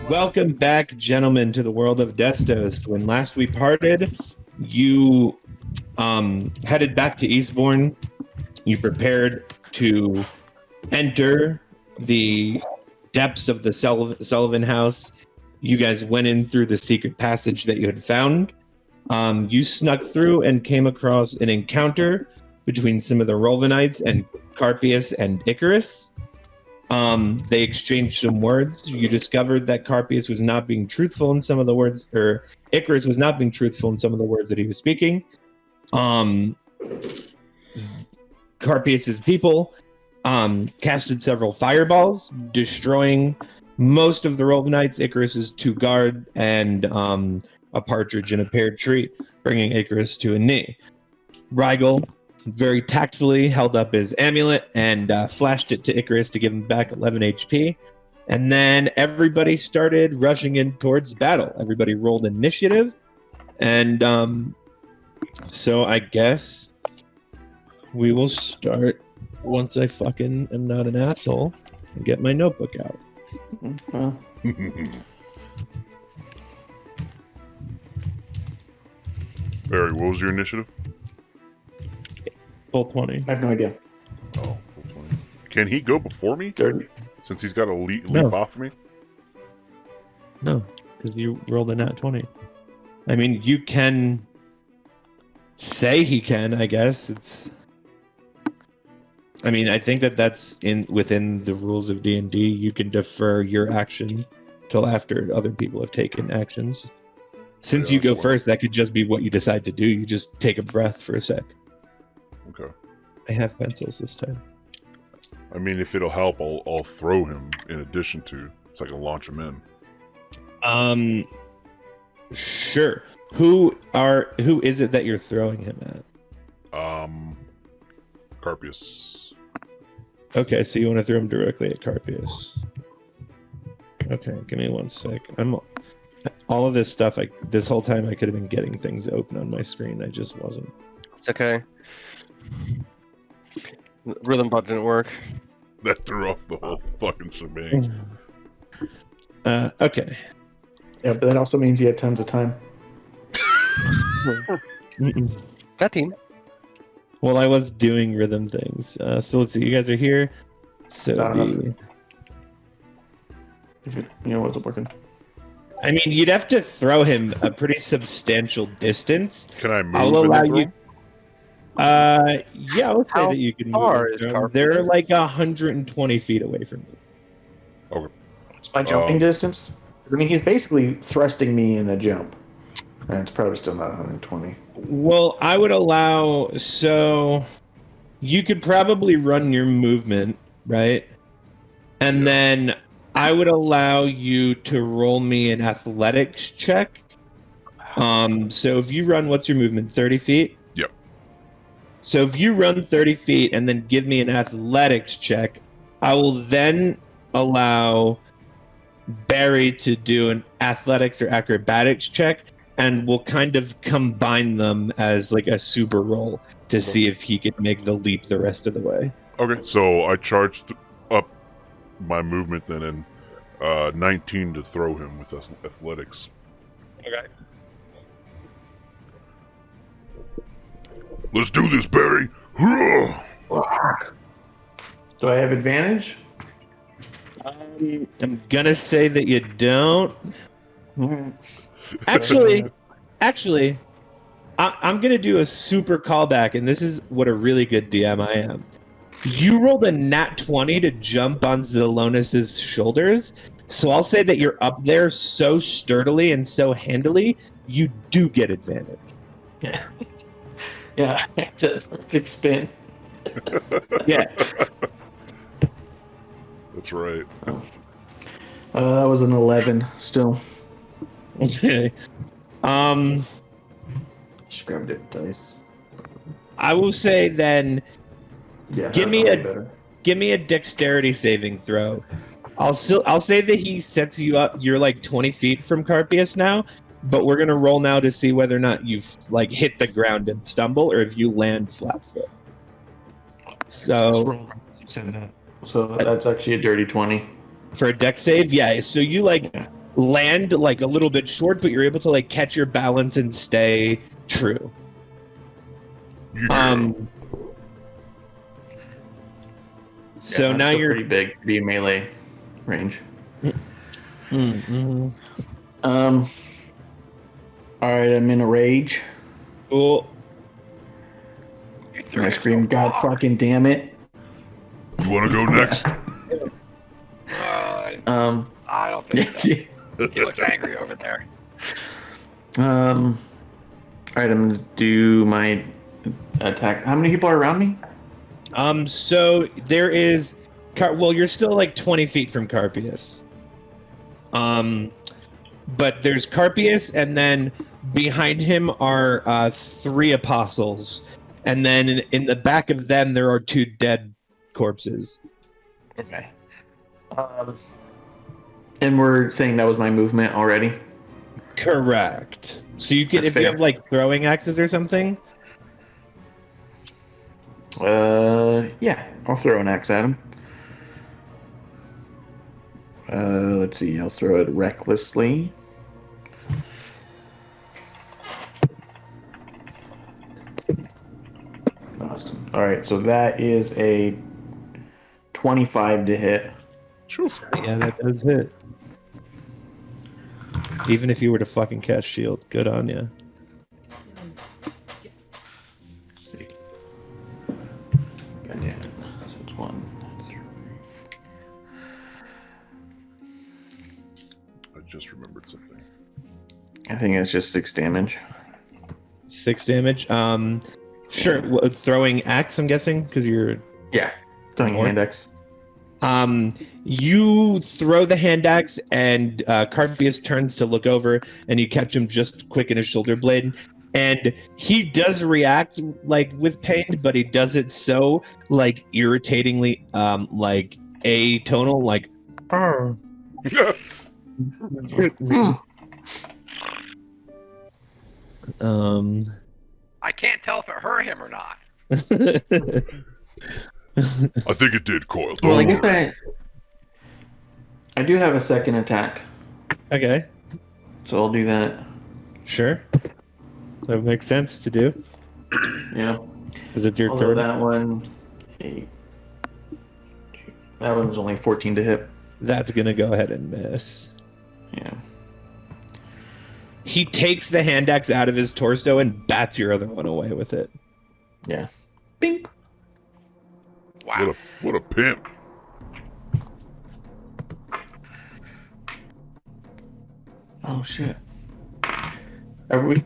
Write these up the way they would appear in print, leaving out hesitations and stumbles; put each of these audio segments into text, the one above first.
Welcome back, gentlemen, to the world of Destos. When last we parted, you headed back to Eastbourne. You prepared to enter the depths of the Sullivan house. You guys went in through the secret passage that you had found. You snuck through and came across an encounter between some of the Rolvanites and Carpius and Icarus. They exchanged some words. You discovered that Carpius was not being truthful in some of the words, or Icarus was not being truthful in some of the words that he was speaking. Carpius's people casted several fireballs, destroying most of the Rolvanites, Icarus's 2 guard, and a partridge in a pear tree, bringing Icarus to a knee. Rigel very tactfully held up his amulet and flashed it to Icarus to give him back 11 HP. And then everybody started rushing in towards battle. Everybody rolled initiative. And so I guess we will start once I fucking am not an asshole and get my notebook out. Barry, what was your initiative? Full 20. I have no idea. Oh, full 20. Can he go before me? 30. Since he's got a leap No. off me? No, because you rolled a nat 20. I mean, you can say he can, I guess. I mean, I think that's within the rules of D&D. You can defer your action till after other people have taken actions. Since Yeah, you go that's first, that could just be what you decide to do. You just take a breath for a sec. Okay. I have pencils this time. I mean, if it'll help, I'll throw him in addition to, so I can launch him in. Sure. Who is it that you're throwing him at? Carpius. Okay, so you want to throw him directly at Carpius. Okay, give me 1 sec. All of this stuff, this whole time I could have been getting things open on my screen. I just wasn't. It's okay. Rhythm bot didn't work. That threw off the whole fucking shebang. Okay. Yeah, but that also means he had tons of time. That team. Well, I was doing rhythm things. So let's see. You guys are here. So Not enough. If it wasn't working. I mean, you'd have to throw him a pretty substantial distance. Can I move? I'll and allow then throw you. him? Yeah, I'll say How that you can far move. is Them. Carpius? They're like 120 feet away from me. Okay. What's my jumping distance? I mean, he's basically thrusting me in a jump. And it's probably still not 120. Well, I would allow. So you could probably run your movement, right? And then I would allow you to roll me an athletics check. So if you run, what's your movement? 30 feet? Yep. So if you run 30 feet and then give me an athletics check, I will then allow Barry to do an athletics or acrobatics check, and we'll kind of combine them as like a super roll to see if he could make the leap the rest of the way. Okay, so I charged up my movement then and 19 to throw him with athletics. Okay. Let's do this, Barry! Hurrah! Do I have advantage? I'm gonna say that you don't. Actually, I'm gonna do a super callback, and this is what a really good DM I am. You rolled a nat 20 to jump on Zelonis's shoulders, so I'll say that you're up there so sturdily and so handily, you do get advantage. Yeah. Yeah, just perfect spin. Yeah. That's right. That was an 11 still. Okay. Just grab a different dice. I will say then, Yeah, Give that's me probably a- better. give me a dexterity saving throw. I'll say that he sets you up. You're like 20 feet from Carpius now, but we're gonna roll now to see whether or not you've like hit the ground and stumble, or if you land flat foot. So So that's actually a dirty 20. for a dex save, yeah. So you like land like a little bit short, but you're able to like catch your balance and stay true. Yeah. So Yeah, that's now still you're pretty big to be melee range. Mhm. All right, I'm in a rage. Cool. You And threw I him scream, so "God far. fucking damn it!" You want to go next? I don't think so. He looks angry over there. All right, I'm gonna do my attack. How many people are around me? So there is, well, you're still like 20 feet from Carpius. But there's Carpius, and then behind him are 3 apostles, and then in the back of them there are 2 dead corpses. Okay. And we're saying that was my movement already. Correct. So you can, That's if you fair. have like throwing axes or something. Yeah, I'll throw an axe at him. Let's see, I'll throw it recklessly. Awesome. All right, so that is a 25 to hit. Shoof. Yeah, that does hit. Even if you were to fucking cast shield, good on you. God damn it. So it's 1, 3. I just remembered something. I think it's just 6 damage. 6 damage. Sure. Throwing axe, I'm guessing, because you're. Yeah. Throwing More? hand axe. You throw the hand axe, and Carpius turns to look over, and you catch him just quick in his shoulder blade. And he does react like with pain, but he does it so like irritatingly, like atonal, like. I can't tell if it hurt him or not. I think it did, Coil. Well, I Don't guess worry. I do have a second attack, Okay, so I'll do that. sure. That makes sense to do. Yeah. Is it your Although turn? that one, that one was only 14 to hit. That's gonna go ahead and miss. Yeah. He takes the hand axe out of his torso and bats your other one away with it. Yeah. Bink. Wow. What a pimp. Oh shit. Are we?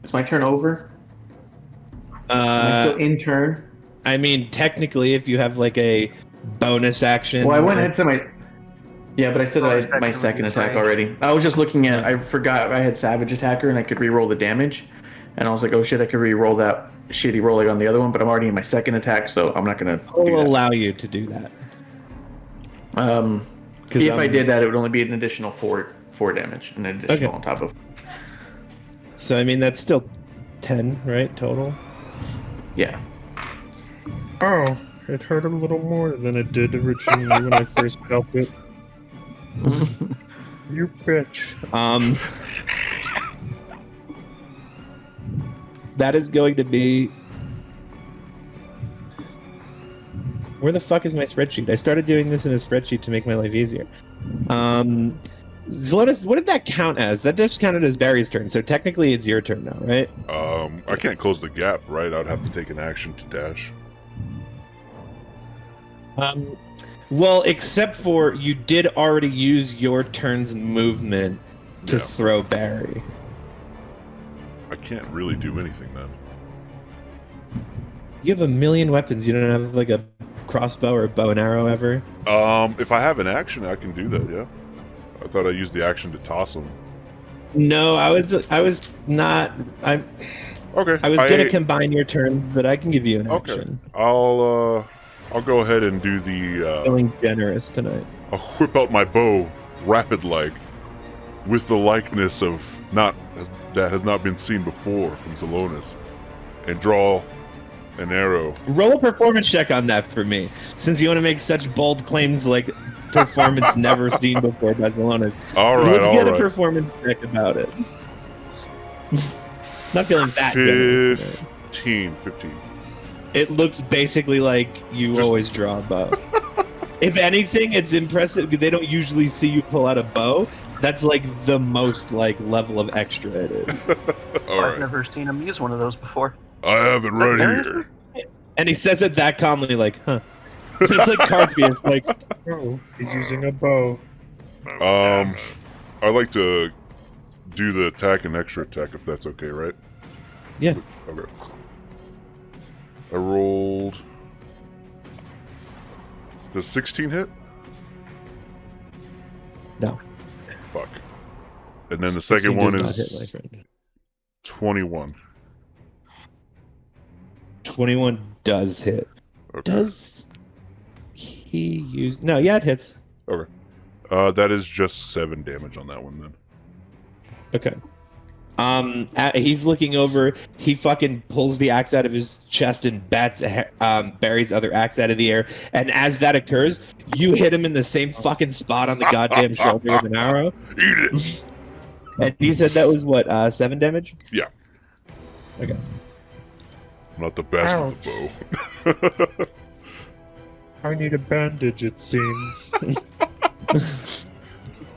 Is my turn over? Am I still in turn? I mean, technically, if you have like a bonus action. Well, I went ahead to my. Yeah, but I said I Bonus had my action second would be attack strange. already. I was just looking at. I forgot I had Savage Attacker and I could re-roll the damage, and I was like, oh shit, I could re-roll that shitty roll like on the other one, but I'm already in my second attack, so I'm not gonna I'll do that. allow you to do that. 'Cause, If I did that, it would only be an additional four damage, an additional Okay. on top of. So I mean, that's still 10, right, total? Yeah. Oh, it hurt a little more than it did originally when I first felt it. You bitch. That is going to be. Where the fuck is my spreadsheet? I started doing this in a spreadsheet to make my life easier. Zelonis, what did that count as? That just counted as Barry's turn, so technically it's your turn now, right? I can't close the gap, right? I'd have to take an action to dash. Well, except for you did already use your turn's movement to Yeah. throw Barry. I can't really do anything then. You have a million weapons. You don't have like a crossbow or a bow and arrow ever? If I have an action, I can do that, yeah. I thought I used the action to toss him. No, I was not. Okay. I was gonna combine your turn, but I can give you an Okay. action. I'll go ahead and do the, Feeling generous tonight. I'll whip out my bow, rapid-like, with the likeness of that has not been seen before from Zelonis, and draw An arrow. Roll a performance check on that for me, since you want to make such bold claims like performance never seen before by Zelonis. All right, Let's all get a right. performance check about it. Not feeling that good. 15. It looks basically like you always draw a bow. If anything, it's impressive because they don't usually see you pull out a bow. That's like the most like level of extra it is. All I've right. never seen him use one of those before. I have it right Darius? here. And he says it that calmly, like, huh. It's like Carpius, like, oh, he's using a bow. I'd like to do the attack and extra attack if that's okay, right? Yeah. Okay. I rolled. Does 16 hit? No. Fuck. And then the second 16 one does not hit, my is friend. 21. 21 does hit. Okay. Does he use... No, yeah, it hits. Okay. That is just 7 damage on that one then. Okay. He's looking over. He fucking pulls the axe out of his chest and bats Barry's other axe out of the air. And as that occurs, you hit him in the same fucking spot on the goddamn shoulder with an arrow. Eat it! And he said that was what, 7 damage? Yeah. Okay. I'm not the best with the bow. I need a bandage, it seems.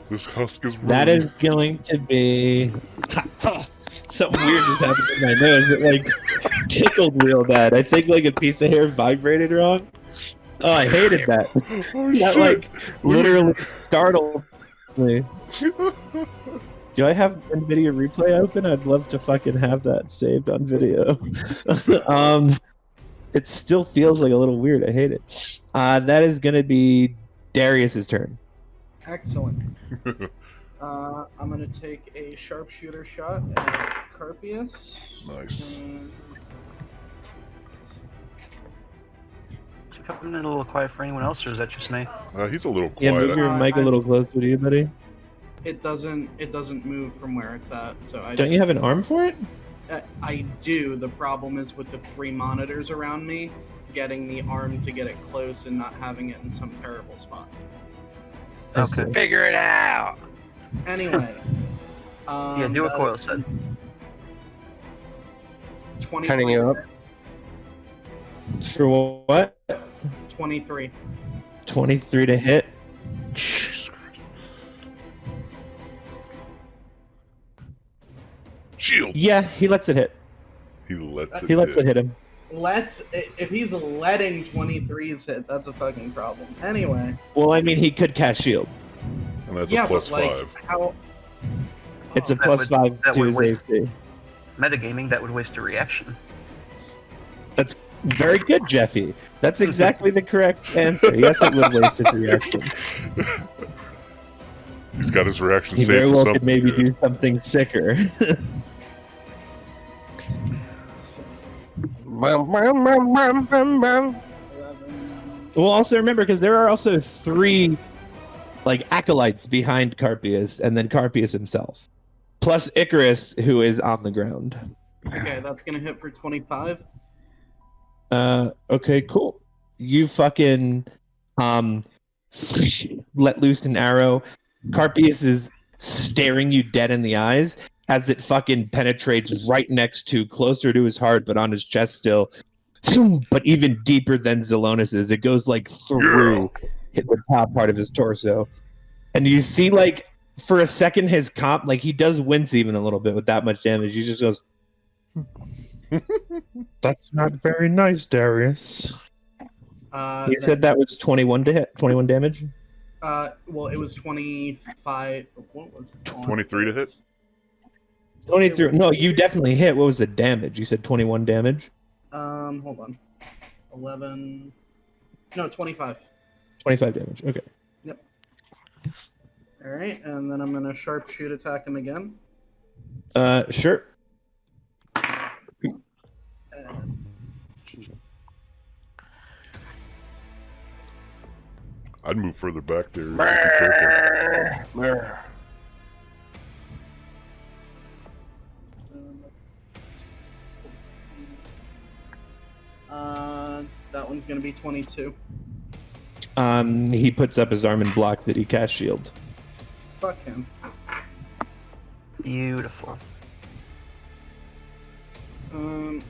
This husk is ruined. That is going to be... Something weird just happened in my nose. It, like, tickled real bad. I think, like, a piece of hair vibrated wrong. Oh, I hated that. Oh, That, shit. like, literally startled me. Do I have NVIDIA Replay open? I'd love to fucking have that saved on video. It still feels like a little weird. I hate it. That is going to be Darius's turn. Excellent. I'm gonna take a sharpshooter shot at Carpius. Nice. And... Is it coming in a little quiet for anyone else, or is that just me? He's a little Yeah, quiet. move your mic a little closer to you, buddy. It doesn't move from where it's at. So I Don't you have an arm for it? I do. The problem is with the 3 monitors around me, getting the arm to get it close and not having it in some terrible spot. I Okay. see. Figure it out. Anyway. Yeah, do what Coil said. 23. Turning you up. For what? 23. 23 to hit. Jesus Christ. Shield! Yeah, he lets it hit. He lets it He lets hit. it hit him. If he's letting 23s hit, that's a fucking problem. Anyway. Well, I mean, he could cast shield. And that's Yeah, a plus but, like, 5. how... It's a that plus would- 5 that to would his waste- AC. Metagaming, that would waste a reaction. That's very good, Jeffy. That's exactly the correct answer. Yes, it would waste his reaction. He's got his reaction He saved very for well something could maybe good. do something sicker. Bum, bum, bum, bum, bum, bum. 11. Well, also remember, because there are also 3, like, acolytes behind Carpius, and then Carpius himself. Plus Icarus, who is on the ground. Okay, that's gonna hit for 25. Okay, cool. You fucking, let loose an arrow. Carpius is staring you dead in the eyes as it fucking penetrates right next to, closer to his heart, but on his chest still. But even deeper than Zelonis's. It goes, like, through hit the top part of his torso. And you see, like, for a second, his comp, like, he does wince even a little bit with that much damage. He just goes, "That's not very nice, Darius." He said that was 21 to hit, 21 damage. Well, it was 25. What was it? 23 to hit? 23. No, you definitely hit. What was the damage? You said 21 damage? Hold on. 11. No, 25. 25 damage. Okay. All right, and then I'm gonna sharpshoot attack him again. Sure. I'd move further back there. Be careful. one's gonna be 22. He puts up his arm and blocks it. He casts shield. Fuck him. Beautiful. And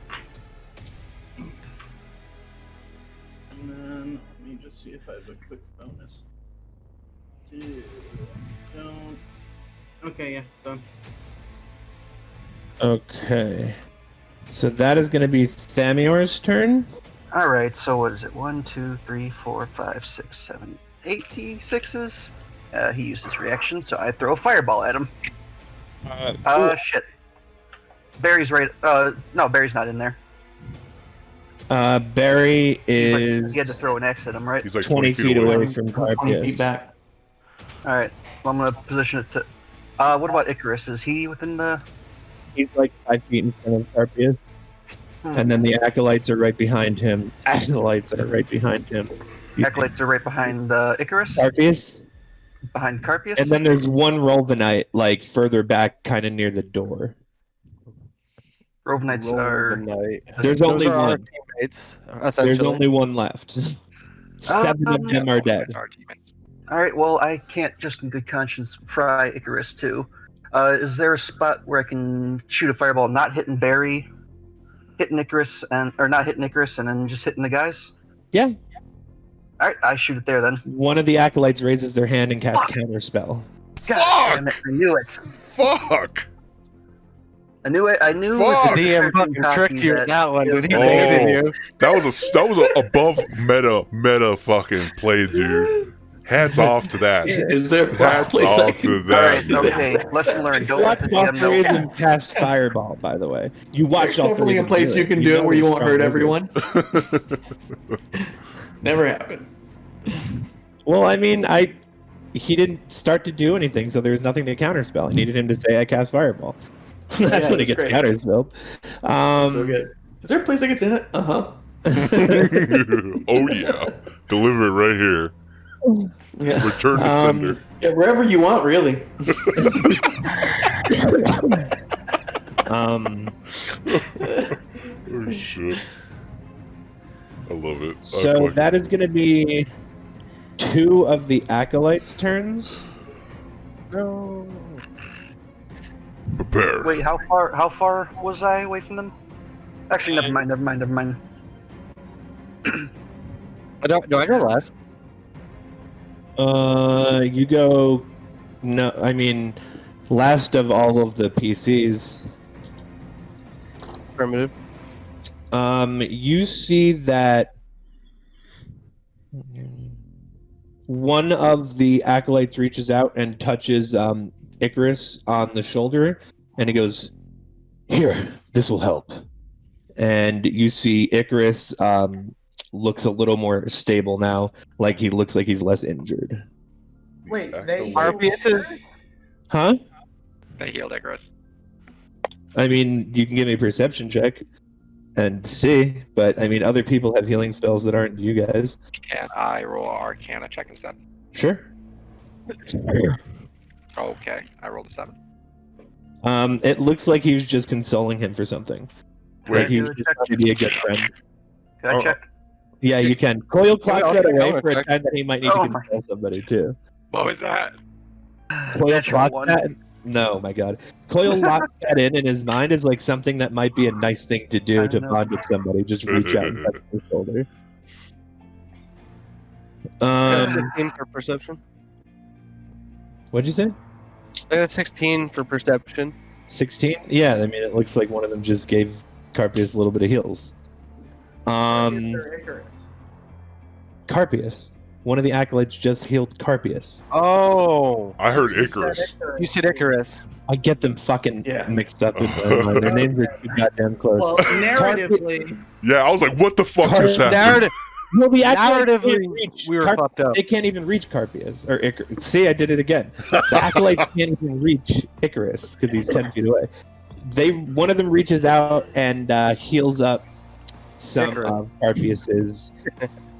then let me just see if I have a quick bonus. Don't. Okay, yeah, done. Okay. So that is going to be Thamior's turn. All right. So what is it? 1, 2, 3, 4, 5, 6, 7, 8 D6s. He used his reaction, so I throw a fireball at him. Shit. Barry's right. No, Barry's not in there. Barry is He had to throw an X at him, right? He's like 20 feet away from 20 feet Carpius. back. All right. Well, I'm gonna position it to. What about Icarus? Is he within the? He's like 5 feet in front of Carpius. And then the acolytes are right behind him. Acolytes are right behind him. Acolytes are right behind Icarus. Carpius. Behind Carpius. And then there's one Rolvanite, like further back, kind of near the door. Rovenites Roll are. the night. There's Those only are our one. teammates, There's essentially. only one left. 7 of them are dead. That's our teammates. All right. Well, I can't just in good conscience fry Icarus too. Is there a spot where I can shoot a fireball, not hitting Barry, hitting Icarus, or not hitting Icarus, and then just hitting the guys? Yeah. All right. I shoot it there then. One of the acolytes raises their hand and casts counterspell. God damn it! I knew it. Fuck! I knew it. I knew. Fuck. It DM fucking tricked you with that one, dude. He Oh. baited you. That was a above meta fucking play, dude. Hats off to that. Is there Hats place I off can- to All that. right. Okay. Lesson learned. Don't let Watch the all DM three of know. them cast fireball, by the way. You watch There's all three definitely of a them place you can do it where you won't hurt everyone. Never happened. Well, I mean, he didn't start to do anything, so there was nothing to counterspell. I needed him to say, I cast fireball. That's Yeah, when he that's gets great. counterspelled. So good. Is there a place that gets in it? Uh-huh. Oh yeah. Deliver it right here. Yeah. Return to sender. Yeah, wherever you want, really. Oh shit. I love it. So that is going to be 2 of the acolytes' turns. No. Prepare. Wait. How far was I away from them? Actually, never mind. Do I go last? You go. No, I mean, last of all of the PCs. Primitive. You see that one of the acolytes reaches out and touches Icarus on the shoulder, and he goes, "Here, this will help." And you see Icarus looks a little more stable now, like he looks like he's less injured. Wait, Back they. away. RPS is Huh? They healed Icarus. I mean, you can give me a perception check and see, but I mean, other people have healing spells that aren't you guys. Can I roll an Arcana check instead? Sure. Okay, I rolled a 7. It looks like he was just consoling him for something. Wait. Like he was just trying to be a good friend. Can I Oh. check? Yeah, you can. Coil clocks I'll that take away counter for a check. time that he might need Oh to my- console somebody too. What was that? Coil Natural clocks one. that. No, my God. Coil locks that in his mind as like something that might be a nice thing to do I to know. bond with somebody. Just reach out and touch their shoulder. I got 16 for perception. What'd you say? I got 16 for perception. 16? Yeah, I mean, it looks like one of them just gave Carpius a little bit of heals. Icarus. Carpius. One of the acolytes just healed Carpius. Oh, I heard You said Icarus. you said Icarus. I get them fucking Yeah. mixed up in my mind. Their names are too goddamn close. Well, narratively, Yeah, I was like, what the fuck just happened? Narrative. No, the acolytes Narratively, can't reach we were fucked up. They can't even reach Carpius or Icarus. See, I did it again. The acolytes can't even reach Icarus because he's 10 feet away. One of them reaches out and heals up some Icarus. of Carpius's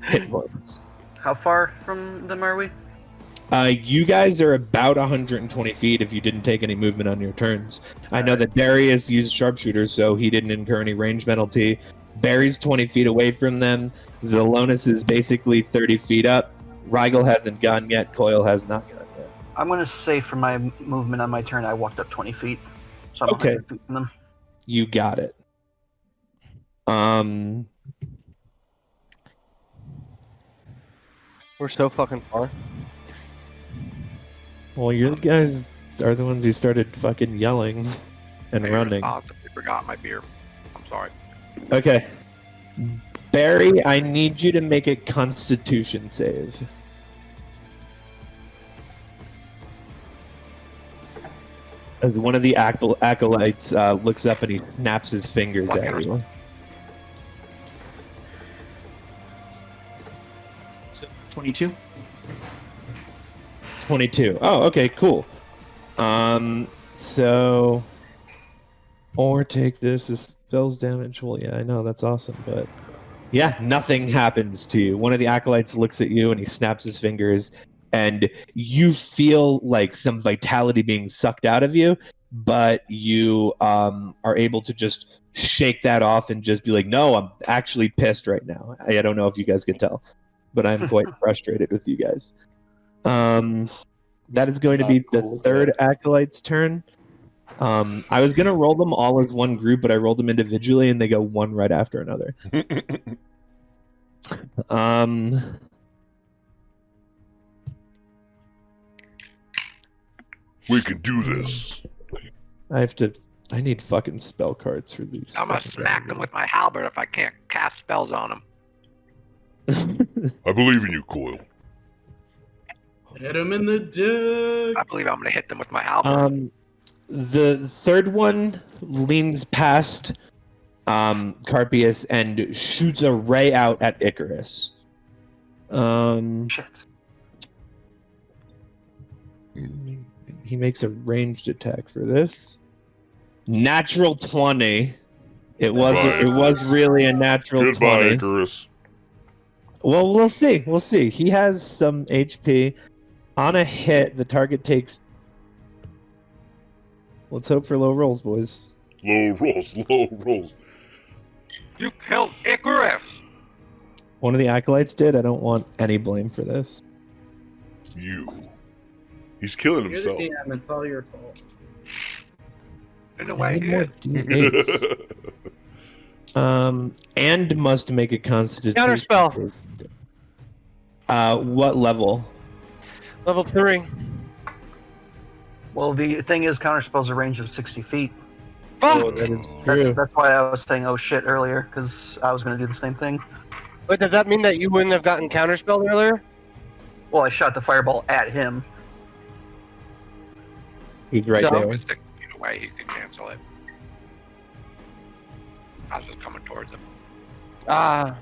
hit points. How far from them are we? You guys are about 120 feet if you didn't take any movement on your turns. I know that Darius used sharpshooters, so he didn't incur any range penalty. Barry's 20 feet away from them. Zelonis is basically 30 feet up. Rigel hasn't gone yet. Coil has not gone yet. I'm going to say for my movement on my turn, I walked up 20 feet. So I'm Okay. 100 feet from them. You got it. We're so fucking far. Well, you guys are the ones who started fucking yelling and I running. responsibly forgot my beer. I'm sorry. Okay. Barry, I need you to make a Constitution save. As one of the acolytes looks up and he snaps his fingers at you. So 22. 22. Oh, okay, cool. So, or take this as spells damage. Well, yeah, I know that's awesome, but yeah, nothing happens to you. One of the acolytes looks at you and he snaps his fingers, and you feel like some vitality being sucked out of you, but you are able to just shake that off and just be like, no, I'm actually pissed right now. I don't know if you guys can tell, but I'm quite frustrated with you guys. That is going to be the third acolyte's turn. I was going to roll them all as one group, but I rolled them individually, and they go one right after another. We can do this. I need fucking spell cards for these. I'm gonna smack them with my halberd if I can't cast spells on them. I believe in you, Coil. Hit him in the dick. I believe I'm gonna hit them with my halberd. The third one leans past Carpius and shoots a ray out at Icarus. Shit. He makes a ranged attack for this. Natural 20. It was really a natural Goodbye, 20. Icarus. Well, we'll see. We'll see. He has some HP. On a hit, the target takes... Let's hope for low rolls, boys. Low rolls, low rolls. You killed Icarus! One of the acolytes did. I don't want any blame for this. You. He's killing You're the himself. DM, it's all your fault. In a I way, need he more is. D8s. And must make a Constitution. Counterspell. What level? Level 3. Well, the thing is, counterspells a range of 60 feet. Fuck! Oh, that is That's, true. that's why I was saying, oh shit, earlier, because I was going to do the same thing. But does that mean that you wouldn't have gotten counterspelled earlier? Well, I shot the fireball at him. He's right So- there. With 6 feet away, he could cancel it. I was just coming towards him. Ah.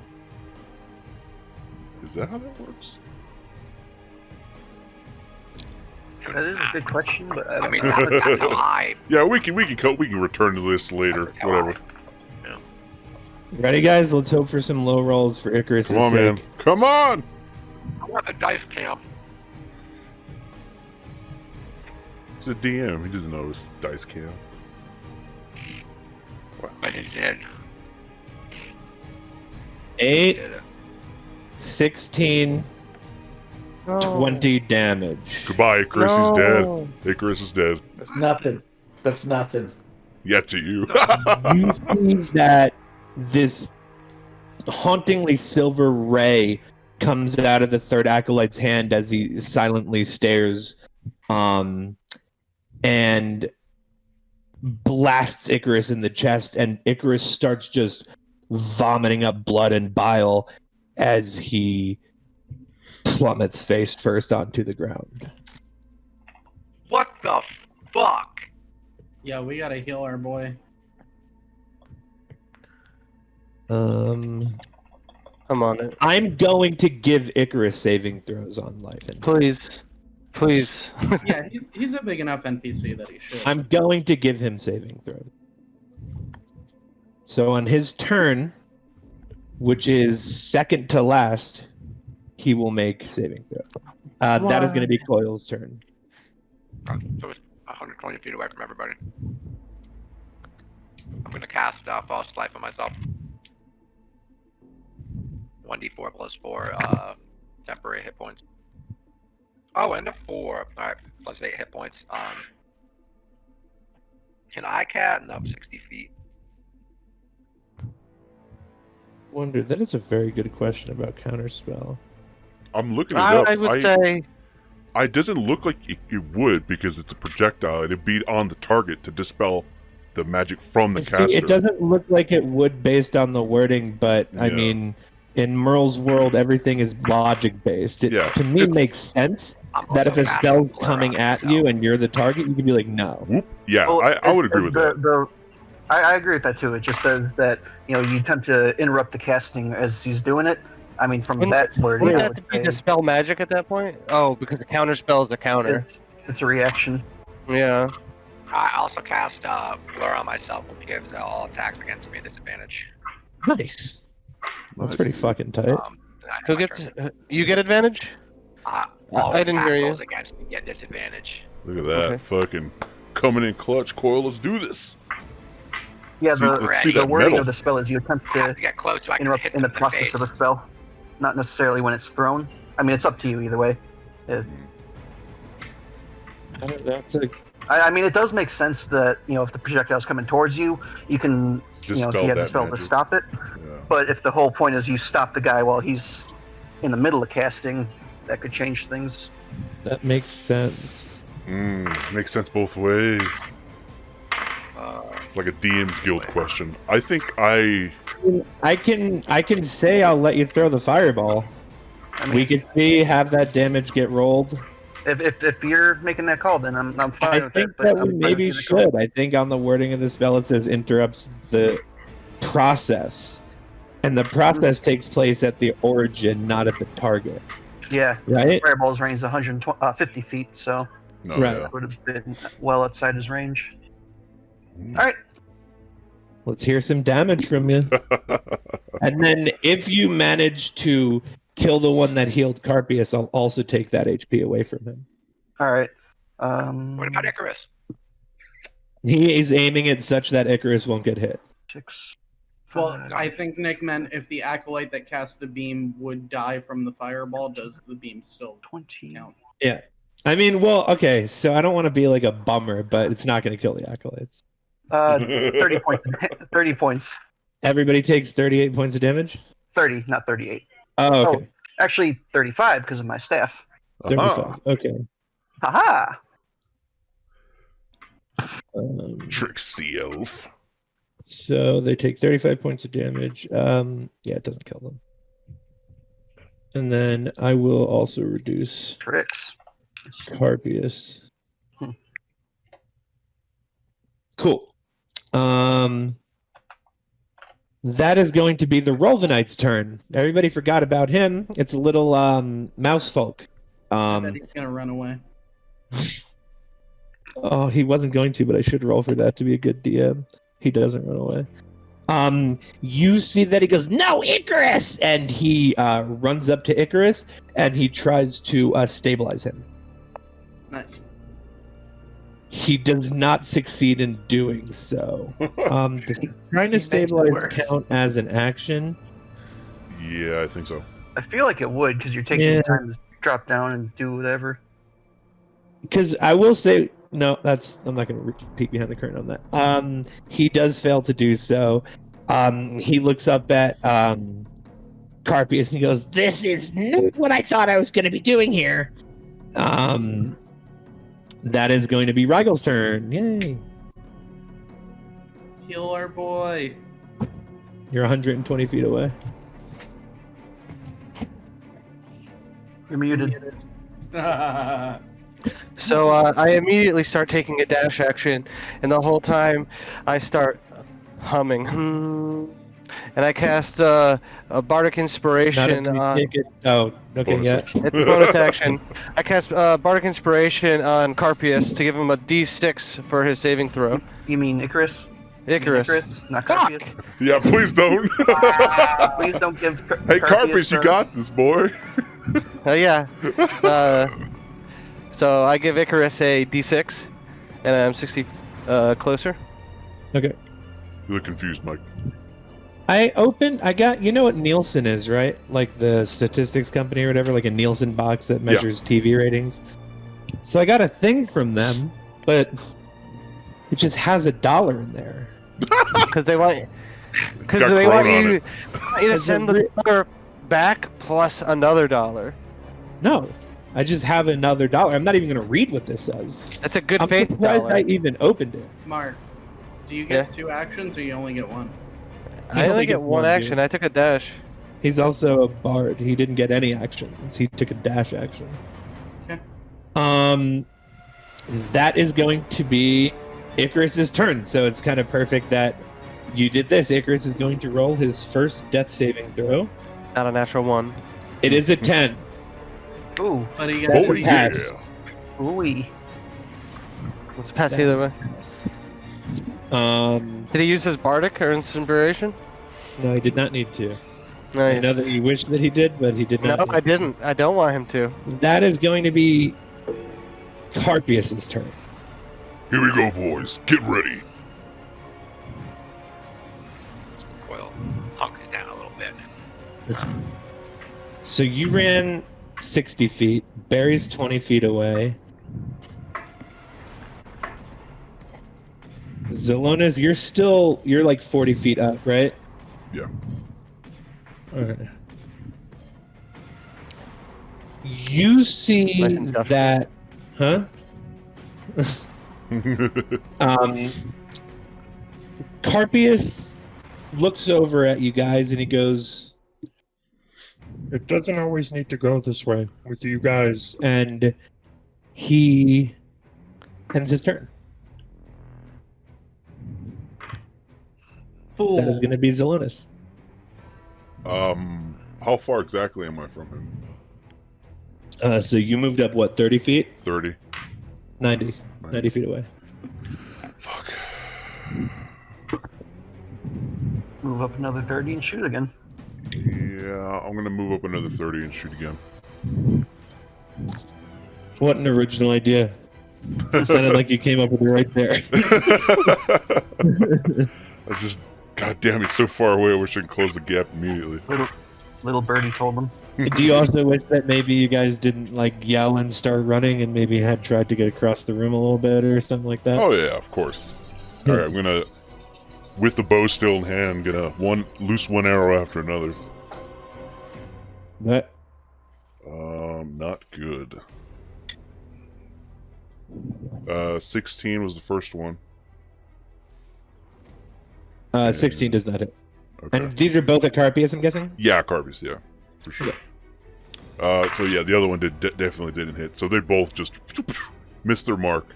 Is that how that works? That is a good question, but I I don't mean, know. that's how I. Yeah, we can return to this later. That's how Whatever. Ready, guys? Let's hope for some low rolls for Icarus' Come on, sake. man. Come on! I want the dice cam. He's a DM. He doesn't know his dice cam. But he did. 8, Did it. 16, 20 damage. Goodbye, Icarus. He's dead. Icarus is dead. That's nothing. That's nothing. Yeah, to you. You see that this hauntingly silver ray comes out of the third acolyte's hand as he silently stares, and blasts Icarus in the chest, and Icarus starts just vomiting up blood and bile as he plummets face first onto the ground. What the fuck? Yeah, we gotta heal our boy. I'm on it. I'm going to give Icarus saving throws on life and Please. Please. Yeah, he's a big enough NPC that he should. I'm going to give him saving throws. So on his turn, which is second to last, he will make saving throw. That is going to be Coil's turn. So it's 120 feet away from everybody. I'm gonna cast False Life on myself. 1d4 plus 4 temporary hit points. Oh, and a 4. Alright, plus 8 hit points. Can I cat? No, 60 feet. Wonder, that is a very good question about counterspell. I'm looking it up. I would say It doesn't look like it would because it's a projectile. It'd be on the target to dispel the magic from the caster. See, it doesn't look like it would based on the wording, but I Yeah. mean, in Merle's world, everything is logic based. It Yeah, to me it's- makes sense I'm that if also a casting spell's Blur coming on at myself. you and you're the target, you could be like, no. Whoop. Yeah, Well, I would agree with that. I agree with that too. It just says that you attempt to interrupt the casting as he's doing it. I mean, from Wouldn't- that wording, wouldn't I that would be say dispel magic at that point? Oh, because the counter spell is the counter. it's a reaction. Yeah. I also cast Blur on myself, which gives all attacks against me disadvantage. Nice. That's Nice. pretty fucking tight. And I Who my gets? turn. You get advantage? All I didn't hear attack you. rolls against me get disadvantage. Look at that. Okay. Fucking coming in clutch, Coil. Let's do this. Yeah, See, the, let's see the that wording metal. of the spell is you attempt I have to to get close so I can interrupt hit in them the process face. of the spell, not necessarily when it's thrown. I mean, it's up to you either way. That's a I mean, it does make sense that if the projectile's coming towards you, you can Dispel you have that the spell magic. to stop it. Yeah. But if the whole point is you stop the guy while he's in the middle of casting, that could change things. that makes sense. Makes sense both ways. It's like a DM's Guild question. I think I I can say I'll let you throw the fireball. I mean, We could see have that damage get rolled. if you're making that call, then I'm fine I with think that. that But we I'm fine maybe with the call. should. I think on the wording of the spell it says interrupts the process, and the process takes place at the origin, not at the target. Yeah, Right? fireball's range is 150 feet, so no. Right. Yeah. it would have been well outside his range. All right, Let's hear some damage from you. And then if you manage to kill the one that healed Carpius, I'll also take that HP away from him. all right. What about Icarus? He is aiming it such that Icarus won't get hit. 6, Well, 5. I think Nick meant if the acolyte that cast the beam would die from the fireball, does the beam still 20. count? Yeah. I mean, well, okay, so I don't want to be like a bummer, but it's not going to kill the acolytes. 30 points. 30 points. Everybody takes 38 points of damage? 30, not 38. Oh, okay. Actually, 35 because of my staff. 35. Okay. Haha! Tricksy elf. So they take 35 points of damage. Yeah, it doesn't kill them. And then I will also reduce Tricks. Carpius. Hmm. Cool. That is going to be the Rolvanite's turn. Everybody forgot about him. It's a little mouse folk. I bet he's gonna run away. Oh, he wasn't going to, but I should roll for that to be a good DM. He doesn't run away. You see that he goes, "No, Icarus!" And he runs up to Icarus and he tries to stabilize him. Nice. He does not succeed in doing so. Does trying to He makes it stabilize worse. count as an action? Yeah, I think so. I feel like it would because you're taking Yeah. the time to drop down and do whatever. Because I will say, no, I'm not going to peek behind the curtain on that. He does fail to do so. He looks up at Carpius and he goes, "This is not what I thought I was going to be doing here." That is going to be Rygel's turn. Yay! Heal our boy. You're 120 feet away. You're muted. So I immediately start taking a dash action, and the whole time I start humming. And I cast a Bardic Not Inspiration if you on. take it. Oh, okay, Bonus yeah. action. It's a bonus action. I cast Bardic Inspiration on Carpius to give him a D6 for his saving throw. You mean Icarus? Icarus. Not Fuck! Carpius. Yeah, please don't. Please don't give Hey, Carpius, you a- got this, boy. Yeah. So I give Icarus a D6, and I'm 60 closer. Okay. You look confused, Mike. I got, you know what Nielsen is, right? Like the statistics company or whatever, like a Nielsen box that measures TV ratings. So I got a thing from them, but it just has $1 in there. Because they want, It's got they Corona want on you, it. to send the dollar back plus another $1. No, I just have another $1. I'm not even going to read what this says. That's a good I'm faith surprised dollar. I even opened it. Mark, do you get 2 actions or you only get 1? He I only only gets get one one, action. dude. I took a dash. He's also a bard. He didn't get any actions. He took a dash action. Okay. That is going to be Icarus's turn. So it's kind of perfect that you did this. Icarus is going to roll his first death saving throw. Not a natural 1. It is a 10. Ooh, But he That's gets Oh a yeah. pass. ooh-wee. Let's pass either way. Did he use his bardic or inspiration? No, he did not need to. Nice. I know that he wished that he did, but he did No, not. I didn't. I don't want him to. That is going to be Carpius's turn. Here we go, boys. Get ready. Coil hunkers down a little bit. So you ran 60 feet. Barry's 20 feet away. Zelonis, you're like 40 feet up, right? Yeah. Okay. You see Like industrial. that, huh? Carpius looks over at you guys and he goes, "It doesn't always need to go this way with you guys." And he ends his turn. Fool. That is going to be Zelonis. How far exactly am I from him? So you moved up, what, 30 feet? 30. 90 feet away. Fuck. Move up another 30 and shoot again. Yeah, I'm gonna move up another 30 and shoot again. What an original idea. It sounded like you came up with it right there. I just, goddamn, it's so far away. I wish I could close the gap immediately. Little birdie told them. Do you also wish that maybe you guys didn't like yell and start running and maybe had tried to get across the room a little bit or something like that? Oh yeah, of course. All right, I'm gonna, with the bow still in hand, gonna loose one arrow after another. That Not good. 16 was the first one. 16 does not hit. Okay. And these are both at Carpius, I'm guessing? Yeah, Carpius, yeah, for sure. So yeah, the other one definitely didn't hit. So they both just missed their mark.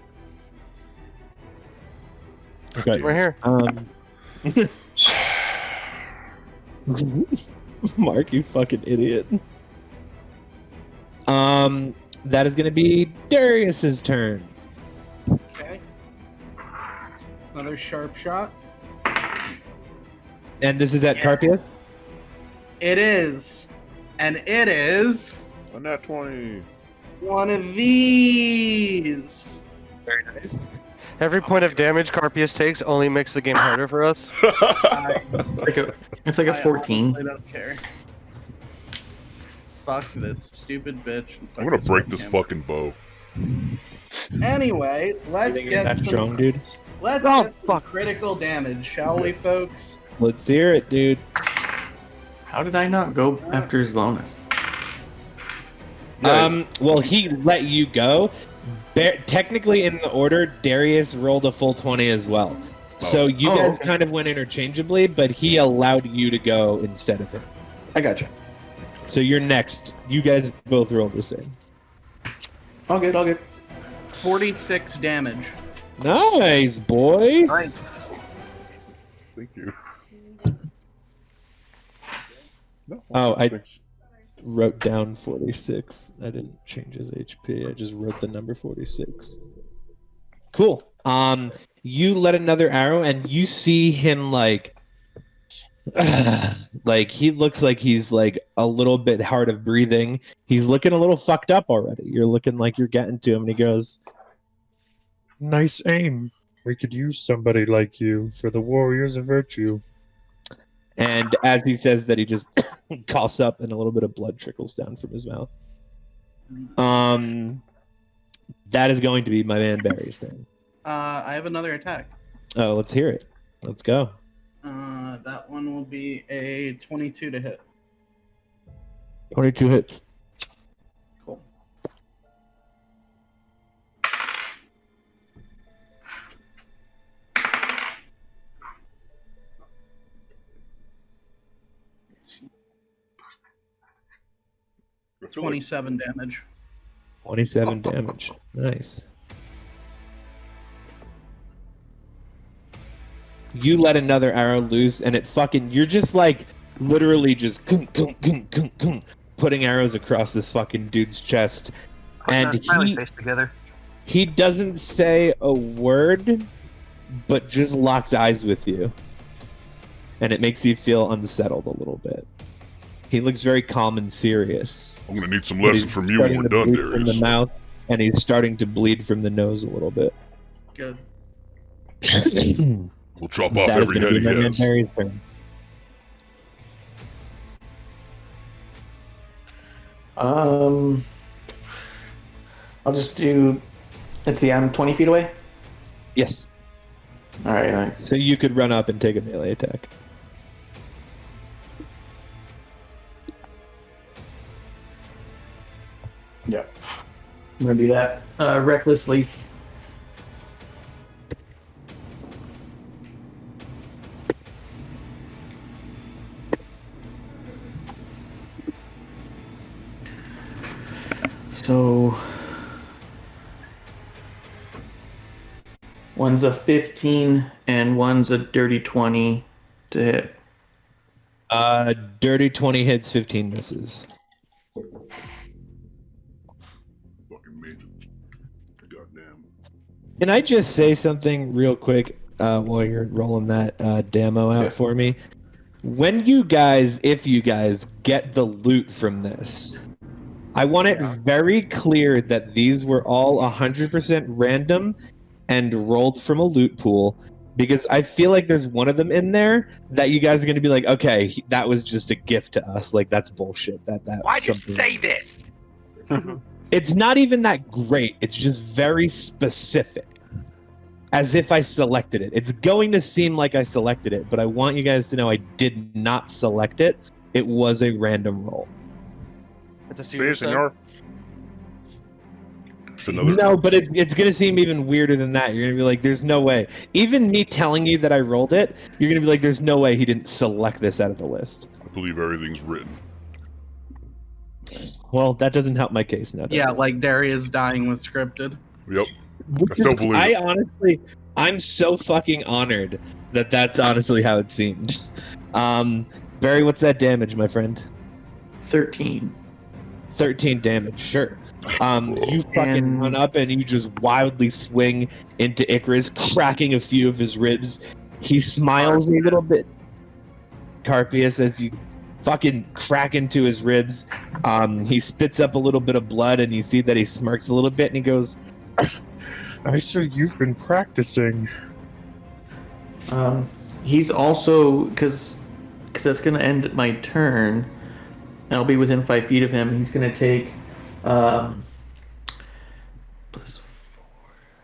Okay. We're here. Mark, you fucking idiot. That is going to be Darius's turn. Okay. Another sharp shot. And this is at Carpius? It is. And it is A nat 20. one of these. Very nice. Every point of damage Carpius takes only makes the game harder for us. It's like a 14. I don't care. Fuck this stupid bitch. and fuck I'm gonna break this webcam. fucking bow. Anyway, let's get That some- strong, dude. Let's Oh, get some fuck. critical damage, shall we, folks? Let's hear it, dude. How did I not go after Zelonis? Well, he let you go. Technically, in the order, Darius rolled a full 20 as well. So you Oh, guys okay. kind of went interchangeably, but he allowed you to go instead of him. I gotcha. So you're next. You guys both rolled the same. All good, all good. 46 damage. Nice, boy. Nice. Thank you. No, Oh, I thanks. wrote down 46. I didn't change his HP. I just wrote the number 46. Cool. You let another arrow, and you see him like he looks like he's like a little bit hard of breathing. He's looking a little fucked up already. You're looking like you're getting to him, and he goes, Nice aim. We could use somebody like you for the Warriors of Virtue. And as he says that, he just coughs up and a little bit of blood trickles down from his mouth. That is going to be my man Barry's turn. I have another attack. Oh, let's hear it. Let's go. That one will be a 22 to hit. 22 hits. Cool. I feel 27 damage. 27 damage. Nice. You let another arrow loose, and it fucking... You're just like, literally just... putting arrows across this fucking dude's chest. Putting And our smiley face together. he doesn't say a word, but just locks eyes with you. And it makes you feel unsettled a little bit. He looks very calm and serious. I'm gonna need some But lessons he's from you when starting we're to done, bleed from the Darius. mouth, and he's starting to bleed from the nose a little bit. Good. We'll chop off That is every gonna head be he my man has. Barry's turn. I'll just do. Let's see. I'm 20 feet away. Yes. All right. So you could run up and take a melee attack. Yeah. I'm gonna do that recklessly. So one's a 15 and one's a dirty 20 to hit. Dirty 20 hits, 15 misses. Fucking major. Goddamn. Can I just say something real quick while you're rolling that demo out Yeah. for me? When you guys, if you guys, get the loot from this, I want it very clear that these were all 100% random and rolled from a loot pool, because I feel like there's one of them in there that you guys are going to be like, okay, that was just a gift to us. Like, that's bullshit. That Why'd you something- say this? It's not even that great. It's just very specific. As if I selected it. It's going to seem like I selected it, but I want you guys to know I did not select it. It was a random roll. It's a See, serious thing. senor? It's another. No, but it's going to seem even weirder than that. You're going to be like, there's no way. Even me telling you that I rolled it, you're going to be like, there's no way he didn't select this out of the list. I believe everything's written. Well, that doesn't help my case now. does Yeah, it? like Darius dying was scripted. Yep. Which I still is- believe I it. honestly, I'm so fucking honored that that's honestly how it seemed. Barry, what's that damage, my friend? 13. 13 damage, sure. You fucking And- run up and you just wildly swing into Icarus, cracking a few of his ribs. He smiles a little bit, Carpius, as you fucking crack into his ribs. He spits up a little bit of blood, and you see that he smirks a little bit, and he goes, I see you've been practicing. He's also because that's gonna end my turn. I'll be within 5 feet of him. He's gonna take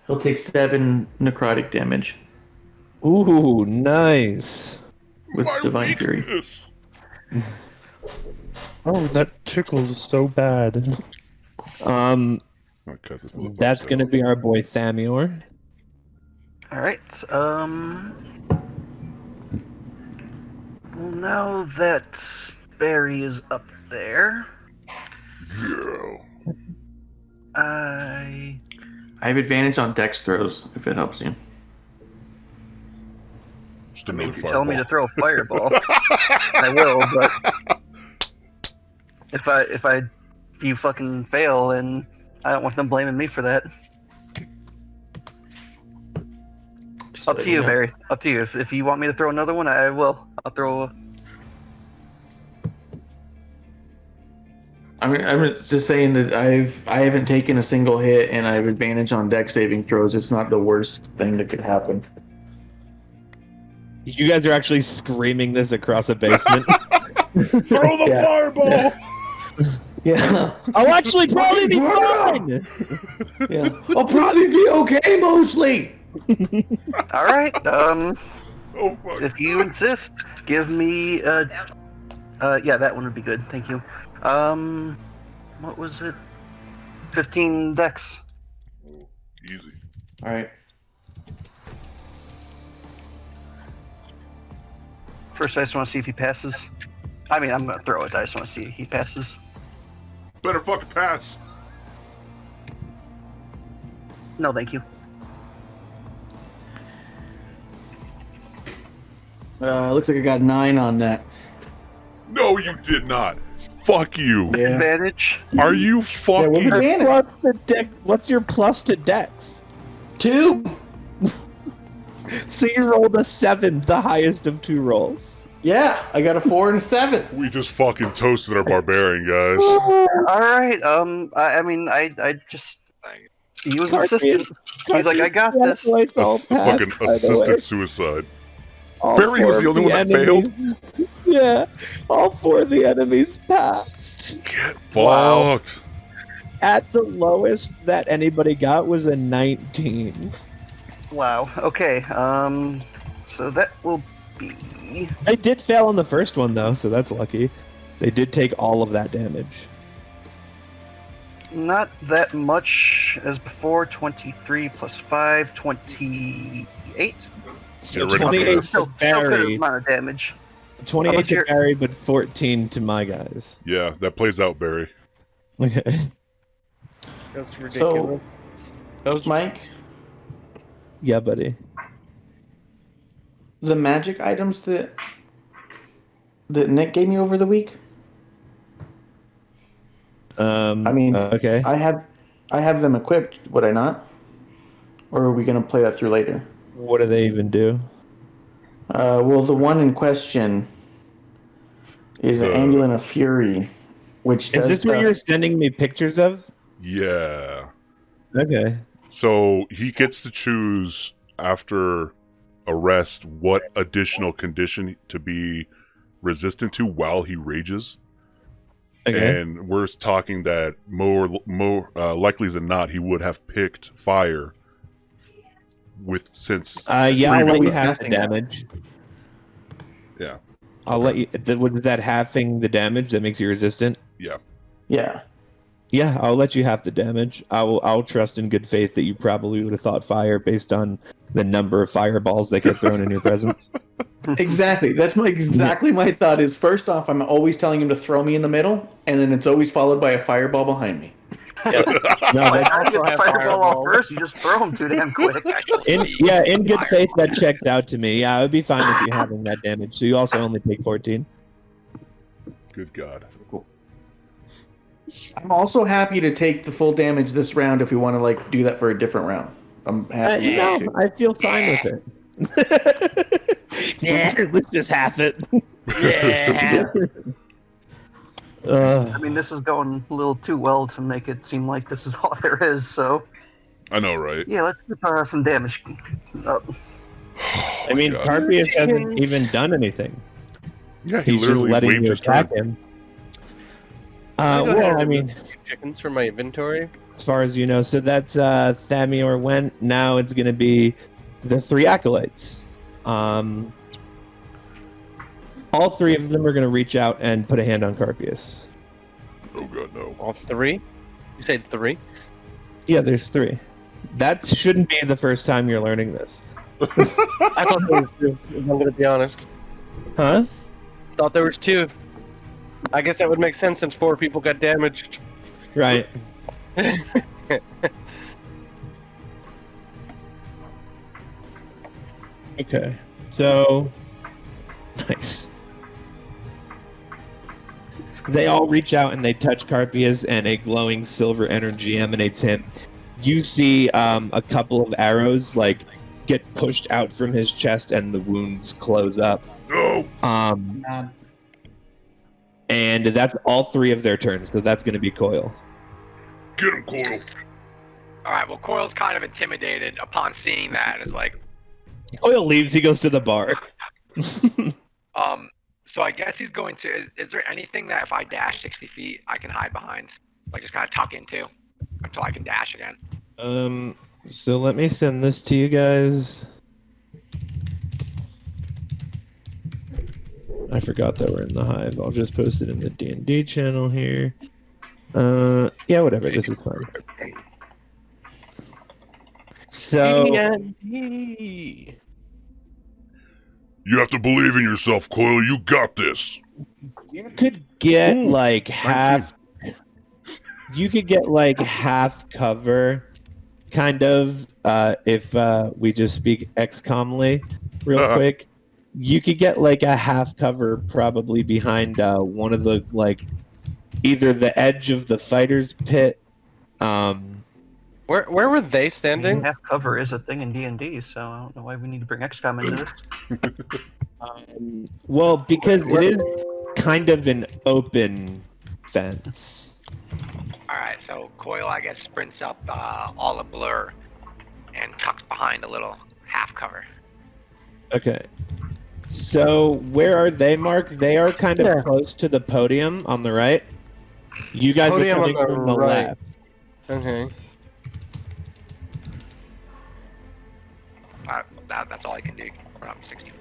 he'll take 7 necrotic damage Ooh, nice. with My Divine Fury. weakness. Oh, that tickles so bad. I'll cut this motherfucker That's out. gonna be our boy Thamior. All right. Well, now that Barry is up there, Yeah. I I have advantage on dex throws if it helps you. Just I mean, another if you tell me to fireball. throw a fireball, I will. But if you fucking fail, and I don't want them blaming me for that. Just Up let to you, know. Barry. Up to you. If you want me to throw another one, I will. I'll throw. I'm just saying that I haven't taken a single hit and I have advantage on dex saving throws. It's not the worst thing that could happen. You guys are actually screaming this across a basement. Throw the Yeah. fireball! Yeah. I'll actually probably be Fucking fine. Yeah. I'll probably be okay mostly. All right. Oh fuck. If you insist, give me. Yeah, that one would be good. Thank you. What was it? 15 dex. Easy. All right. First, I just want to see if he passes. I mean, I'm gonna throw it. I just want to see if he passes. Better fucking pass. No, thank you. Looks like I got 9 on that. No, you did not. Fuck you. Yeah. Advantage. Are you fucking? what advantage? What's your plus to dex? 2. So you rolled a 7, the highest of 2 rolls. Yeah, I got a 4 and a 7. We just fucking toasted our barbarian, guys. All right. I mean, I just. He was insistent. He's like, I got this. Fucking assisted suicide. All Barry was 4 the of only one that failed. Yeah, all 4 of the enemies passed. Get fucked. Wow. At the lowest that anybody got was a 19. Wow. Okay. So that will be. They did fail on the first one though, so that's lucky. They did take all of that damage. Not that much as before. 23 plus 5, 28. Get ready for 28 this. to Still good Barry, amount of damage. 28 Unless to you're- Barry, but 14 to my guys. Yeah, that plays out, Barry. Okay. That's ridiculous. That was Mike, Yeah, buddy. the magic items that Nick gave me over the week, I mean, okay. I have them equipped, would I not? Or are we gonna play that through later? What do they even do? Well, the one in question is an Ambulance of Fury, which does Is this what stuff- you're sending me pictures of? Yeah. Okay. So he gets to choose after arrest what additional condition to be resistant to while he rages. Okay. And we're talking that more likely than not he would have picked fire since Yeah, I'll let you Previously have the testing that. damage. Yeah. I'll let you. Was that halving the damage that makes you resistant? Yeah. Yeah. Yeah, I'll let you have the damage. I'll trust in good faith that you probably would have thought fire based on the number of fireballs that get thrown in your presence. Exactly. That's exactly my thought. Is first off, I'm always telling him to throw me in the middle, and then it's always followed by a fireball behind me. No, Like, that's how do you get the have fireball off fireballs. first? You just throw them too damn quick. in good faith that checks out to me. Yeah, it would be fine with you having that damage. So you also only take 14. Good God. I'm also happy to take the full damage this round if we want to do that for a different round. I'm happy No, to. I feel fine with it. Yeah, let's just have it. Yeah. I mean, this is going a little too well to make it seem like this is all there is. So I know, right? yeah, let's get some damage up. I mean, God. Carpius hasn't even done anything. Yeah, he He's just literally letting waved you his turn. attack him. Well, I mean, chickens from my inventory. as far as you know, so that's Thamior went. Now it's going to be the 3 acolytes. All 3 of them are going to reach out and put a hand on Carpius. Oh God, no. All 3? You said 3? Yeah, there's 3. That shouldn't be the first time you're learning this. I thought there was 2. I'm gonna be honest. Huh? Thought there was 2. I guess that would make sense since 4 people got damaged. Right. Okay. So, nice. They all reach out and they touch Carpius, and a glowing silver energy emanates him. You see a couple of arrows get pushed out from his chest, and the wounds close up. No! And that's all 3 of their turns. So that's going to be Coil. Get him, Coil! Alright, well, Coil's kind of intimidated upon seeing that. It's like, Coil leaves. He goes to the bar. So I guess he's going to. Is there anything that if I dash 60 feet, I can hide behind, like just kind of tuck into, until I can dash again? So let me send this to you guys. I forgot that we're in the hive. I'll just post it in the D&D channel here. Yeah, whatever. This is fine. So, You have to believe in yourself, Coil. You got this. you could get Ooh, like half. You could get like half cover, kind of. If we just speak XCOMly, real quick, you could get like a half cover probably behind one of the like, either the edge of the fighter's pit. Where were they standing? Half cover is a thing in D&D, so I don't know why we need to bring XCOM into this. Well, because it is kind of an open fence. All right, so Coil, I guess, sprints up all a blur and tucks behind a little half cover. Okay. So where are they, Mark? They are kind of close to the podium on the right. You guys Podium are on coming the from the right. left. Okay. That's all I can do. Run up 60.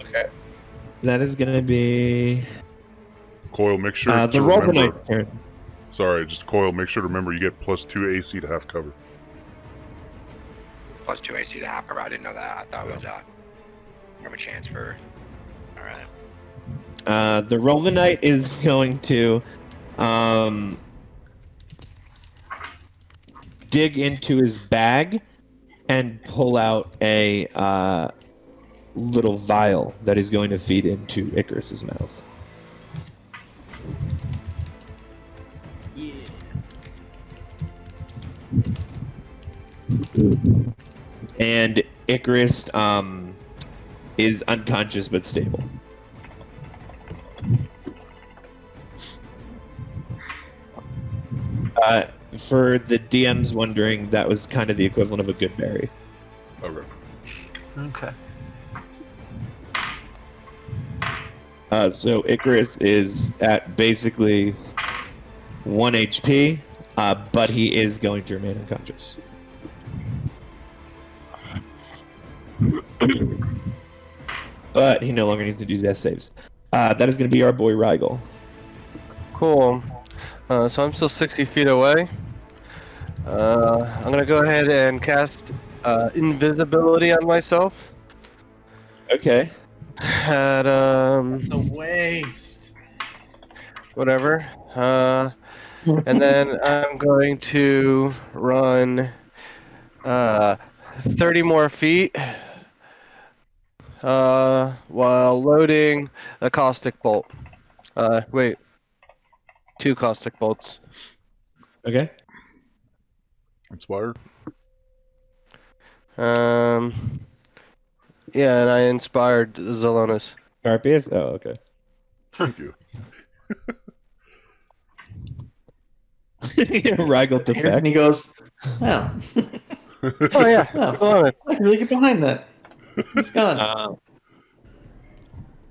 Okay. That is going to be Coil, make sure the to roll the remember. knight's turn. Sorry, just Coil, make sure to remember you get +2 AC to half cover. Plus 2 AC to half cover. I didn't know that. I thought it was more of a chance for. All right. The roll the knight is going to dig into his bag and pull out a little vial that he's going to feed into Icarus's mouth. Yeah. And Icarus is unconscious but stable. For the DMs wondering, that was kind of the equivalent of a good berry. Okay. Okay. So Icarus is at basically 1 HP, but he is going to remain unconscious. But he no longer needs to do death saves. That is going to be our boy Rigel. Cool. So I'm still 60 feet away. I'm gonna go ahead and cast invisibility on myself. Okay. At It's a waste. whatever. And then I'm going to run 30 more feet while loading a caustic bolt. Wait. 2 caustic bolts. Okay. Inspired? Yeah, and I inspired Zelonis. Carpius? Oh, okay. Thank you. Rigel And defect. he goes, "Wow, Oh yeah, Oh. Zelonis. I can really get behind that." He's gone.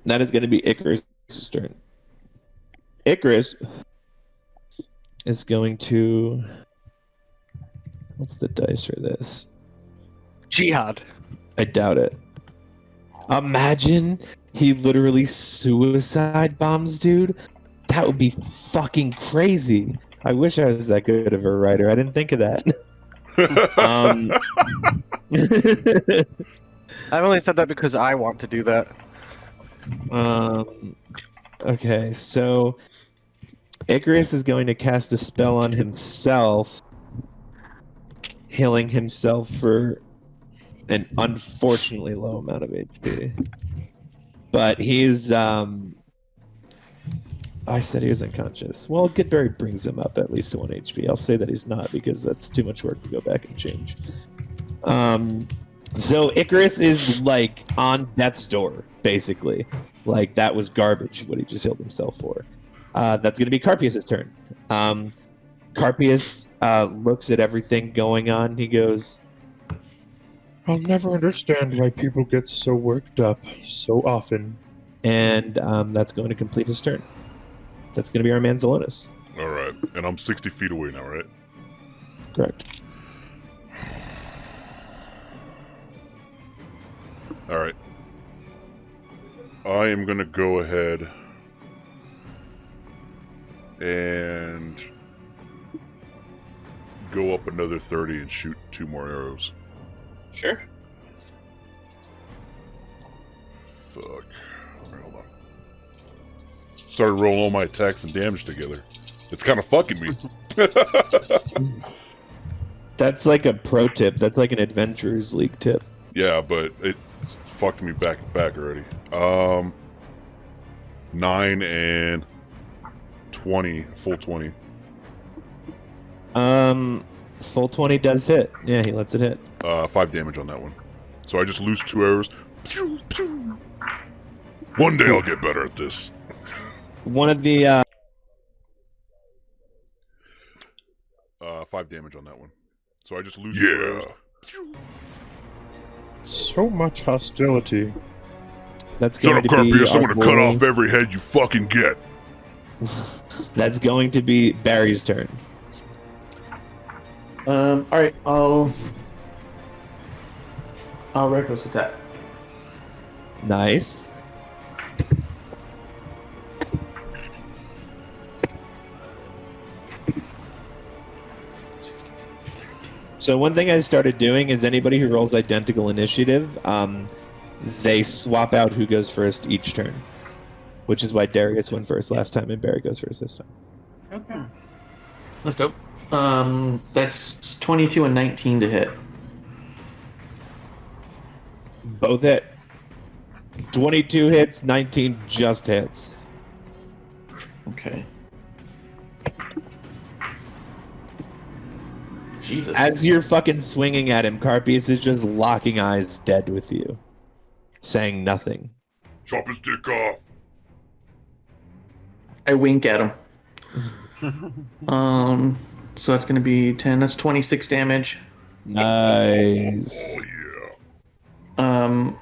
That is going to be Icarus' turn. Icarus is going to... What's the dice for this? Jihad. I doubt it. Imagine he literally suicide bombs dude. That would be fucking crazy. I wish I was that good of a writer. I didn't think of that. I've only said that because I want to do that. Okay, so Icarus is going to cast a spell on himself, healing himself for an unfortunately low amount of HP. But he's I said he was unconscious. Well, Goodberry brings him up at least to 1 HP. I'll say that he's not because that's too much work to go back and change. So Icarus is like on death's door, basically. Like that was garbage what he just healed himself for. That's going to be Carpius' turn. Carpius looks at everything going on. He goes, I'll never understand why people get so worked up so often. And that's going to complete his turn. That's going to be our man Zelonis. All right, and I'm 60 feet away now, right? Correct. All right. I am gonna go ahead and go up another 30 and shoot 2 more arrows. Sure. Fuck. Alright, hold on. Started rolling all my attacks and damage together. It's kind of fucking me. That's like a pro tip. That's like an Adventurers League tip. Yeah, but it fucked me back already. 9 and 20, full 20. Full 20 does hit. Yeah, he lets it hit. 5 damage on that one. So I just lose 2 arrows. Pew, pew. One day I'll get better at this. One of the 5 damage on that one. So I just lose 2 arrows. So much hostility. that's Shut going up, to be Carpius. I'm our gonna cut boy- off every head you fucking get. That's going to be Barry's turn. All right, I'll reckless attack. Nice. So one thing I started doing is anybody who rolls identical initiative, they swap out who goes first each turn, which is why Darius went first last time and Barry goes first this time. Okay. That's dope. That's 22 and 19 to hit. Both hit. 22 hits, 19 just hits. Okay. Jesus. As you're fucking swinging at him, Carpius is just locking eyes dead with you, saying nothing. Chop his dick off. I wink at him. So that's gonna be 10. That's 26 damage. Nice. Oh yeah.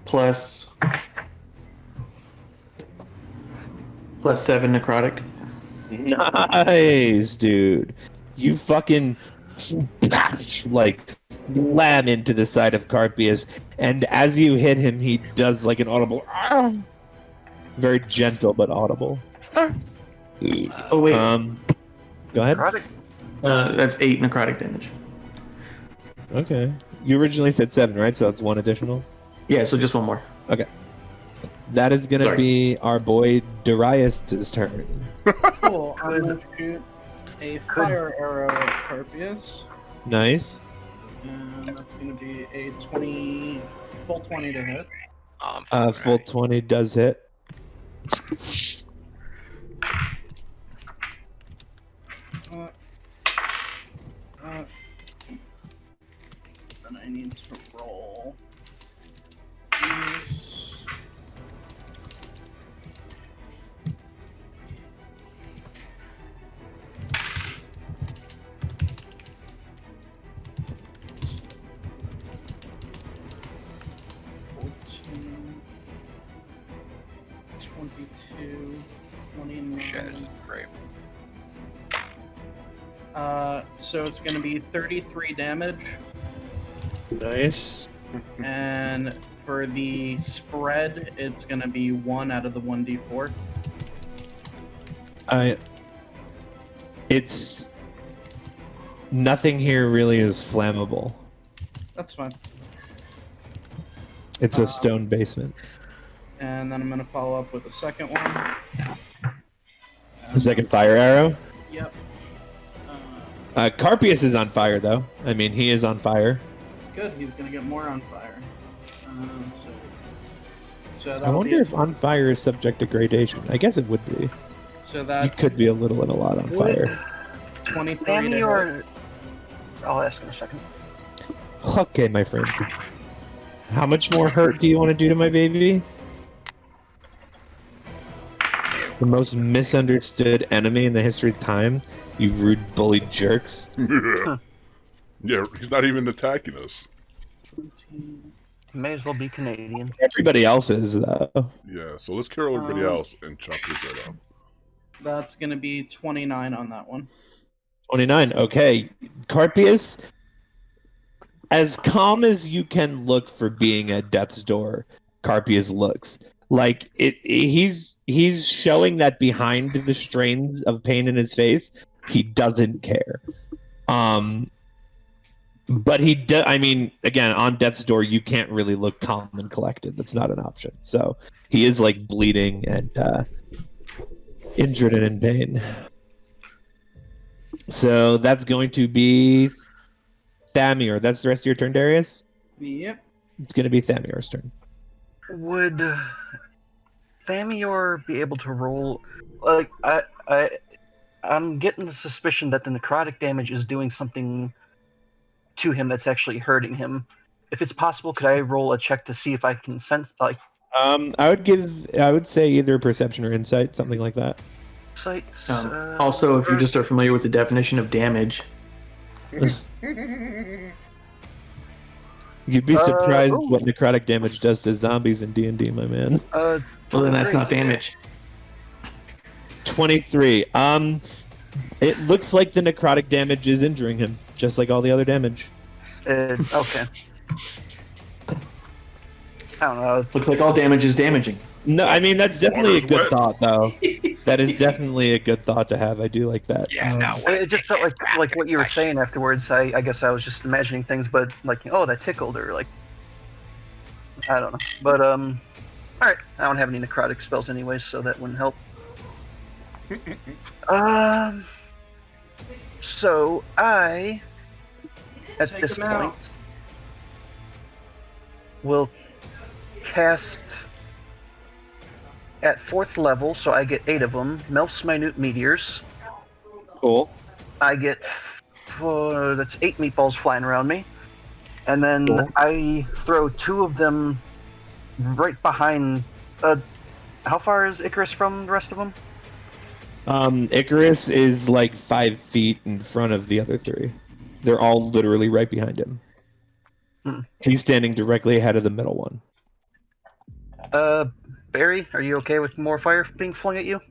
Plus 7 necrotic. Nice, dude. You fucking like slam into the side of Carpius, and as you hit him, he does like an audible, very gentle but audible. Oh wait, Go ahead. Necrotic. that's 8 necrotic damage. Okay. You originally said 7, right? So that's 1 additional. Yeah, so just one more. That is gonna Sorry. be our boy Darius' turn. Cool. I'm gonna shoot a fire arrow at Carpius, Nice. and that's gonna be a full 20 to hit. Full 20 does hit. Then I need to roll these. Shit, this is great. So it's going to be 33 damage, Nice. and for the spread, it's going to be 1 out of the 1d4. It's nothing here really is flammable. That's fine. It's a stone basement. And then I'm going to follow up with a second one. The second fire arrow. Yep. Carpius is on fire though. I mean, he is on fire. Good, he's going to get more on fire. So I that'll wonder be if on fire is subject to gradation. I guess it would be. so You that's could be a little and a lot on fire. 23 Danny, to hit. or I'll ask in a second. Okay, my friend. How much more hurt do you want to do to my baby? The most misunderstood enemy in the history of time. You rude bully jerks. Yeah, he's not even attacking us. May as well be Canadian. Everybody else is though. Yeah, so let's kill everybody else and chop his head off. That's gonna be 29 on that one. 29. Okay, Carpius. As calm as you can look for being at death's door, Carpius looks like it. He's showing that behind the strains of pain in his face, he doesn't care. But he does. I mean, again, on death's door, you can't really look calm and collected. That's not an option. So he is like bleeding and injured and in pain. So that's going to be Thamior. That's the rest of your turn, Darius? Yep. It's going to be Thamior's turn. Would Thamior be able to roll? Like I'm getting the suspicion that the necrotic damage is doing something to him that's actually hurting him. If it's possible, could I roll a check to see if I can sense I would say either perception or insight, something like that. sights? Also, if you just are familiar with the definition of damage, You'd be surprised ooh. what necrotic damage does to zombies in D&D, my man. well then that's not damage. 23. It looks like the necrotic damage is injuring him, just like all the other damage. Okay. I don't know. Looks like all damage is damaging. No, I mean that's definitely a Water's good wet. thought, though. That is definitely a good thought to have. I do like that. Yeah, no. It just felt like what you were saying afterwards. I guess I was just imagining things, but like, oh, that tickled, or like, I don't know. But all right, I don't have any necrotic spells anyways, so that wouldn't help. So I, at Take this him out. point, will cast at 4th level, so I get 8 of them. Melf's Minute Meteors. Cool. I get that's 8 meatballs flying around me, and then Cool. I throw 2 of them right behind. How far is Icarus from the rest of them? Icarus is like 5 feet in front of the other 3. They're all literally right behind him. Hmm. He's standing directly ahead of the middle one. Barry, are you okay with more fire being flung at you?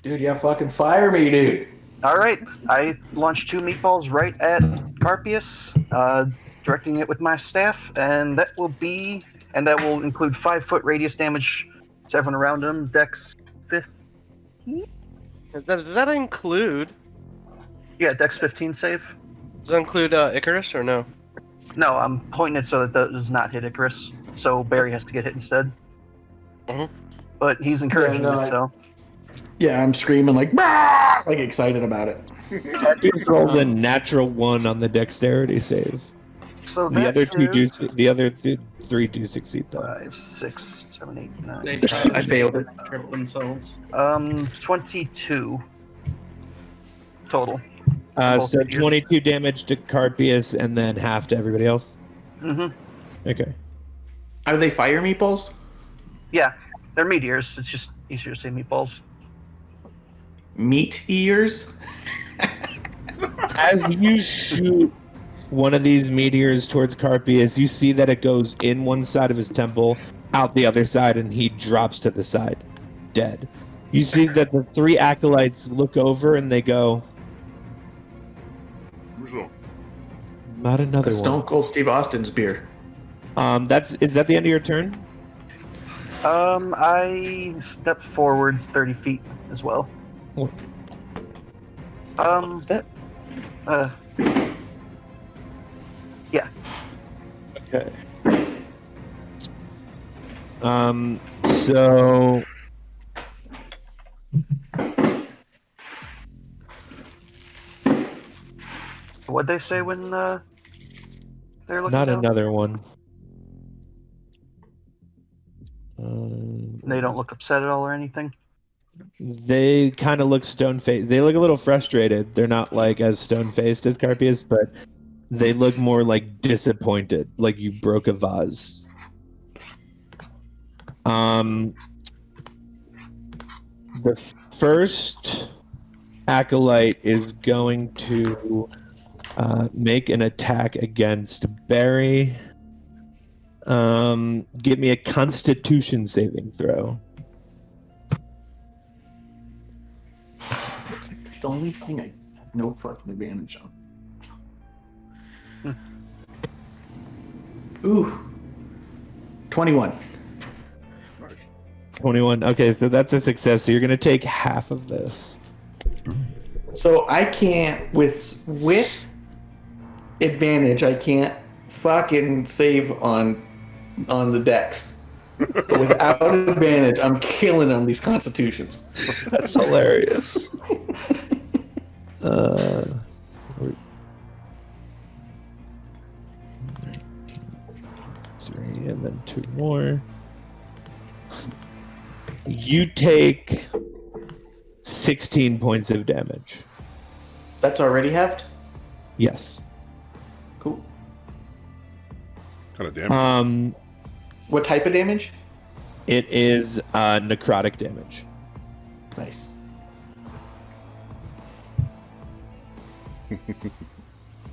Dude, yeah, fucking fire me, dude. All right, I launch 2 meatballs right at Carpius, directing it with my staff, and that will include 5-foot radius damage to everyone around him. Dex 15. Does that include? Yeah, Dex 15 save. Does that include Icarus or no? No, I'm pointing it so that does not hit Icarus. So Barry has to get hit instead. Mhm. But he's encouraging Yeah, no, it, so. Yeah, I'm screaming like, "Bah!" like excited about it. Carpius rolled a natural 1 on the dexterity save. So The that other 2 do. is The other 3 do succeed though. 5, 6, 7, 8, 9. They I failed it. trip themselves. 22 total. So 22 damage to Carpius and then half to everybody else. Mm-hmm. Okay. Are they fire meatballs? Yeah, they're meteors. It's just easier to say meatballs. Meat ears? As you shoot one of these meteors towards Carpius, you see that it goes in one side of his temple, out the other side, and he drops to the side, dead. You see that the 3 acolytes look over and they go, "Not another Stone one." Cold Steve Austin's beer. Is that the end of your turn? I step forward 30 feet as well. What? Step. Yeah. Okay. So What'd they say when they're looking not down? another one. They don't look upset at all or anything? They kind of look stone-faced. They look a little frustrated. They're not like as stone-faced as Carpius, but they look more like disappointed, like you broke a vase. The first acolyte is going to make an attack against Barry. Give me a Constitution saving throw. The only thing I have no fucking advantage on. Ooh. 21. 21. Okay, so that's a success. So you're gonna take half of this. So I can't with advantage. I can't fucking save on the dex. But without advantage, I'm killing on these constitutions. That's hilarious. Three, and then 2 more. You take 16 points of damage. That's already halved? Yes. Cool. Kind of damage. What type of damage? It is necrotic damage. Nice.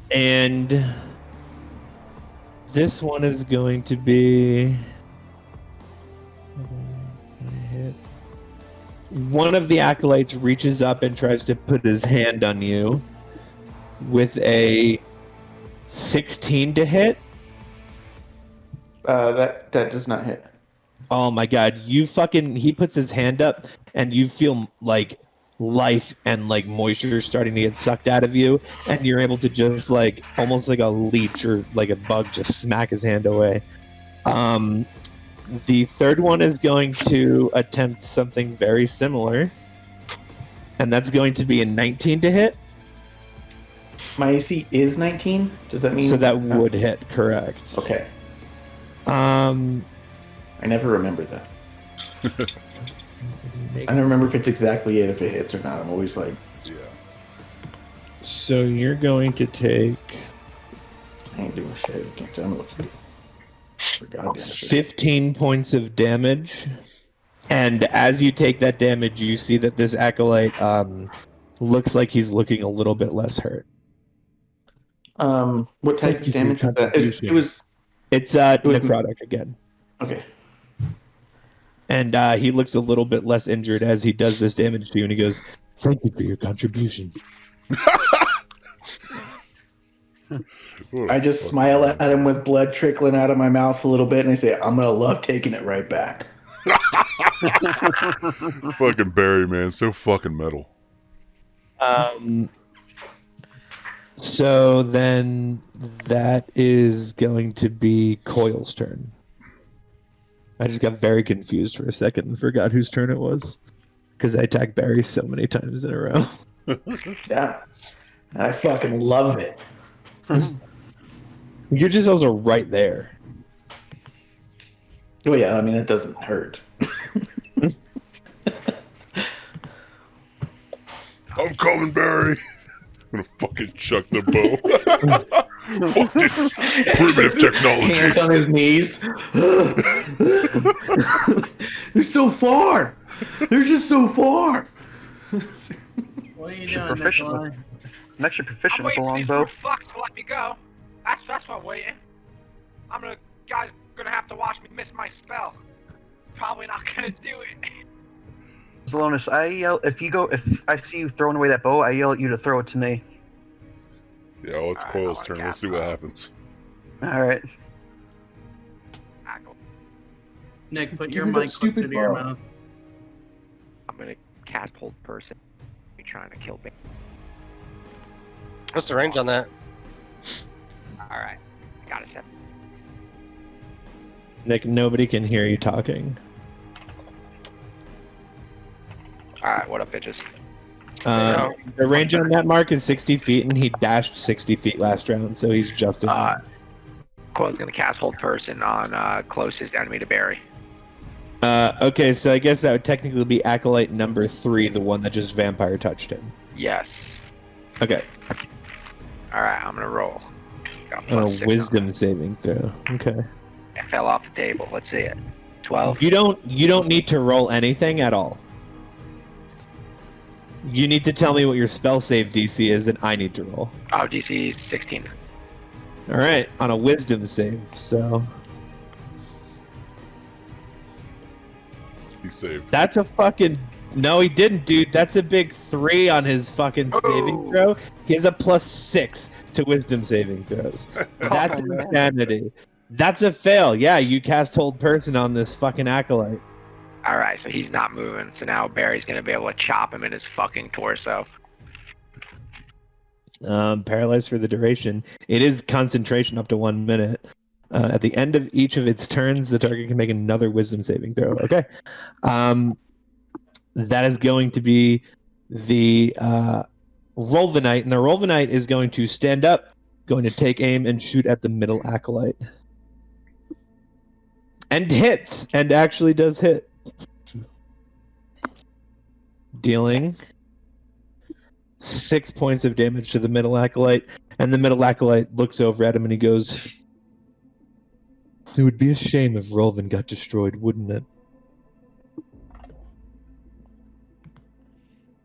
And this one is going to be one of the acolytes reaches up and tries to put his hand on you with a 16 to hit. That does not hit. Oh my god, he puts his hand up and you feel like life and like moisture starting to get sucked out of you, and you're able to just like almost like a leech or like a bug just smack his hand away. The third one is going to attempt something very similar, and that's going to be a 19 to hit. My AC is 19. Does that mean? So that would hit, correct. Okay. I never remember that. I don't remember if it's exactly it, if it hits or not. I'm always like, Yeah. So you're going to take I ain't doing shit. You can't tell me what to do. For goddamn shit. 15 points of damage. And as you take that damage, you see that this acolyte looks like he's looking a little bit less hurt. What type Thank you of for your damage was that? contribution. It's necrotic again. Okay. And he looks a little bit less injured as he does this damage to you, and he goes, "Thank you for your contribution." I just smile at him with blood trickling out of my mouth a little bit, and I say, I'm gonna love taking it right back. Fucking Barry, man. So fucking metal. So then that is going to be Coil's turn. I just got very confused for a second and forgot whose turn it was. Because I attacked Barry so many times in a row. Yeah. I fucking love it. Your cells are right there. Oh yeah, I mean, it doesn't hurt. I'm coming, Barry. I'm gonna fucking chuck the bow. Fuck this primitive technology. Hands on his knees. They're so far. They're just so far. What are you You're doing, proficient Nikolai? I'm actually proficient I'm with the waiting for longbow. these rude fucks to let me go. That's why I'm waiting. Guys gonna have to watch me miss my spell. Probably not gonna do it. Zelonis, I yell if I see you throwing away that bow, I yell at you to throw it to me. Yeah, well, it's Alright, Coil's I wanna turn. Let's cast see what Bow. happens. Alright. Nick, put Give your me that mic closer stupid to your bow. mouth. I'm gonna cast hold person. Be trying to kill me. What's the range on that? Alright. I got a 7. Nick, nobody can hear you talking. Alright, what up, bitches? The range on that mark is 60 feet, and he dashed 60 feet last round, so he's just in. Coil's gonna cast hold person on closest enemy to Barry. Okay, so I guess that would technically be Acolyte number 3, the one that just vampire touched him. Yes. Okay. Alright, I'm gonna roll. Got a A plus 6 on wisdom saving throw. Okay. it. I fell off the table. Let's see it. 12. You don't need to roll anything at all. You need to tell me what your spell save DC is, and I need to roll. Oh, DC 16. All right, on a Wisdom save. So He saved. that's a fucking. No, he didn't, dude. That's a big 3 on his fucking saving Oh. throw. He has a +6 to Wisdom saving throws. That's man. insanity. That's a fail. Yeah, you cast Hold Person on this fucking acolyte. All right, so he's not moving. So now Barry's gonna be able to chop him in his fucking torso. Paralyzed for the duration. It is concentration up to 1 minute. At the end of each of its turns, the target can make another Wisdom saving throw. Okay. That is going to be the Rolvanite, and the Rolvanite is going to stand up, going to take aim and shoot at the middle acolyte. And hits, and actually does hit. Dealing 6 points of damage to the middle acolyte, and the middle acolyte looks over at him and he goes, "It would be a shame if Rolvan got destroyed, wouldn't it?"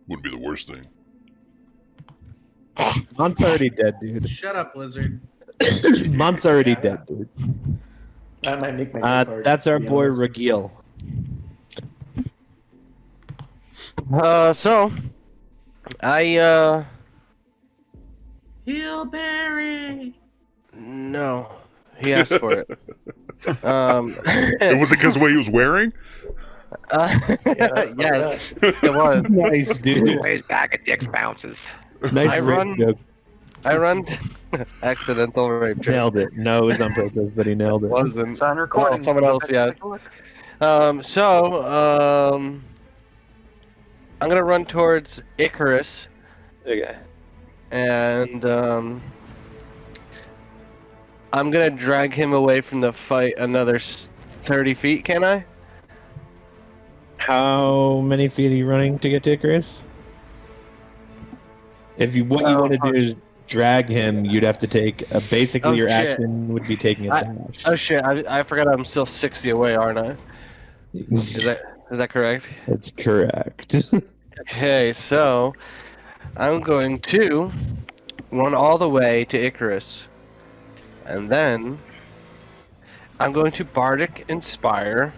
Would be the worst thing. Mont's already dead, dude. Shut up, Lizard. Mont's already dead, dude. That might make my good card, That's our to be boy honest. Regil. So I Heal Barry. no, he asked for it. And was it because of what he was wearing? Yes, it was. Nice, dude. His bag of dicks bounces. Nice I rape run- joke. I run accidental rape joke. Nailed it. No, it was on purpose, but he nailed it. Wasn't. It's on recording. someone else, yeah. I'm gonna run towards Icarus, Okay. and I'm gonna drag him away from the fight another 30 feet. Can I? How many feet are you running to get to Icarus? What you want to do is drag him, you'd have to take basically Oh, your shit. action would be taking a dash. Oh shit! I forgot I'm still 60 away, aren't I? Is that correct? That's correct. Okay, so I'm going to run all the way to Icarus, and then I'm going to Bardic Inspire.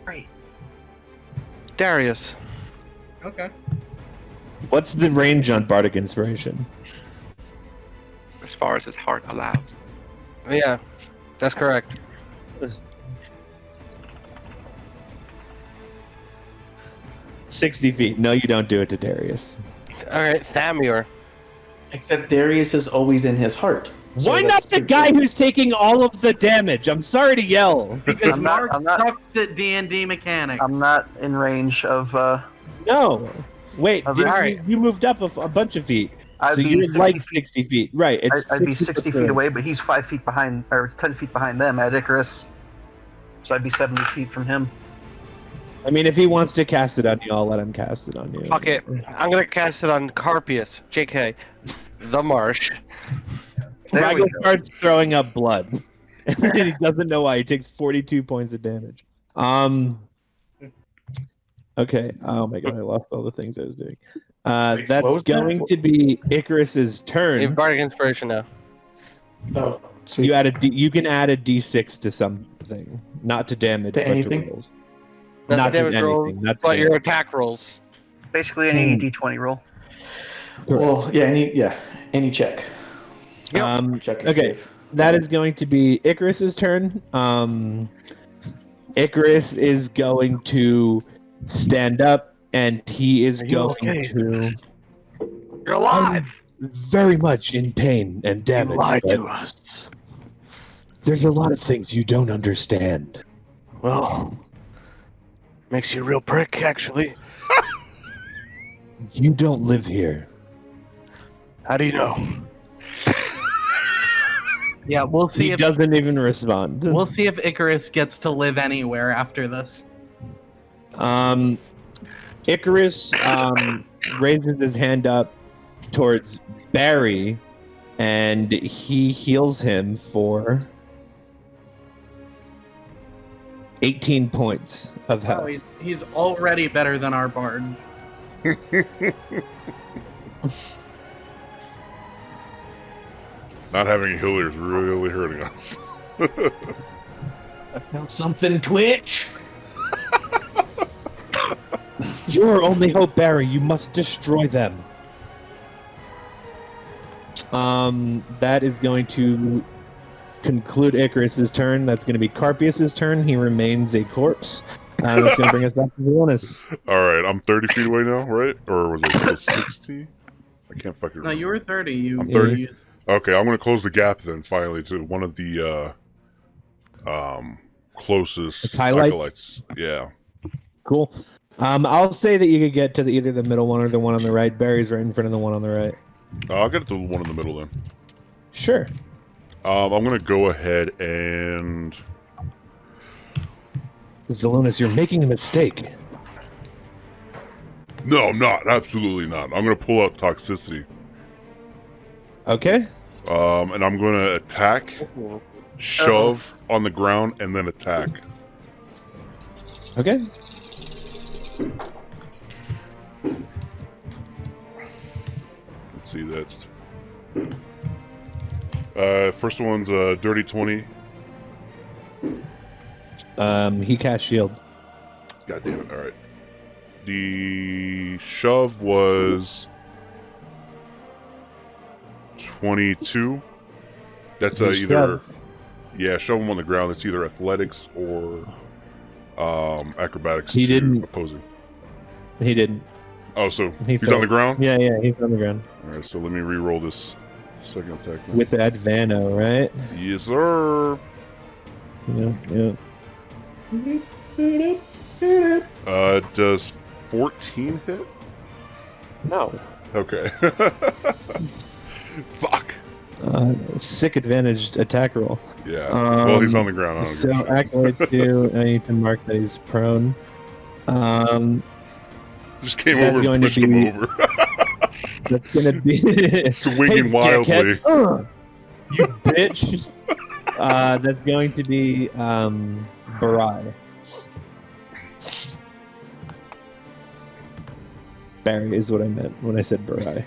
Great. Darius. Okay. What's the range on Bardic Inspiration? As far as his heart allows. Yeah, that's correct. $60 feet. No, you don't do it to Darius. All right, Thamur. Except Darius is always in his heart. So Why that's not the pretty guy cool. who's taking all of the damage? I'm sorry to yell. Because I'm not- Mark I'm not- sucks at D&D mechanics. I'm not in range of. No. Wait, Okay. didn't you moved up a bunch of feet. I'd So be you're 50 like feet- 60 feet. Right. It's I'd be 60 feet foot. away, but he's 5 feet behind, or 10 feet behind them at Icarus. So I'd be 70 feet from him. I mean, if he wants to cast it on you, I'll let him cast it on you. Fuck it. I'm gonna cast it on Carpius. JK. The Marsh. There we Rygel go. starts throwing up blood. And he doesn't know why. He takes 42 points of damage. Okay. Oh my god, I lost all the things I was doing. Wait, That's what was that? going to be Icarus's You have turn. Bardic Inspiration now. Oh, sweet. You can add a D6 to something, not to damage, To but anything? to rolls. Not Not the to damage roll, anything. Not to but your damage. attack rolls. Basically, any D20 roll. Well, yeah, any check. Yep. Check. Okay, that is going to be Icarus's turn. Icarus is going to stand up, and he is Are you going okay? to You're alive! very much in pain and damage. but us. There's a lot of things you don't understand. Well, makes you a real prick, actually. You don't live here. How do you know? Yeah, we'll see He if doesn't even respond. we'll see if Icarus gets to live anywhere after this. Icarus raises his hand up towards Barry, and he heals him for 18 points of health. Oh, he's already better than our bard. Not having a healer is really hurting us. I found something, Twitch. Your only hope, Barry. You must destroy them. That is going to conclude Icarus's turn. That's going to be Carpius's turn. He remains a corpse. That's going to bring us back to Zelonis. Alright, I'm 30 feet away now, right? Or was it 60? I can't fucking remember. No, you were 30. I'm 30? You Okay, I'm going to close the gap then, finally, to one of the, closest Highlights? acolytes. Yeah. Cool. I'll say that you could get to either the middle one or the one on the right. Barry's right in front of the one on the right. I'll get the one in the middle then. Sure. I'm going to go ahead and... Zelonis, you're making a mistake. No, I'm not. Absolutely not. I'm going to pull out Toxicity. Okay. And I'm going to attack, shove on the ground, and then attack. Okay. Let's see, that's... first one's a dirty 20. He cast shield. God damn it, alright. The shove was... 22. That's The either... shove. Yeah, shove him on the ground. It's either athletics or acrobatics He to didn't. opposing. He didn't. Oh, so He he's fell. on the ground? Yeah, he's on the ground. Alright, so let me re-roll this second attack. now. With the Advano, right? Yes, sir. Yeah. Does 14 hit? No. Okay. Fuck. Sick advantaged attack roll. Yeah. Well, he's on the ground. I don't So give a shit. Acolyte 2, I need to mark that he's prone. Just came that's over and going to pushed him be- over. That's gonna be Swinging Hey, wildly. dickhead. You bitch. That's going to be Barai. Barry is what I meant when I said Barai.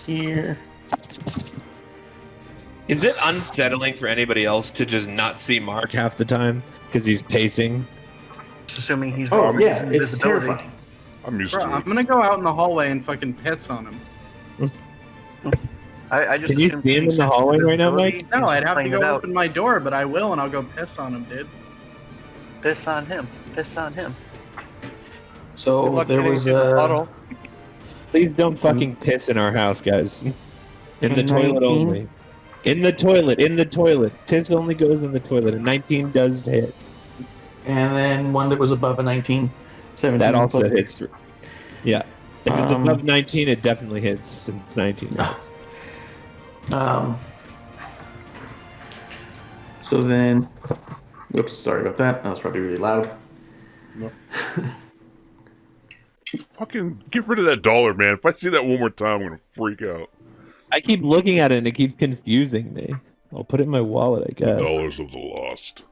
here. Is it unsettling for anybody else to just not see Mark half the time because he's pacing? Assuming he's Oh rolling yeah, his it's invisibility. terrifying. I'm used Bro, to I'm it. gonna go out in the hallway and fucking piss on him. I just Can you assumed see him he's in the hallway right now, Mike? invisibility, No, he's I'd have to playing go it out. open my door, but I will, and I'll go piss on him, dude. Piss on him. Piss on him. Good So luck there getting was to the puddle. Please don't fucking piss in our house, guys. In the toilet 19? only. In the toilet, in the toilet. Piss only goes in the toilet. A 19 does hit. and then one that was above a 19, 17. That also plus- hits. Yeah. If it's Um, above 19, it definitely hits. Since 19 hits. So then, whoops, sorry about that. That was probably really loud. Fucking get rid of that dollar, man. If I see that one more time, I'm gonna freak out. I keep looking at it and it keeps confusing me. I'll put it in my wallet, I guess. Dollars of the lost.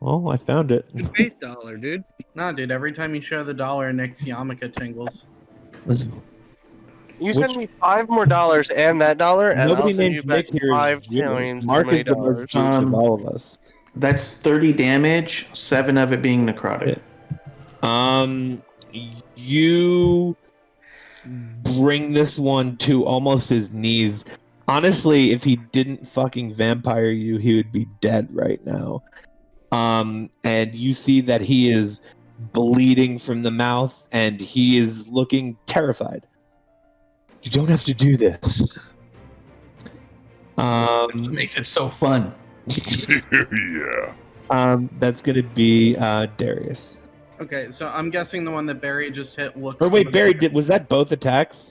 Oh, I found it. Good face dollar, dude. Nah, dude, every time you show the dollar, Nick's yarmulke tingles. You send me $5 more and that dollar, and Nobody I'll send you named back Nick here. 5 is Jimmy. times Mark as many is the most dollars. juiced of Um, all of us. That's 30 damage, 7 of it being necrotic. You bring this one to almost his knees. Honestly, if he didn't fucking vampire you, he would be dead right now. And you see that he is bleeding from the mouth and he is looking terrified. You don't have to do this. Makes it so fun. Yeah. That's gonna be Darius. Okay, so I'm guessing the one that Barry just hit looks. Or wait, Barry, was that both attacks?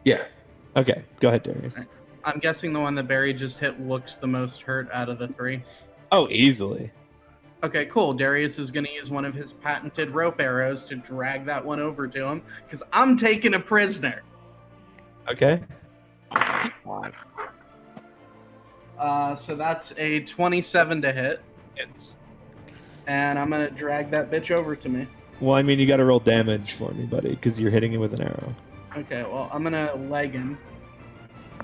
Yeah. Okay, go ahead, Darius. I'm guessing the one that Barry just hit looks the most hurt out of the 3. Oh, easily. Okay, cool. Darius is going to use one of his patented rope arrows to drag that one over to him, because I'm taking a prisoner. Okay. So that's a 27 to hit, It's, and I'm gonna drag that bitch over to me. well, I mean, you got to roll damage for me, buddy, because you're hitting it with an arrow. Okay, well, I'm gonna leg him.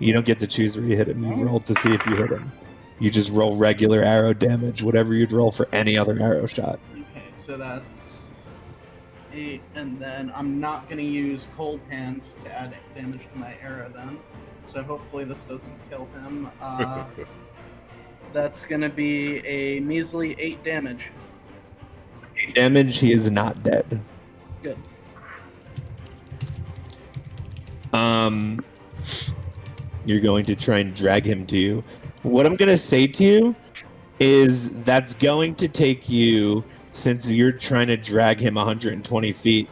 You don't get to choose where you hit him. You roll to see if you hit him. You just roll regular arrow damage, whatever you'd roll for any other arrow shot. Okay, so that's 8, and then I'm not gonna use Cold Hand to add damage to my arrow then. So hopefully this doesn't kill him. That's gonna be a measly 8 damage. Damage, he is not dead. Good. You're going to try and drag him to you. What I'm going to say to you is that's going to take you, since you're trying to drag him 120 feet,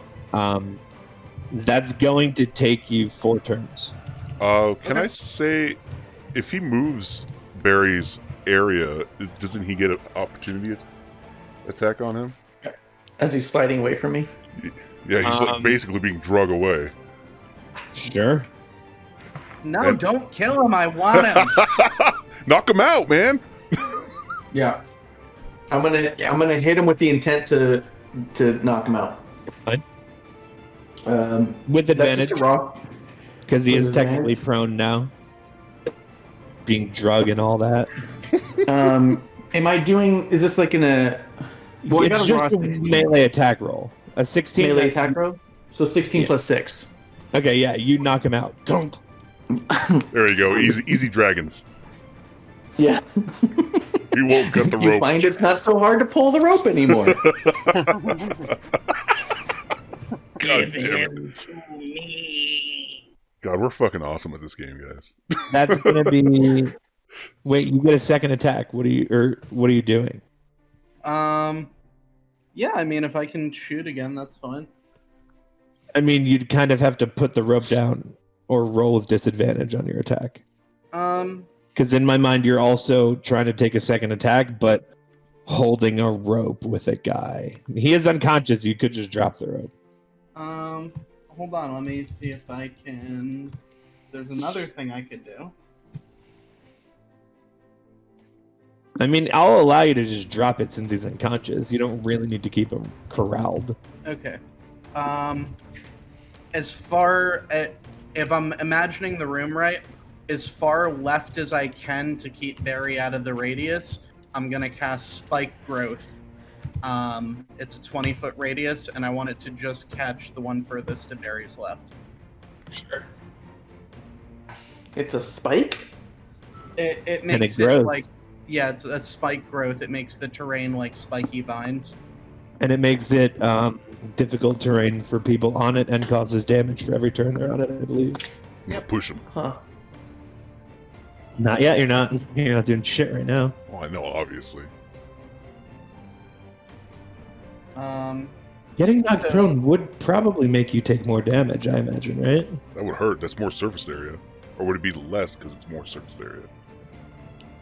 that's going to take you 4 turns. Can I say, if he moves Barry's area, doesn't he get an opportunity attack on him? As he's sliding away from me. Yeah, he's like basically being drug away. Sure. No, And- don't kill him. I want him. Knock him out, man! Yeah. I'm gonna hit him with the intent to knock him out. Fine. That's With just advantage, a rock. because he with is technically advantage. prone now. Being drug and all that. Am I doing? Is this like in a? Well, I It's got a raw just a 16 melee attack roll. A 16 melee attack roll. So 16 Yeah. plus 6. Okay, yeah, you knock him out. Don't. There you go, easy dragons. Yeah. He won't cut the You rope. find it's not so hard to pull the rope anymore. God damn it. to me. God, we're fucking awesome at this game, guys. That's gonna be. Wait, you get a second attack. What are you doing? Yeah, I mean, if I can shoot again, that's fine. I mean, you'd kind of have to put the rope down or roll with disadvantage on your attack. Because in my mind, you're also trying to take a second attack, but holding a rope with a guy. He is unconscious. You could just drop the rope. Hold on, let me see if I can. There's another thing I could do. I mean, I'll allow you to just drop it since he's unconscious. You don't really need to keep him corralled. Okay. As far if I'm imagining the room right, as far left as I can to keep Barry out of the radius, I'm gonna cast Spike Growth. It's a 20-foot radius, and I want it to just catch the one furthest to Barry's left. Sure. It's a spike. It And makes it it grows. like, yeah, it's a spike growth. It makes the terrain like spiky vines. And it makes it difficult terrain for people on it and causes damage for every turn they're on it, I believe. Yeah, push him. Huh. Not yet. You're not doing shit right now. Well, I know, obviously. Getting knocked prone would probably make you take more damage, I imagine, right? That would hurt. That's more surface area. Or would it be less because it's more surface area?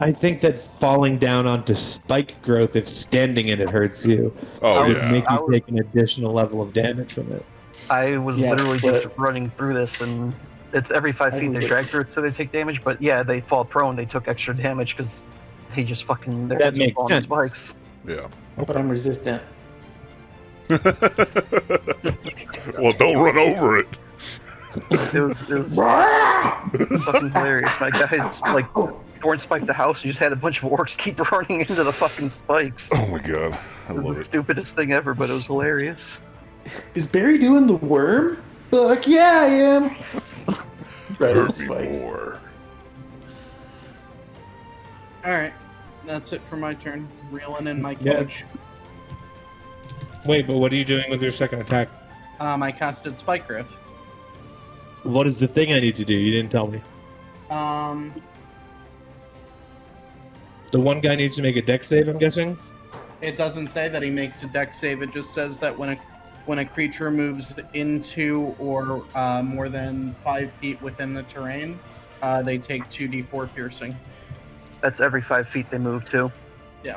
I think that falling down onto spike growth, if standing in it hurts you, Oh, would yeah. make I you was- take an additional level of damage from it. I was Yeah, literally but- just running through this, and it's every 5 I feet they believe- drag through it, so they take damage. But yeah, they fall prone. They took extra damage because he just fucking their That heads were makes falling on sense. spikes. Yeah. But I'm resistant. Well, don't run over it. It was fucking hilarious. My guys like Thorn spiked the house. You just had a bunch of orcs keep running into the fucking spikes. Oh my god. I It was love the it. stupidest thing ever, but it was hilarious. Is Barry doing the worm? Fuck yeah, I am. Right on Hurt me spikes. more. All right, that's it for my turn. Reeling in my Yeah. coach. Wait, but what are you doing with your second attack? I casted Spike Growth. What is the thing I need to do? You didn't tell me. The one guy needs to make a dex save, I'm guessing? It doesn't say that he makes a dex save. It just says that when a creature moves into or more than 5 feet within the terrain, they take 2d4 piercing. That's every 5 feet they move to. Yeah.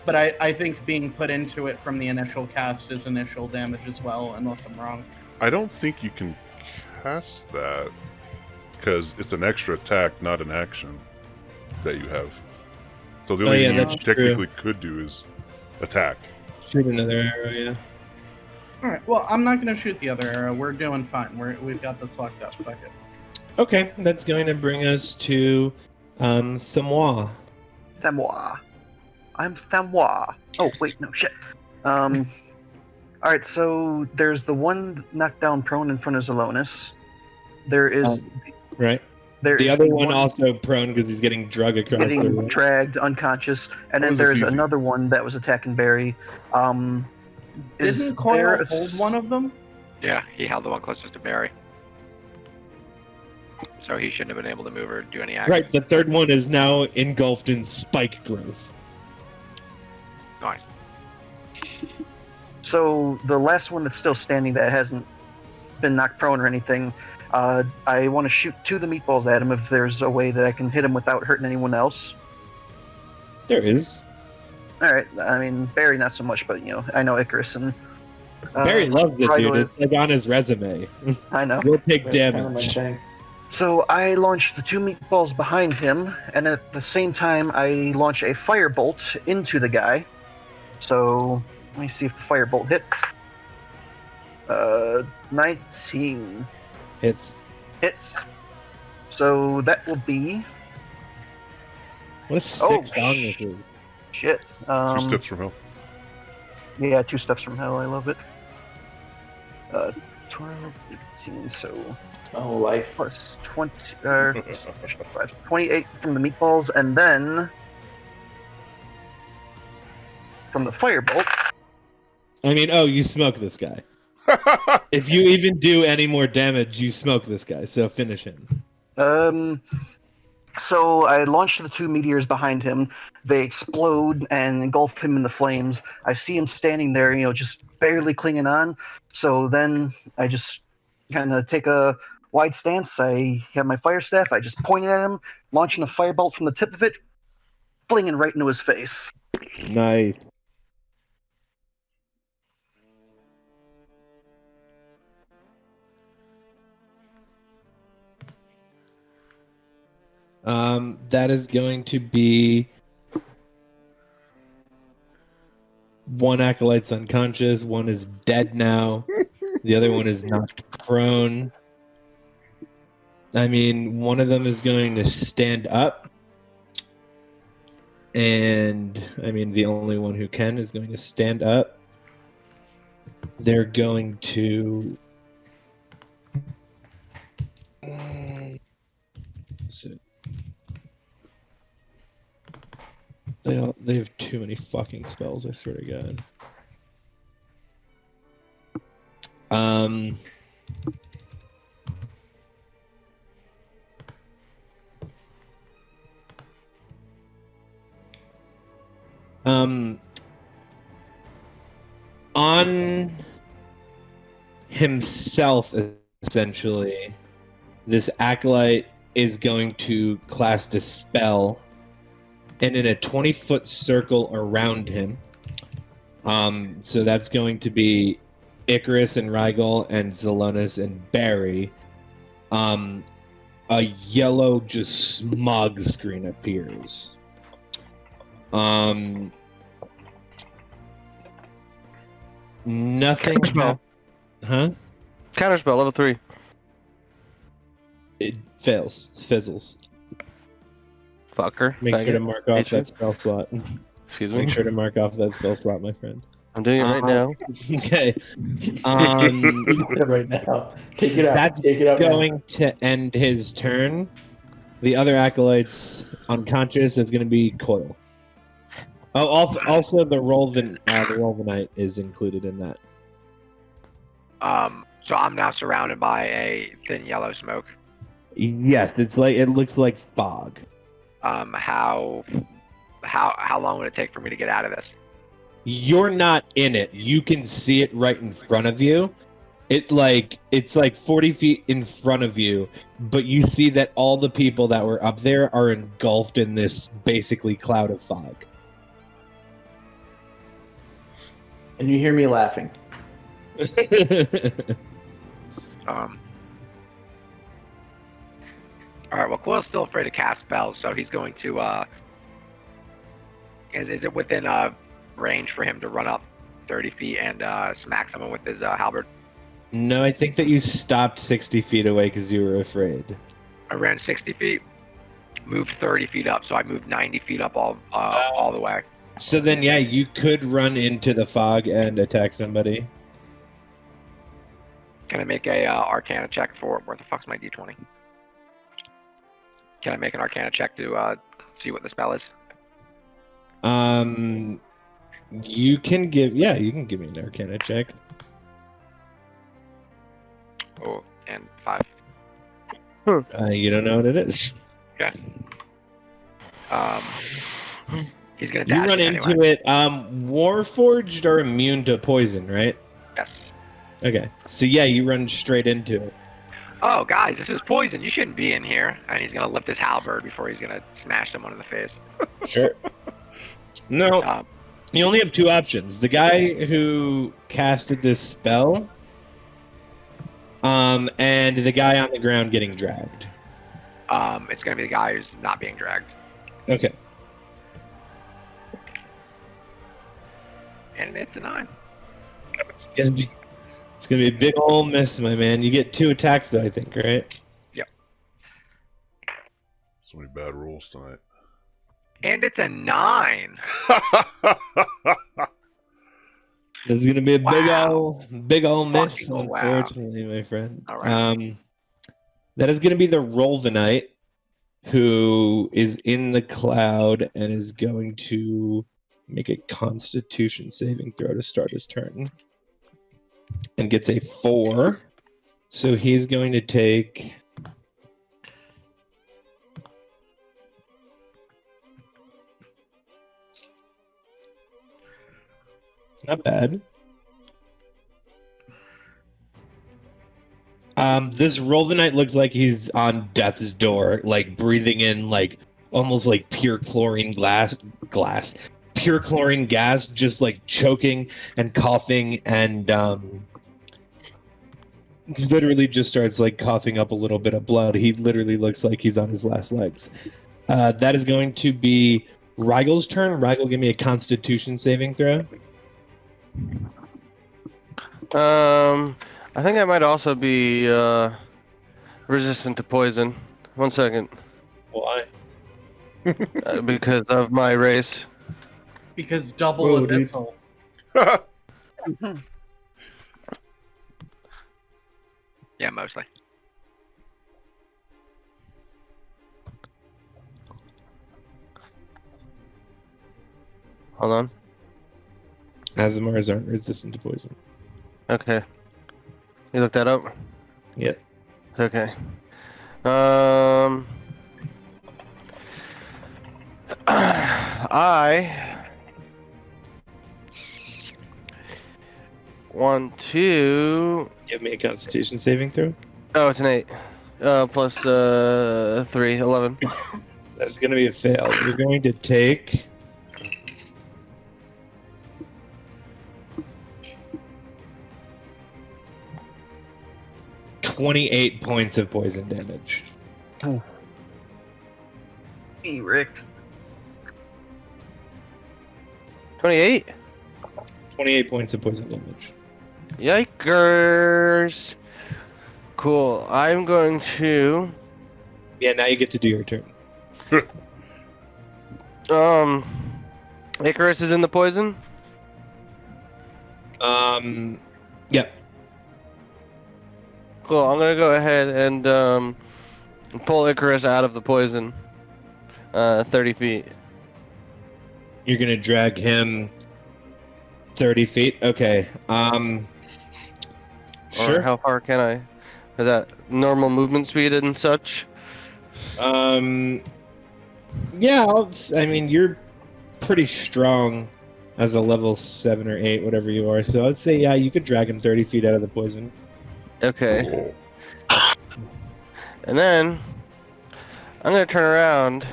But I think being put into it from the initial cast is initial damage as well, unless I'm wrong. I don't think you can cast that because it's an extra attack, not an action. that you have. So the only thing that's you true. technically could do is attack. Shoot another arrow, yeah. All right. Well, I'm not gonna shoot the other arrow. We're doing fine. We've got this locked up. Fuck it. Okay, that's going to bring us to Thamois. Thamois. I'm Thamois. Oh, wait, no, shit. Alright, so there's the one knocked down prone in front of Zelonis. There is... Right. there The is other one also prone because he's getting drug across the getting room. dragged, unconscious. And That then was there's easy. another one that was attacking Barry. Is Didn't Coyle there a hold one of them? Yeah, he held the one closest to Barry. So he shouldn't have been able to move or do any action. Right, the third one is now engulfed in spike growth. Nice. So the last one that's still standing that hasn't been knocked prone or anything, I want to shoot 2 of the meatballs at him if there's a way that I can hit him without hurting anyone else. There is. Alright, I mean, Barry not so much, but, I know Icarus and... Barry loves it, Rygo- dude. It's like on his resume. I know. We'll take That's kind of my damage. thing. So I launch the 2 meatballs behind him, and at the same time, I launch a firebolt into the guy. So let me see if the firebolt hits. 19 It's hits. So that will be what a sick Oh, song this is. shit. 2 steps from hell. Yeah, 2 steps from hell. I love it. 12, 18, so Oh, life. plus 20, 28 from the meatballs, and then from the firebolt. I mean, you smoke this guy. If you even do any more damage, you smoke this guy. So finish him. So I launch the 2 meteors behind him. They explode and engulf him in the flames. I see him standing there, just barely clinging on. So then I just kind of take a wide stance. I have my fire staff. I just point it at him, launching a firebolt from the tip of it, flinging right into his face. Nice. That is going to be 1 acolyte's unconscious, 1 is dead now, the other one is knocked prone. I mean, one of them is going to stand up, and I mean, the only one who can is going to stand up. They're going to. They have too many fucking spells, I swear to God. On himself, essentially, this acolyte is going to cast a spell, and in a 20-foot circle around him. So that's going to be Icarus and Rygal and Zelonis and Barry. A yellow just smog screen appears. Nothing. Counterspell. Huh? Counterspell, level 3. It fails. Fizzles. Fucker. Make sure to mark off Patron. that spell slot. Excuse me. Make sure to mark off that spell slot, my friend. I'm doing it right now. Okay. Right now. Take it out. That's Take it out. now. going to end his turn. The other acolyte's unconscious. That's going to be Coil. Oh, also the Rolvanite is included in that. So I'm now surrounded by a thin yellow smoke. Yes, it looks like fog. How long would it take for me to get out of this? You're not in it. You can see it right in front of you. It's like 40 feet in front of you, but you see that all the people that were up there are engulfed in this basically cloud of fog. And you hear me laughing. All right. Well, Coil's still afraid to cast spells, so he's going to. Is it within range for him to run up 30 feet and smack someone with his halberd? No, I think that you stopped 60 feet away because you were afraid. I ran 60 feet, moved 30 feet up, so I moved 90 feet up all the way. So then, yeah, you could run into the fog and attack somebody. Can I make a Arcana check for where the fuck's my D20? Can I make an Arcana check to see what the spell is? You can give me an Arcana check. Oh, and 5. You don't know what it is. Okay. He's gonna You dash run it into anyway. it. Warforged are immune to poison, right? Yes. Okay. So yeah, you run straight into it. Oh, guys, this is poison. You shouldn't be in here. And he's gonna lift his halberd before he's gonna smash someone in the face. Sure. No, Um, you only have two options. The guy who casted this spell, and the guy on the ground getting dragged. it's gonna be the guy who's not being dragged. Okay. And it's a 9. It's gonna be a big ol' miss, my man. You get 2 attacks though, I think, right? So many bad rolls tonight. And it's a 9. It's gonna be a Wow. big ol' miss, Fucking wow. unfortunately, my friend. All right. That is gonna be the Rolvanite, who is in the cloud and is going to make a Constitution saving throw to start his turn, and gets a 4. So he's going to take. Not bad. This Rolvanite looks like he's on death's door, like breathing in like almost like pure chlorine pure chlorine gas, just like choking and coughing, and literally just starts like coughing up a little bit of blood. He literally looks like he's on his last legs. That is going to be Rygel's turn. Rygel, give me a Constitution saving throw. I think I might also be resistant to poison. 1 second. Why? Because of my race. Because double Whoa, dude. abyssal. Yeah, mostly. Hold on. Azamars aren't resistant to poison. Okay. You looked that up? Yep. Okay. I want to. Give me a Constitution saving throw. Oh, it's an 8. Plus 3, 11. That's going to be a fail. You're going to take 28 points of poison damage. Hey, Rick. 28? 28 points of poison damage. Yikers! Cool. I'm going to. Yeah, now you get to do your turn. Icarus is in the poison? Yep. Cool. I'm gonna go ahead and pull Icarus out of the poison. 30 feet. You're going to drag him 30 feet? Okay. Or Sure. how far can I? Is that normal movement speed and such? Yeah, I mean, you're pretty strong as a level 7 or 8, whatever you are. So I'd say, yeah, you could drag him 30 feet out of the poison. Okay. And then I'm gonna turn around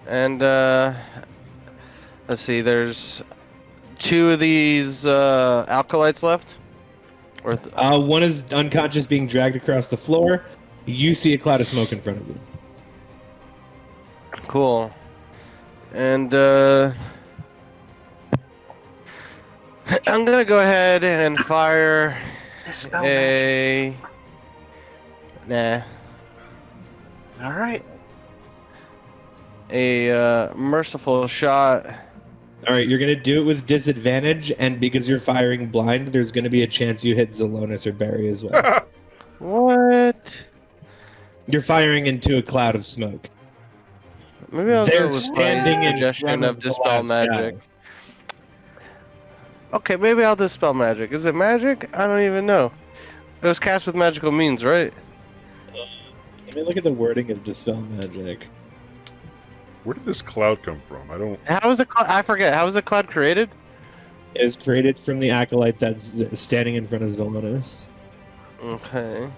and let's see. There's 2 of these alkalites left. Or One is unconscious, being dragged across the floor. You see a cloud of smoke in front of you. Cool. And I'm gonna go ahead and fire Dispel magic. Nah. Alright. A merciful shot. All right, you're gonna do it with disadvantage, and because you're firing blind, there's gonna be a chance you hit Zelonis or Barry as well. What? You're firing into a cloud of smoke. Maybe I'll They're go with standing my in suggestion front of of the dispel last magic. shadow. Okay, maybe I'll dispel magic. Is it magic? I don't even know. It was cast with magical means, right? Let me look at the wording of dispel magic. Where did this cloud come from? I don't. How was the cloud? I forget. How was the cloud created? It is created from the acolyte that's standing in front of Zelonis. Okay.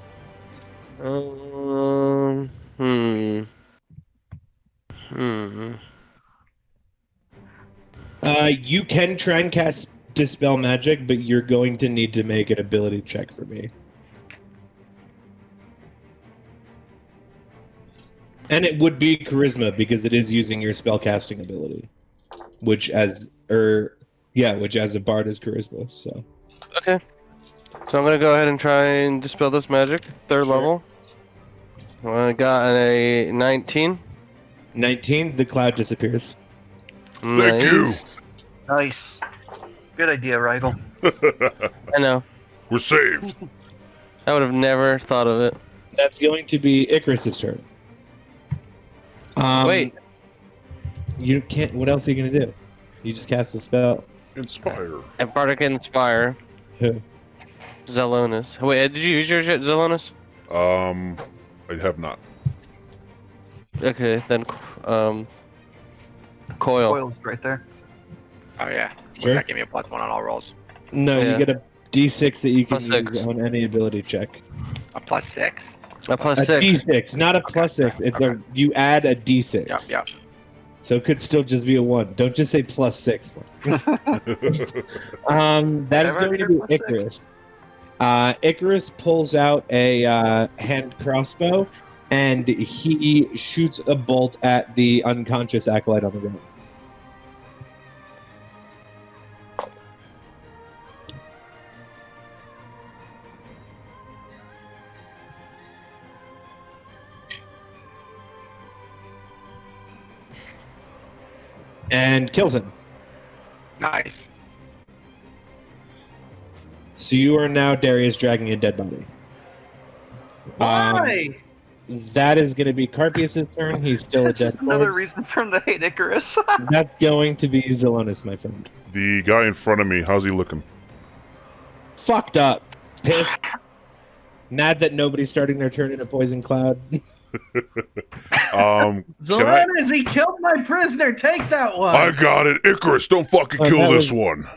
You can try and cast dispel magic, but you're going to need to make an ability check for me. And it would be charisma because it is using your spellcasting ability, which as a bard is charisma. So Okay. So I'm gonna go ahead and try and dispel this magic. Third level. I got a 19. 19, the cloud disappears. Thank you. Nice. Nice. Good idea, Rigel. I know. We're saved. I would have never thought of it. That's going to be Icarus's turn. Wait. You can't. What else are you gonna do? You just cast a spell. Inspire. And Bardic Inspire. Who? Zelonis. Wait, did you use your shit, Zelonis? I have not. Okay, then, Coil. Coil's right there. Oh yeah. Sure. That give me a +1 on all rolls. No, Yeah. you get a D6 that you can Plus use 6. on any ability check. A +6. A plus A 6. D6, not a plus 6. It's okay. you add a D6. Yep, yep. So it could still just be a 1. Don't just say +6. That is Never going to heard be +6. Icarus. Icarus pulls out a hand crossbow, and he shoots a bolt at the unconscious acolyte on the ground. And kills him. Nice. So you are now Darius dragging a dead body. Why? That is going to be Carpius' turn. He's still a That's dead just another corpse. reason for him to hate Icarus. That's going to be Zelonis, my friend. The guy in front of me, how's he looking? Fucked up. Pissed. Mad that nobody's starting their turn in a poison cloud. Zelonis, he killed my prisoner. Take that one. I got it. Icarus, don't fucking Oh, kill that this was- one.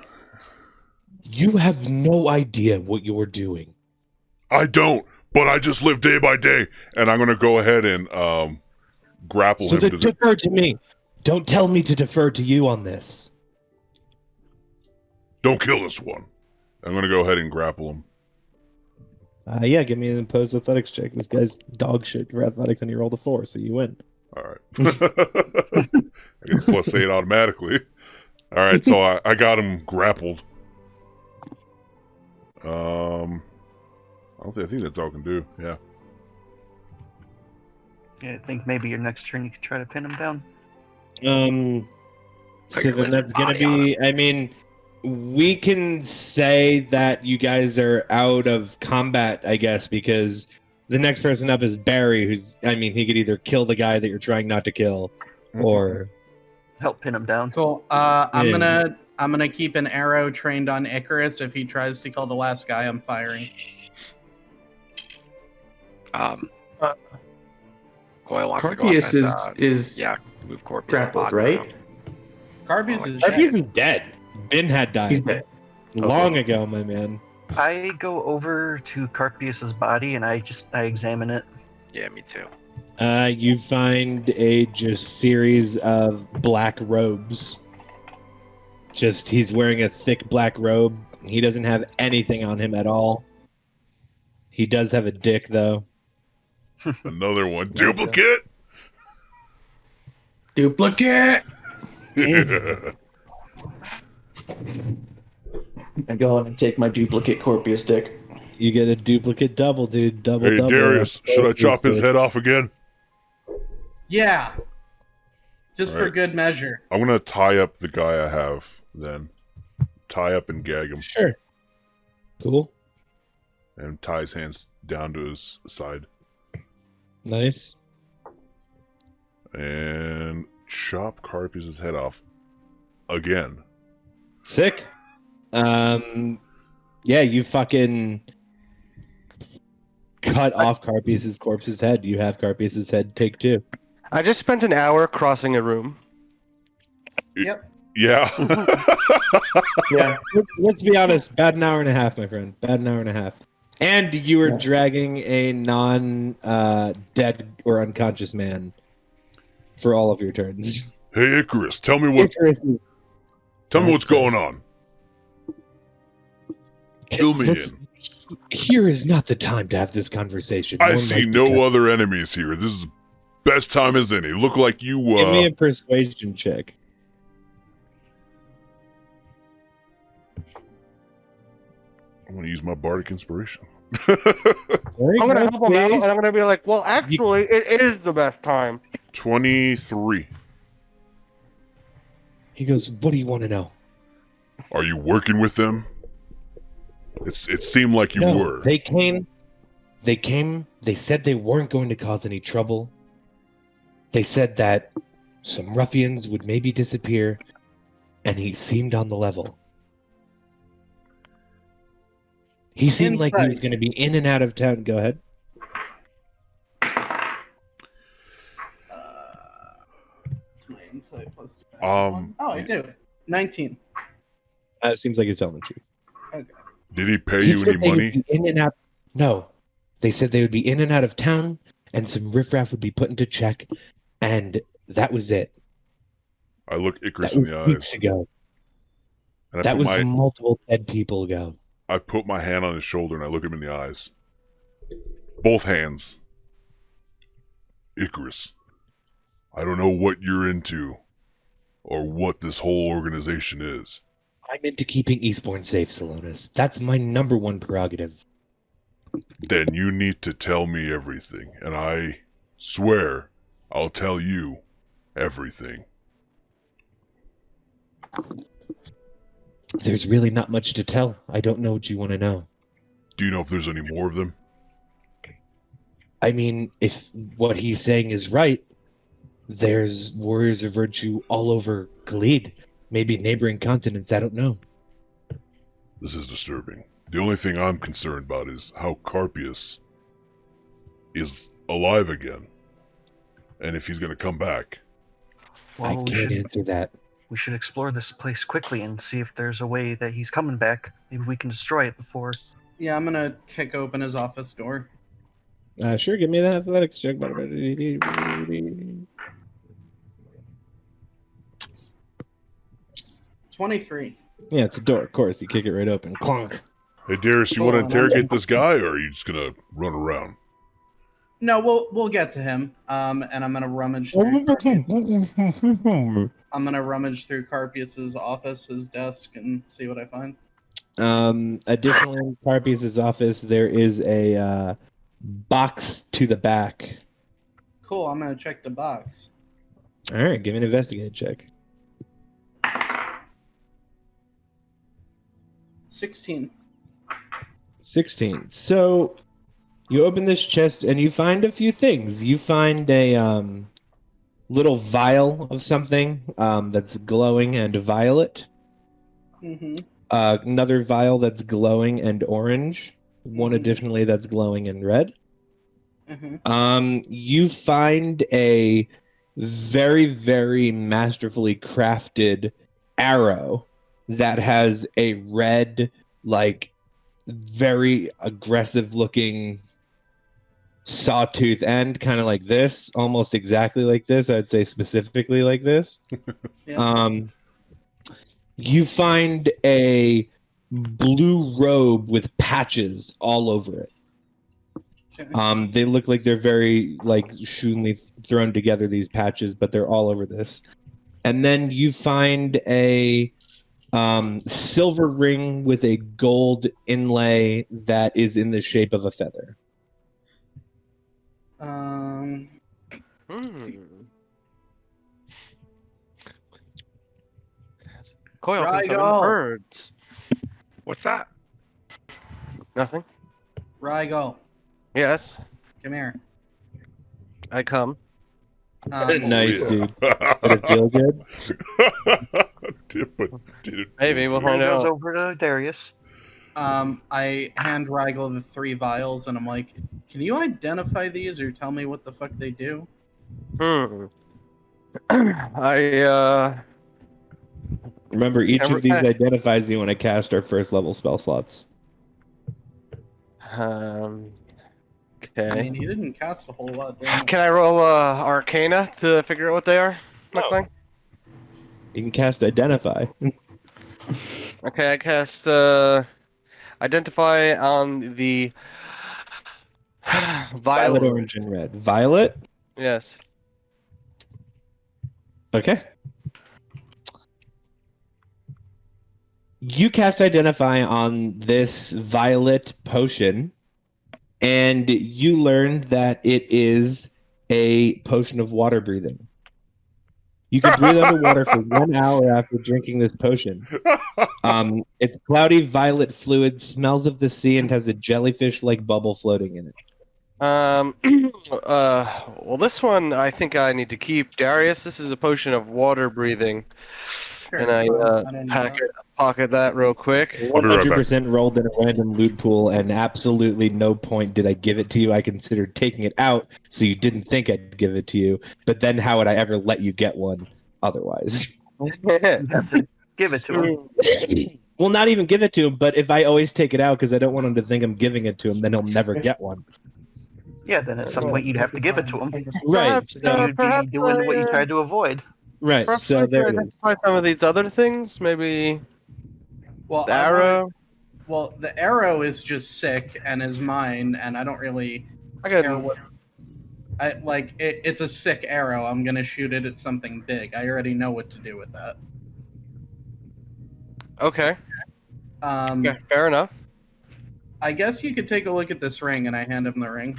You have no idea what you're doing. I don't, but I just live day by day, and I'm gonna go ahead and grapple So him then to the... defer to me. Don't tell me to defer to you on this. Don't kill this one. I'm gonna go ahead and grapple him. Yeah, give me an opposed athletics check. This guy's dog shit for athletics, and you rolled a 4, so you win. All right. I get a +8 automatically. All right, so I got him grappled. I think that's all I can do. Yeah. Yeah, I think maybe your next turn you can try to pin him down. So your then lizard that's gonna body on be. I mean, we can say that you guys are out of combat, I guess, because the next person up is Barry, who's. I mean, he could either kill the guy that you're trying not to kill, or Help pin him down. Cool. Yeah. I'm gonna keep an arrow trained on Icarus. If he tries to kill the last guy, I'm firing. Coil wants to go Carpius up and, is yeah, move Corpus. grappled, right? Carpius is Carpius dead. is dead. Bin had He's died dead. long ago, my man. I go over to Carpius's body and I examine it. Yeah, me too. You find a just series of black robes. Just he's wearing a thick black robe. He doesn't have anything on him at all. He does have a dick though. Another one. Duplicate. Duplicate. Yeah. I go in and take my duplicate Corpius dick. You get a duplicate double, dude. Double, Hey, double. Darius, should I chop his head off again? Yeah. Just for Right. good measure. I'm gonna tie up the guy I have then. Tie up and gag him, Sure. Cool. and tie his hands down to his side, Nice. and chop Carpius' head off again. Sick. Yeah, you fucking cut off Carpius' corpse's head. You have Carpius' head take 2. I just spent an hour crossing a room. Yeah. Yeah. Let's be honest, bad an hour and a half, my friend. Bad an hour and a half. And you were dragging a non-dead or unconscious man for all of your turns. Hey, Icarus, tell me what's going on. Fill me in. Here is not the time to have this conversation. I Nor see might no the- other enemies here. This is best time as any. Look like you, Give me a persuasion check. I'm gonna use my bardic inspiration. Very I'm gonna good, help him out, please. and I'm gonna be like, well, actually, it is the best time. 23. He goes, "What do you want to know?" Are you working with them? It seemed like you No, were. They came. They said they weren't going to cause any trouble. They said that some ruffians would maybe disappear, and he seemed on the level. He seemed like he was going to be in and out of town. Go ahead. It's my insight plus 2. Um, Oh, I do. 19. It seems like you're telling the truth. Okay. Did he pay He you said any they would money? be in and out. No, they said they would be in and out of town, and some riffraff would be put into check, and that was it. I look Icarus That in was the eyes. weeks ago. And I That put was my multiple dead people ago. I put my hand on his shoulder and I look him in the eyes. Both hands. Icarus, I don't know what you're into or what this whole organization is. I'm into keeping Eastbourne safe, Salonis. That's my number one prerogative. Then you need to tell me everything, and I swear I'll tell you everything. There's really not much to tell. I don't know what you want to know. Do you know if there's any more of them? I mean, if what he's saying is right, there's warriors of virtue all over Khalid. Maybe neighboring continents, I don't know. This is disturbing. The only thing I'm concerned about is how Carpius is alive again. And if he's going to come back. I Well, we can't should, answer that. we should explore this place quickly and see if there's a way that he's coming back. Maybe we can destroy it before. Yeah, I'm gonna kick open his office door. Sure, give me that athletics check. 23. Yeah, it's a door, of course. You kick it right open. Clonk. Hey, Darius, you want to interrogate this guy, or are you just going to run around? No, we'll get to him. And I'm gonna rummage through Carpius. I'm gonna rummage through Carpius's office, his desk, and see what I find. Additionally, in Carpius' office, there is a box to the back. Cool. I'm gonna check the box. All right, give me an investigate check. 16. 16. So you open this chest and you find a few things. You find a little vial of something that's glowing and violet. Mm-hmm. Another vial that's glowing and orange. One additionally that's glowing and red. Mm-hmm. You find a very, very masterfully crafted arrow that has a red, like, very aggressive looking sawtooth end, kind of like this, almost exactly like this. I'd say specifically like this. Yeah. You find a blue robe with patches all over it. They look like they're very like shunly thrown together, these patches, but they're all over this. And then you find a silver ring with a gold inlay that is in the shape of a feather. Hmm. Coil can summon Rygal. birds. What's that? Nothing. Rygal, Yes, come here. I come. Nice, Yeah. dude. Did it feel good? Did it Maybe we'll feel find Goes out. over to Darius. I hand Rygal the 3 vials, and I'm like, "Can you identify these or tell me what the fuck they do?" Remember, each Never- of these identifies you when I cast our first level spell slots. Okay. I mean, he didn't cast a whole lot. Didn't he? Can I roll Arcana to figure out what they are? Muckling? You can cast Identify. Okay, I cast Identify on the Violet, Violet. orange, and red. Violet? Yes. Okay. You cast Identify on this violet potion, and you learn that it is a potion of water breathing. You can breathe underwater for 1 hour after drinking this potion. It's cloudy violet fluid, smells of the sea, and has a jellyfish-like bubble floating in it. Well, this one I think I need to keep. Darius, this is a potion of water breathing. Sure, And I didn't know. pocket that real quick. 100% rolled in a random loot pool, and absolutely no point did I give it to you. I considered taking it out, so you didn't think I'd give it to you. But then how would I ever let you get one otherwise? You have to give it to him. Well, not even give it to him, but if I always take it out because I don't want him to think I'm giving it to him, then he'll never get one. Yeah, then at some point you'd have to give it to him. Right. Perhaps, So, You'd be doing what you tried to avoid. right. Perhaps So I there could it is. identify some of these other things. Maybe Well, the I arrow. wanted- well, the arrow is just sick and is mine, and I don't really I care could. what. I like it. It's a sick arrow. I'm gonna shoot it at something big. I already know what to do with that. Okay. Yeah, Fair enough. I guess you could take a look at this ring, and I hand him the ring.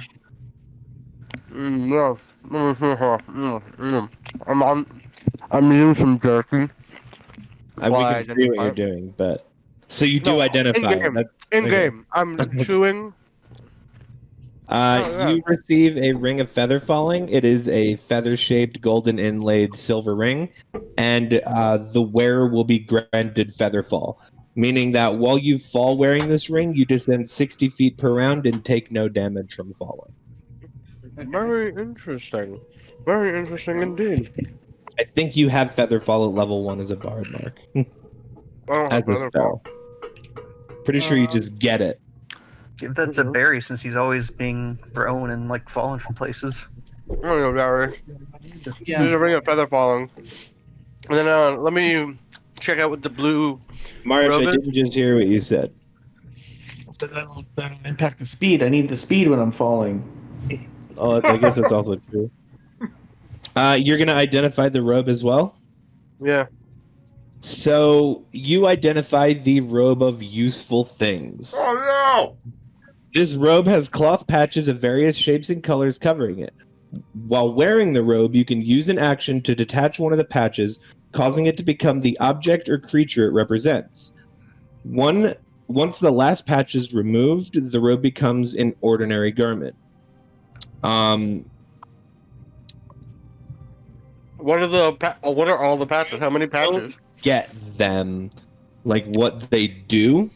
No. I'm eating some jerky. We Why can see what identify? you're doing, but so you do No, identify. in-game. That- In Okay. game, I'm chewing. yeah. You receive a ring of feather falling. It is a feather-shaped, golden inlaid silver ring, and the wearer will be granted feather fall, meaning that while you fall wearing this ring, you descend 60 feet per round and take no damage from falling. Very interesting. Very interesting indeed. I think you have feather fall at level 1 as a bard, Mark. Oh, As a spell. Pretty sure you just get it. Give that to Barry since he's always being thrown and like falling from places. Oh, Barry. There's Yeah. a ring of feather falling. And then let me check out with the blue. Marsh, I Robin? didn't just hear what you said. So that'll impact the speed. I need the speed when I'm falling. Oh, I guess that's also true. You're going to identify the robe as well? Yeah. So you identify the robe of useful things. Oh This robe has cloth patches of various shapes and colors covering it. While wearing the robe, you can use an action to detach one of the patches, causing it to become the object or creature it represents. Once the last patch is removed, the robe becomes an ordinary garment. What are all the patches? How many patches? Get them, like what they do,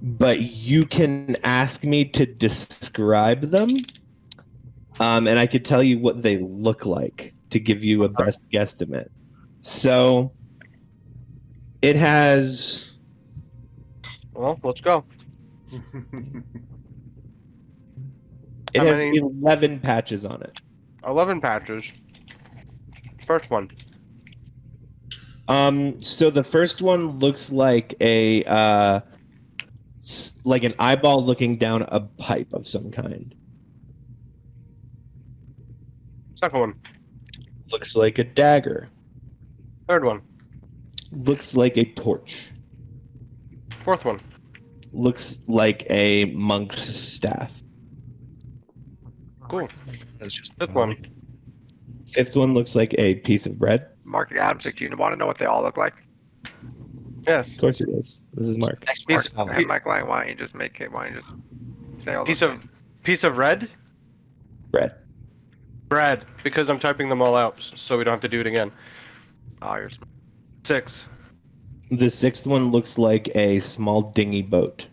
but you can ask me to describe them, and I could tell you what they look like to give you a best guesstimate. So it has Well, let's go. it How has many? 11 patches on it. 11 patches. First one. So the first one looks like like an eyeball looking down a pipe of some kind. Second one. Looks like a dagger. Third one. Looks like a torch. Fourth one. Looks like a monk's staff. Cool. That's just Fifth one. Fifth one looks like a piece of bread. Mark Adams, do you want to know what they all look like? Yes. Of course it is. This is Mark. next Piece- part. And Mike Lang, why don't you just make it? Why don't you just say all Piece those of things? piece of red. Bread. Bread. Because I'm typing them all out, so we don't have to do it again. Oh, you're smart. 6. The sixth one looks like a small dinghy boat.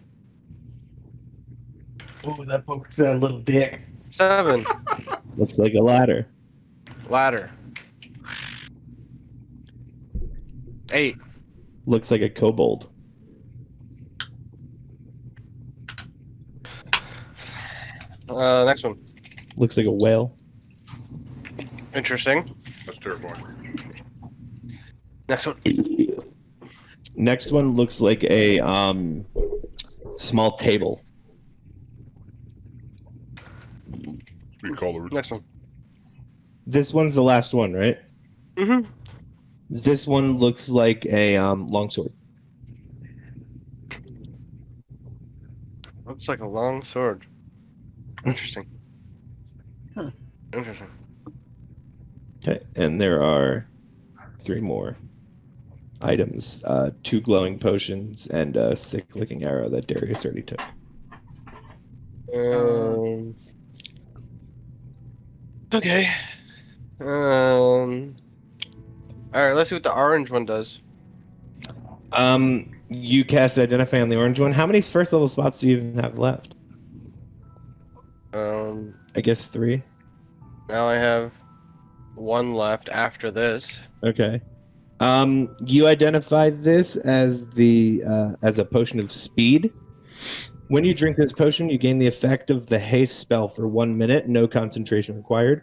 Ooh, that boat's got a little dick. 7. Looks like a ladder. Ladder. 8. Looks like a kobold. Next one. Looks like a whale. Interesting. That's terrifying. Next one. Next one looks like a small table. We call it. Next one. This one's the last one, right? Mm-hmm. This one looks like a longsword. Looks like a long sword. Interesting. Huh. Interesting. Okay, and there are 3 more items: 2 glowing potions and a sick-looking arrow that Darius already took. Okay. Alright, let's see what the orange one does. You cast Identify on the orange one. How many first level spots do you even have left? I guess 3. Now I have 1 left after this. Okay. You identify this as as a potion of speed. When you drink this potion, you gain the effect of the haste spell for 1 minute, no concentration required.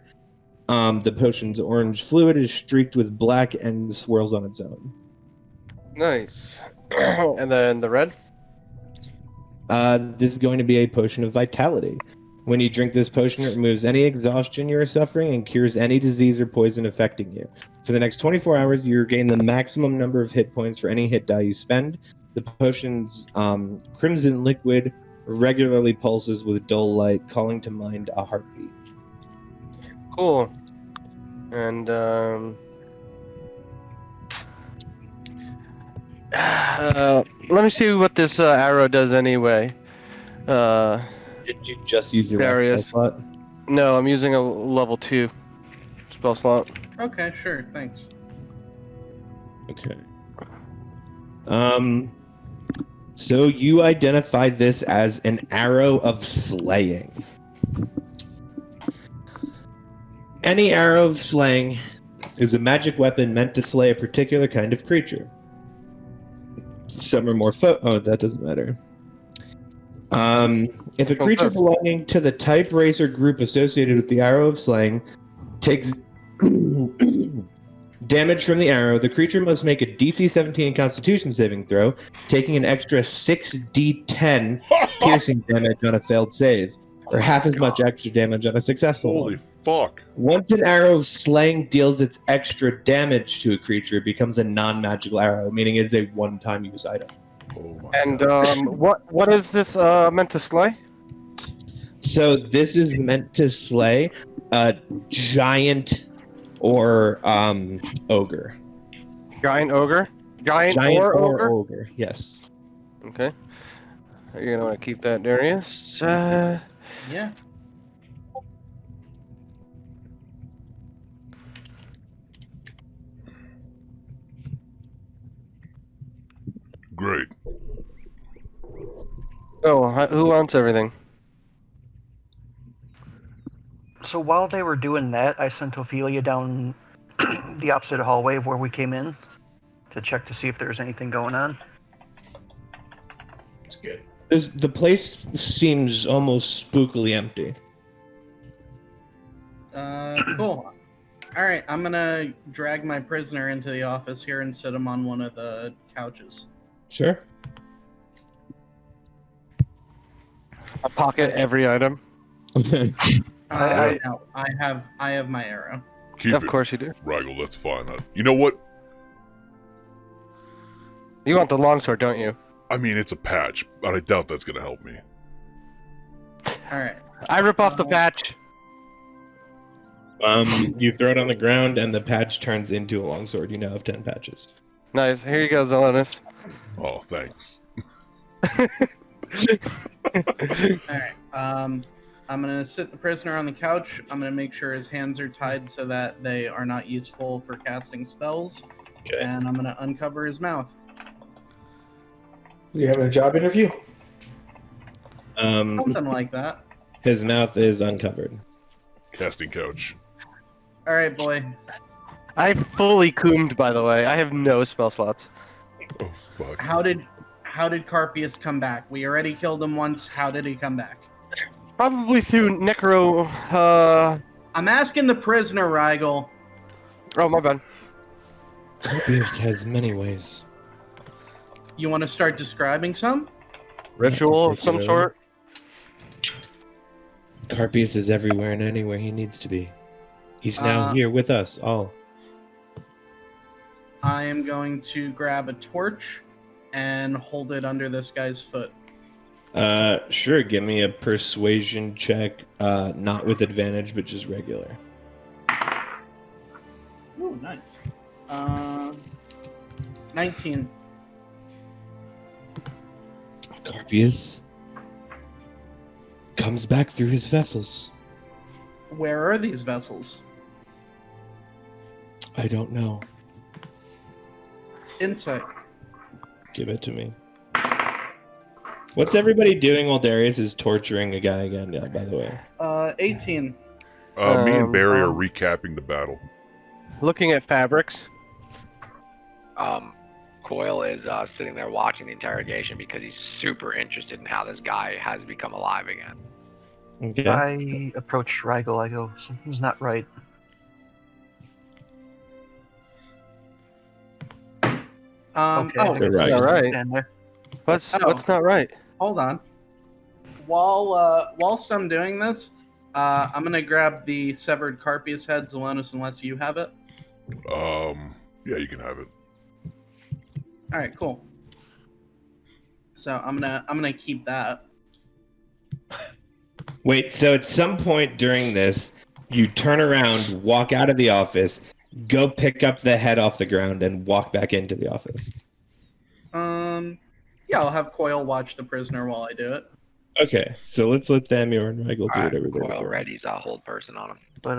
The potion's orange fluid is streaked with black and swirls on its own. Nice. And then the red? This is going to be a potion of vitality. When you drink this potion, it removes any exhaustion you are suffering and cures any disease or poison affecting you. For the next 24 hours, you regain the maximum number of hit points for any hit die you spend. The potion's crimson liquid regularly pulses with dull light, calling to mind a heartbeat. Cool. And, let me see what this arrow does anyway. Did you just use your Darius. spell slot? No, I'm using a level 2 spell slot. Okay, sure, thanks. Okay. So you identify this as an arrow of slaying. Any arrow of slaying is a magic weapon meant to slay a particular kind of creature. Some are more oh, that doesn't matter. If a creature belonging to the type, race, or group associated with the arrow of slaying takes damage from the arrow, the creature must make a DC 17 Constitution saving throw, taking an extra 6d10 piercing damage on a failed save, or half as much extra damage on a successful Holy one. fuck. Once an arrow of slaying deals its extra damage to a creature, it becomes a non-magical arrow, meaning it's a one-time use item. Oh my And God. what is this meant to slay? So this is meant to slay a giant or ogre. Giant ogre? Giant or ogre? Yes. Okay. You're gonna want to keep that, Darius. Yeah. Great. Oh, who wants everything? So while they were doing that, I sent Ophelia down the opposite hallway of where we came in to check to see if there was anything going on. It's good. The place seems almost spookily empty. Cool. All right, I'm gonna drag my prisoner into the office here and sit him on one of the couches. Sure. I pocket every item. No, I have my arrow. Keep Of it, course you do. Rigel. That's fine. You know what? You want the longsword, don't you? I mean, it's a patch, but I doubt that's gonna help me. All right. I rip off the patch. You throw it on the ground, and the patch turns into a longsword. You now have 10 patches. Nice. Here you go, Zelonis. Oh, thanks. All right. I'm gonna sit the prisoner on the couch. I'm gonna make sure his hands are tied so that they are not useful for casting spells. Okay. And I'm gonna uncover his mouth. You having a job interview? Something like that. His mouth is uncovered. Casting couch. All right, boy. I fully coomed, by the way. I have no spell slots. Oh fuck. How did Carpius come back? We already killed him once. How did he come back? Probably through necro. I'm asking the prisoner, Rigel. Oh, my bad. Carpius has many ways. You want to start describing some? Ritual of some particularly. sort. Carpius is everywhere and anywhere he needs to be. He's now here with us all. I am going to grab a torch and hold it under this guy's foot. Sure, give me a persuasion check, not with advantage, but just regular. Ooh, nice. 19. Carpius comes back through his vessels. Where are these vessels? I don't know. Insight. Give it to me. What's everybody doing while Darius is torturing a guy again, by the way? 18. Me and Barry are recapping the battle. Looking at fabrics. Coil is sitting there watching the interrogation because he's super interested in how this guy has become alive again. Okay. I approach Rigel. I go, something's not right. Okay, right. All right. stand there. What's not right? Hold on. Whilst I'm doing this, I'm gonna grab the severed Carpius head, Zelonis, unless you have it. Yeah, you can have it. All right, cool. So I'm gonna keep that. Wait, so at some point during this, you turn around, walk out of the office, go pick up the head off the ground, and walk back into the office. Yeah, I'll have Coil watch the prisoner while I do it. Okay, so let's let Thamior and Rigel do All right, whatever they're Coil doing. ready's a hold person on him. But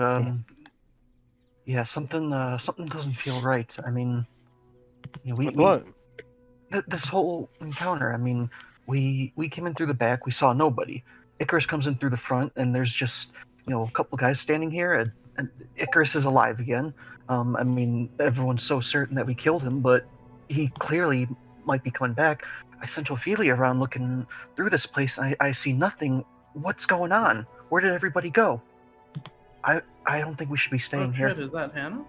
yeah, something doesn't feel right. I mean, you know, What? this whole encounter. I mean, we came in through the back. We saw nobody. Icarus comes in through the front, and there's just a couple guys standing here. And Icarus is alive again. I mean, everyone's so certain that we killed him, but he clearly might be coming back. I sent Ophelia around looking through this place. I see nothing. What's going on? Where did everybody go? I don't think we should be staying here. Shit, is that Hannah?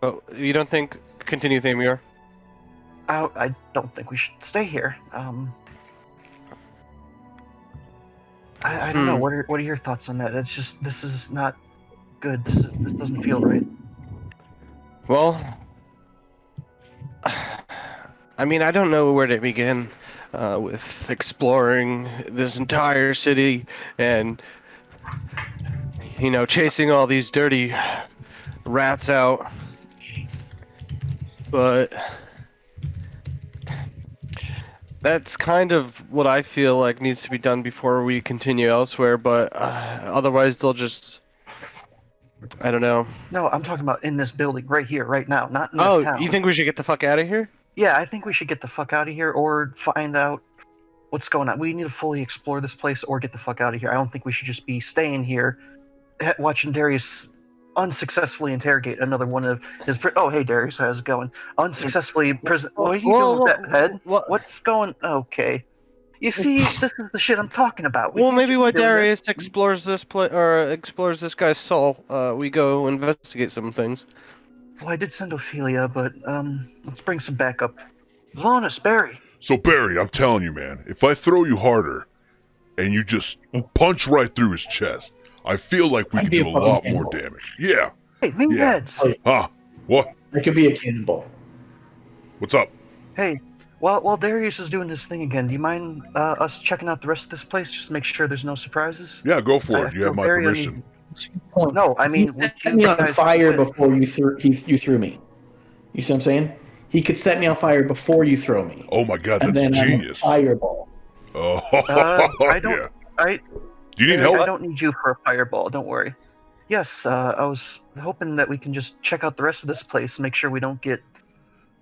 Oh, you don't think? Continue, Thamior. I don't think we should stay here. I don't know. What are your thoughts on that? It's just, this is not good. This doesn't feel right. Well, I mean, I don't know where to begin with exploring this entire city and, chasing all these dirty rats out. But that's kind of what I feel like needs to be done before we continue elsewhere. But otherwise, they'll just... I don't know. No, I'm talking about in this building, right here, right now, not in this town. You think we should get the fuck out of here? Yeah, I think we should get the fuck out of here or find out what's going on. We need to fully explore this place or get the fuck out of here. I don't think we should just be staying here, watching Darius unsuccessfully interrogate another one of his... Oh, hey, Darius, how's it going? Unsuccessfully prison... What are you doing with that head? What's going... Okay. You see, this is the shit I'm talking about. Well, maybe while Darius explores this explores this guy's soul, we go investigate some things. Well, I did send Ophelia, but let's bring some backup. Zelonis, Barry. So Barry, I'm telling you, man, if I throw you harder, and you just punch right through his chest, I feel like we I'd could be do a a fucking lot more cannibal. damage. Yeah. Hey, main Yeah. heads. Huh? What? I could be a cannibal. What's up? Hey, while Darius is doing his thing again, do you mind us checking out the rest of this place just to make sure there's no surprises? Yeah, go for I it. You have feel my very permission. No, I mean, he would set you me on guys fire quit? before you threw me. You see what I'm saying? He could set me on fire before you throw me. Oh my god, And that's then I'm a genius. fireball. Oh, I don't. yeah. I Do you need Harry, help? I don't need you for a fireball. Don't worry. Yes, I was hoping that we can just check out the rest of this place, make sure we don't get,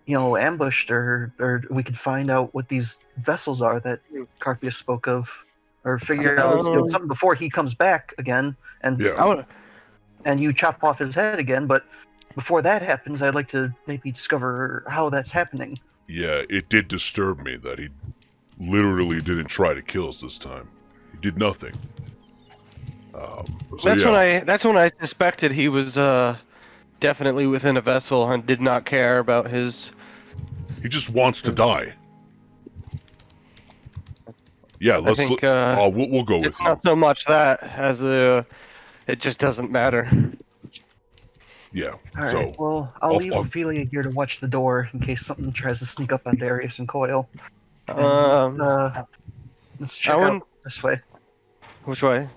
ambushed, or we could find out what these vessels are that Carpius spoke of, or figure out something before he comes back again, and Yeah. and you chop off his head again. But before that happens, I'd like to maybe discover how that's happening. Yeah, it did disturb me that he literally didn't try to kill us this time. He did nothing. So That's when I suspected he was definitely within a vessel and did not care about his. he just wants to die. Yeah, I think we'll go with it's you. not so much that as it just doesn't matter. Yeah. All so right. Well, I'll leave I'll- Ophelia here to watch the door in case something tries to sneak up on Darius and Coil. And let's check out this way. Which way?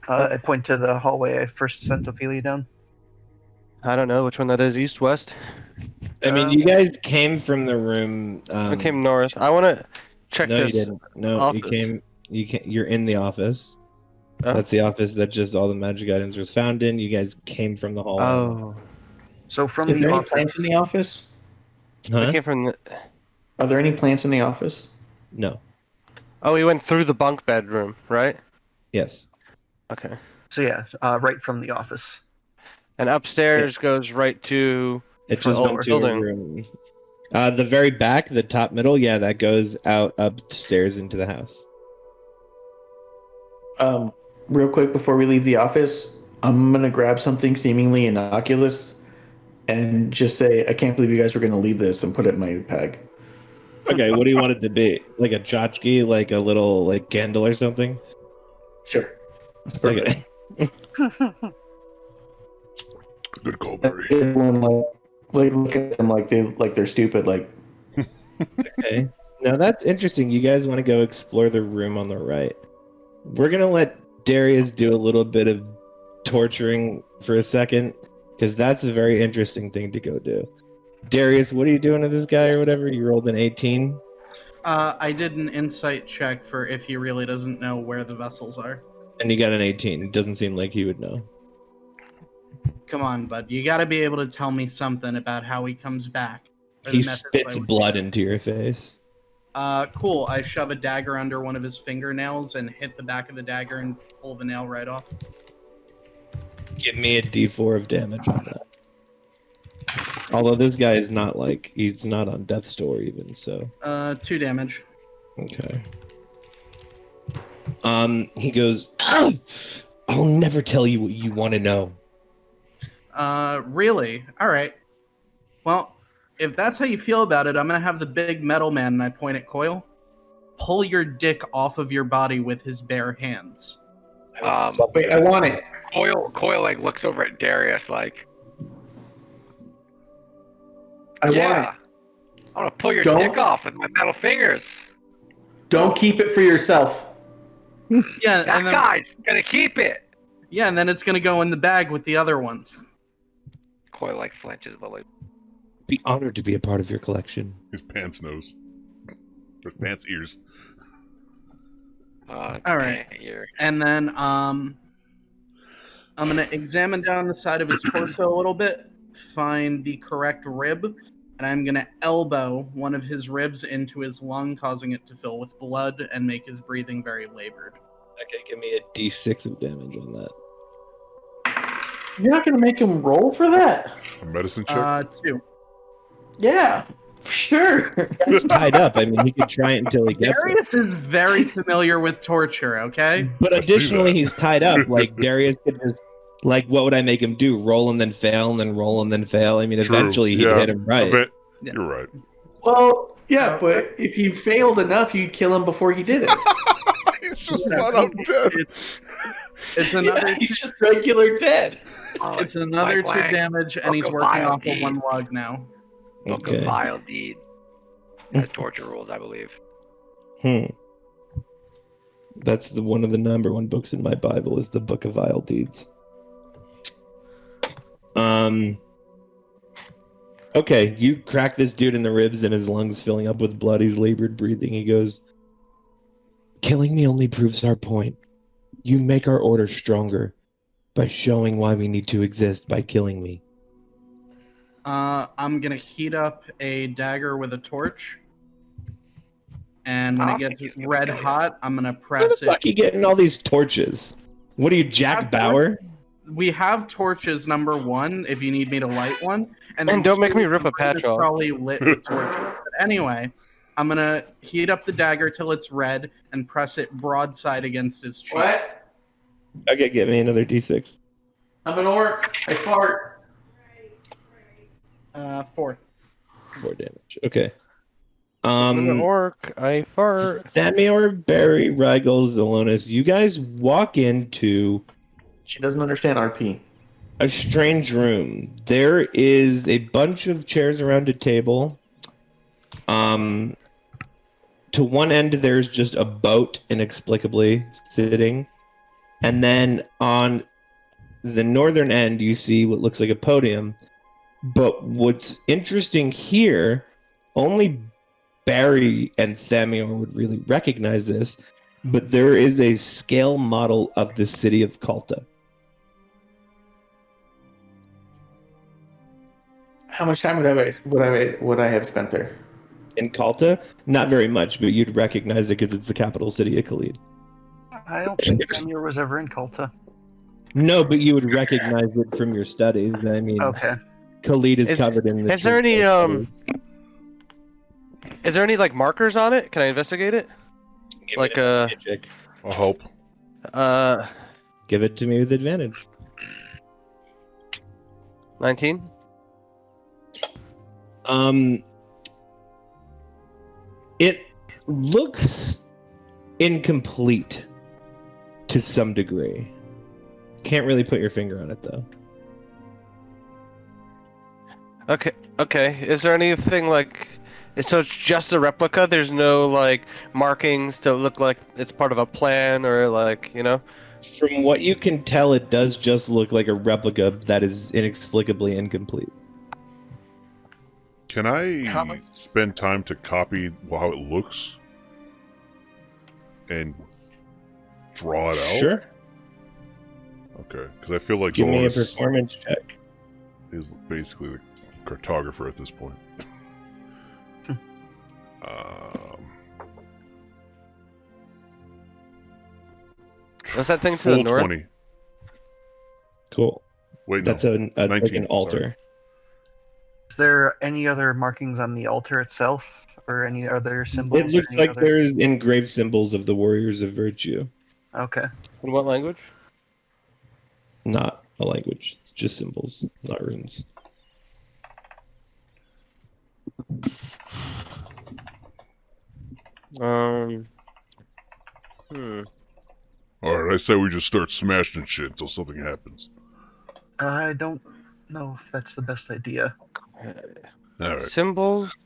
I point to the hallway I first sent Ophelia down. I don't know which one that is. East, west. I mean, you guys came from the room. I came north. I want to check No, this. you didn't. No, office. You're in the office. Oh. That's the office that just all the magic items was found in. You guys came from the hall. Oh. So from Is the there any office, plants in the office? I Huh? came from the. Are there any plants in the office? No. Oh, we went through the bunk bedroom, right? Yes. Okay. so yeah, right from the office. And upstairs goes right to. It For just the went to a building. room. The very back, the top middle, yeah, that goes out upstairs into the house. Real quick before we leave the office, I'm gonna grab something seemingly innocuous and just say, "I can't believe you guys were gonna leave this," and put it in my bag. Okay, what do you want it to be? Like a tchotchke, like a little like candle or something? Sure. That's perfect. Okay. Good call, Barry. Everyone like look at them like they're stupid. Like, Okay. Now that's interesting. You guys want to go explore the room on the right. We're gonna let Darius do a little bit of torturing for a second, because that's a very interesting thing to go do. Darius, what are you doing to this guy or whatever? You rolled an 18. I did an insight check for if he really doesn't know where the vessels are. And you got an 18. It doesn't seem like he would know. Come on, bud. You got to be able to tell me something about how he comes back. or the He methods spits by which- blood into your face. Cool. I shove a dagger under one of his fingernails and hit the back of the dagger and pull the nail right off. Give me a d4 of damage on that. Although this guy is not like, he's not on death's door even, so. 2 damage. Okay. He goes, "Ow! I'll never tell you what you want to know." Really? All right. Well, if that's how you feel about it, I'm gonna have the big metal man, and I point at Coil, pull your dick off of your body with his bare hands. wait, I want it. Coil like looks over at Darius like, I yeah, want it. I'm gonna pull your Don't- dick off with my metal fingers. Don't keep it for yourself. Yeah, That and then, guy's gonna keep it. yeah, and then it's gonna go in the bag with the other ones. Coil like flinches a little. Be honored to be a part of your collection. His pants nose. Or pants ears. All right. You're... And then I'm gonna examine down the side of his torso a little bit, find the correct rib, and I'm gonna elbow one of his ribs into his lung, causing it to fill with blood and make his breathing very labored. Okay, give me a d6 of damage on that. You're not gonna make him roll for that? A medicine check? 2. Yeah, sure. He's tied up. I mean, he could try it until he gets it. Darius is very familiar with torture, okay? But I see additionally, that. he's tied up. Like, Darius could just, like, what would I make him do? Roll and then fail and then roll and then fail? I mean, True. eventually he'd Yeah. hit him I right. bet Yeah. you're right. Well, Yeah, but if he failed enough, you'd kill him before he did it. He's just flat out dead. It's another. Yeah, he's just regular dead. It's another Like 2 Wang. damage, and he's Book of working Vile off of 1 Deeds. log now. Book Okay. of Vile Deeds. Has torture rules, I believe. That's one of the number 1 books in my Bible is the Book of Vile Deeds. Okay, you crack this dude in the ribs and his lungs filling up with blood. He's labored breathing. He goes, "Killing me only proves our point. You make our order stronger by showing why we need to exist by killing me." I'm gonna heat up a dagger with a torch, and when I it don't think gets he's gonna red kill you. hot, I'm gonna Where the press it. fuck you getting all these torches? What are you, Jack Have Bauer? We have torches, number 1, if you need me to light one, and And don't make me rip the a patch room is off. probably lit with torches. But anyway, I'm gonna heat up the dagger till it's red and press it broadside against his cheek. What? Okay, get me another D6. I'm an orc. I fart. 4. 4 damage. Okay. I'm an orc. I fart. Thamior, Barry, Rygel, Zelonis, you guys walk into She doesn't understand RP. a strange room. There is a bunch of chairs around a table. To one end, there's just a boat inexplicably sitting. And then on the northern end, you see what looks like a podium. But what's interesting here, only Barry and Thamior would really recognize this, but there is a scale model of the city of Kalta. How much time would I have spent there? In Kalta, not very much, but you'd recognize it because it's the capital city of Khalid. I don't think Amir was ever in Kulta. No, but you would recognize it from your studies. I mean, Okay. Khalid is Is- covered in the. is there any, studies. Is there any like markers on it? Can I investigate it? Give me Like an advantage check. I'll help. Give it to me with advantage. 19. It looks incomplete to some degree. Can't really put your finger on it though. Okay. Okay. Is there anything like? So it's just a replica. There's no like markings to look like it's part of a plan or like From what you can tell, it does just look like a replica that is inexplicably incomplete. Can I spend time to copy how it looks and draw it out? Sure. Okay, because I feel like Give me a Zolonis performance check. is basically the cartographer at this point. What's that thing to the Full north? 20. Cool. Wait, That's no. like 19, an altar. sorry. Is there any other markings on the altar itself, or any other symbols? It looks or any like other... there's engraved symbols of the warriors of virtue. Okay. In what language? Not a language. It's just symbols, not runes. Alright, I say we just start smashing shit until something happens. I don't know if that's the best idea. Alright. Symbols.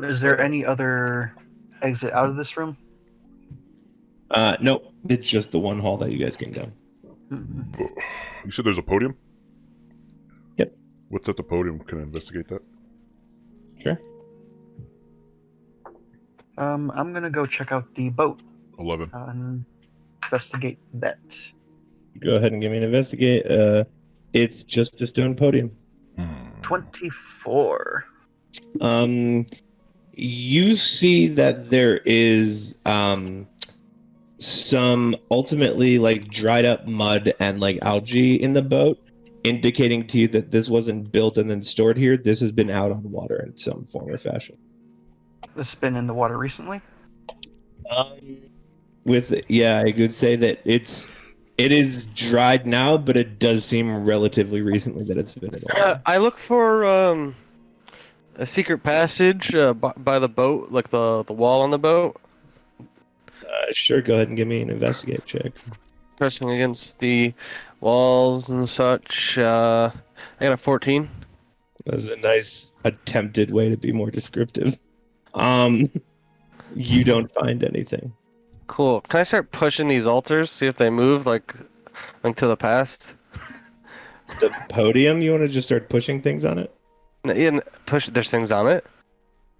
Is there any other exit out of this room? Nope. It's just the one hall that you guys came down. You said there's a podium? Yep. What's at the podium? Can I investigate that? Sure. I'm gonna go check out the boat 11. and investigate that. Go ahead and give me an investigate. It's just a stone podium. 24. You see that there is some ultimately like dried up mud and like algae in the boat, indicating to you that this wasn't built and then stored here. This has been out on water in some form or fashion. This has been in the water recently? I would say that it's It is dried now, but it does seem relatively recently that it's been in water. I look for a secret passage by the boat, like the wall on the boat. Sure, go ahead and give me an investigate check. Pressing against the walls and such. I got a 14. That's a nice attempted way to be more descriptive. You don't find anything. Cool. Can I start pushing these altars, see if they move, like Link to the Past? The podium, you want to just start pushing things on it? Yeah, there's things on it.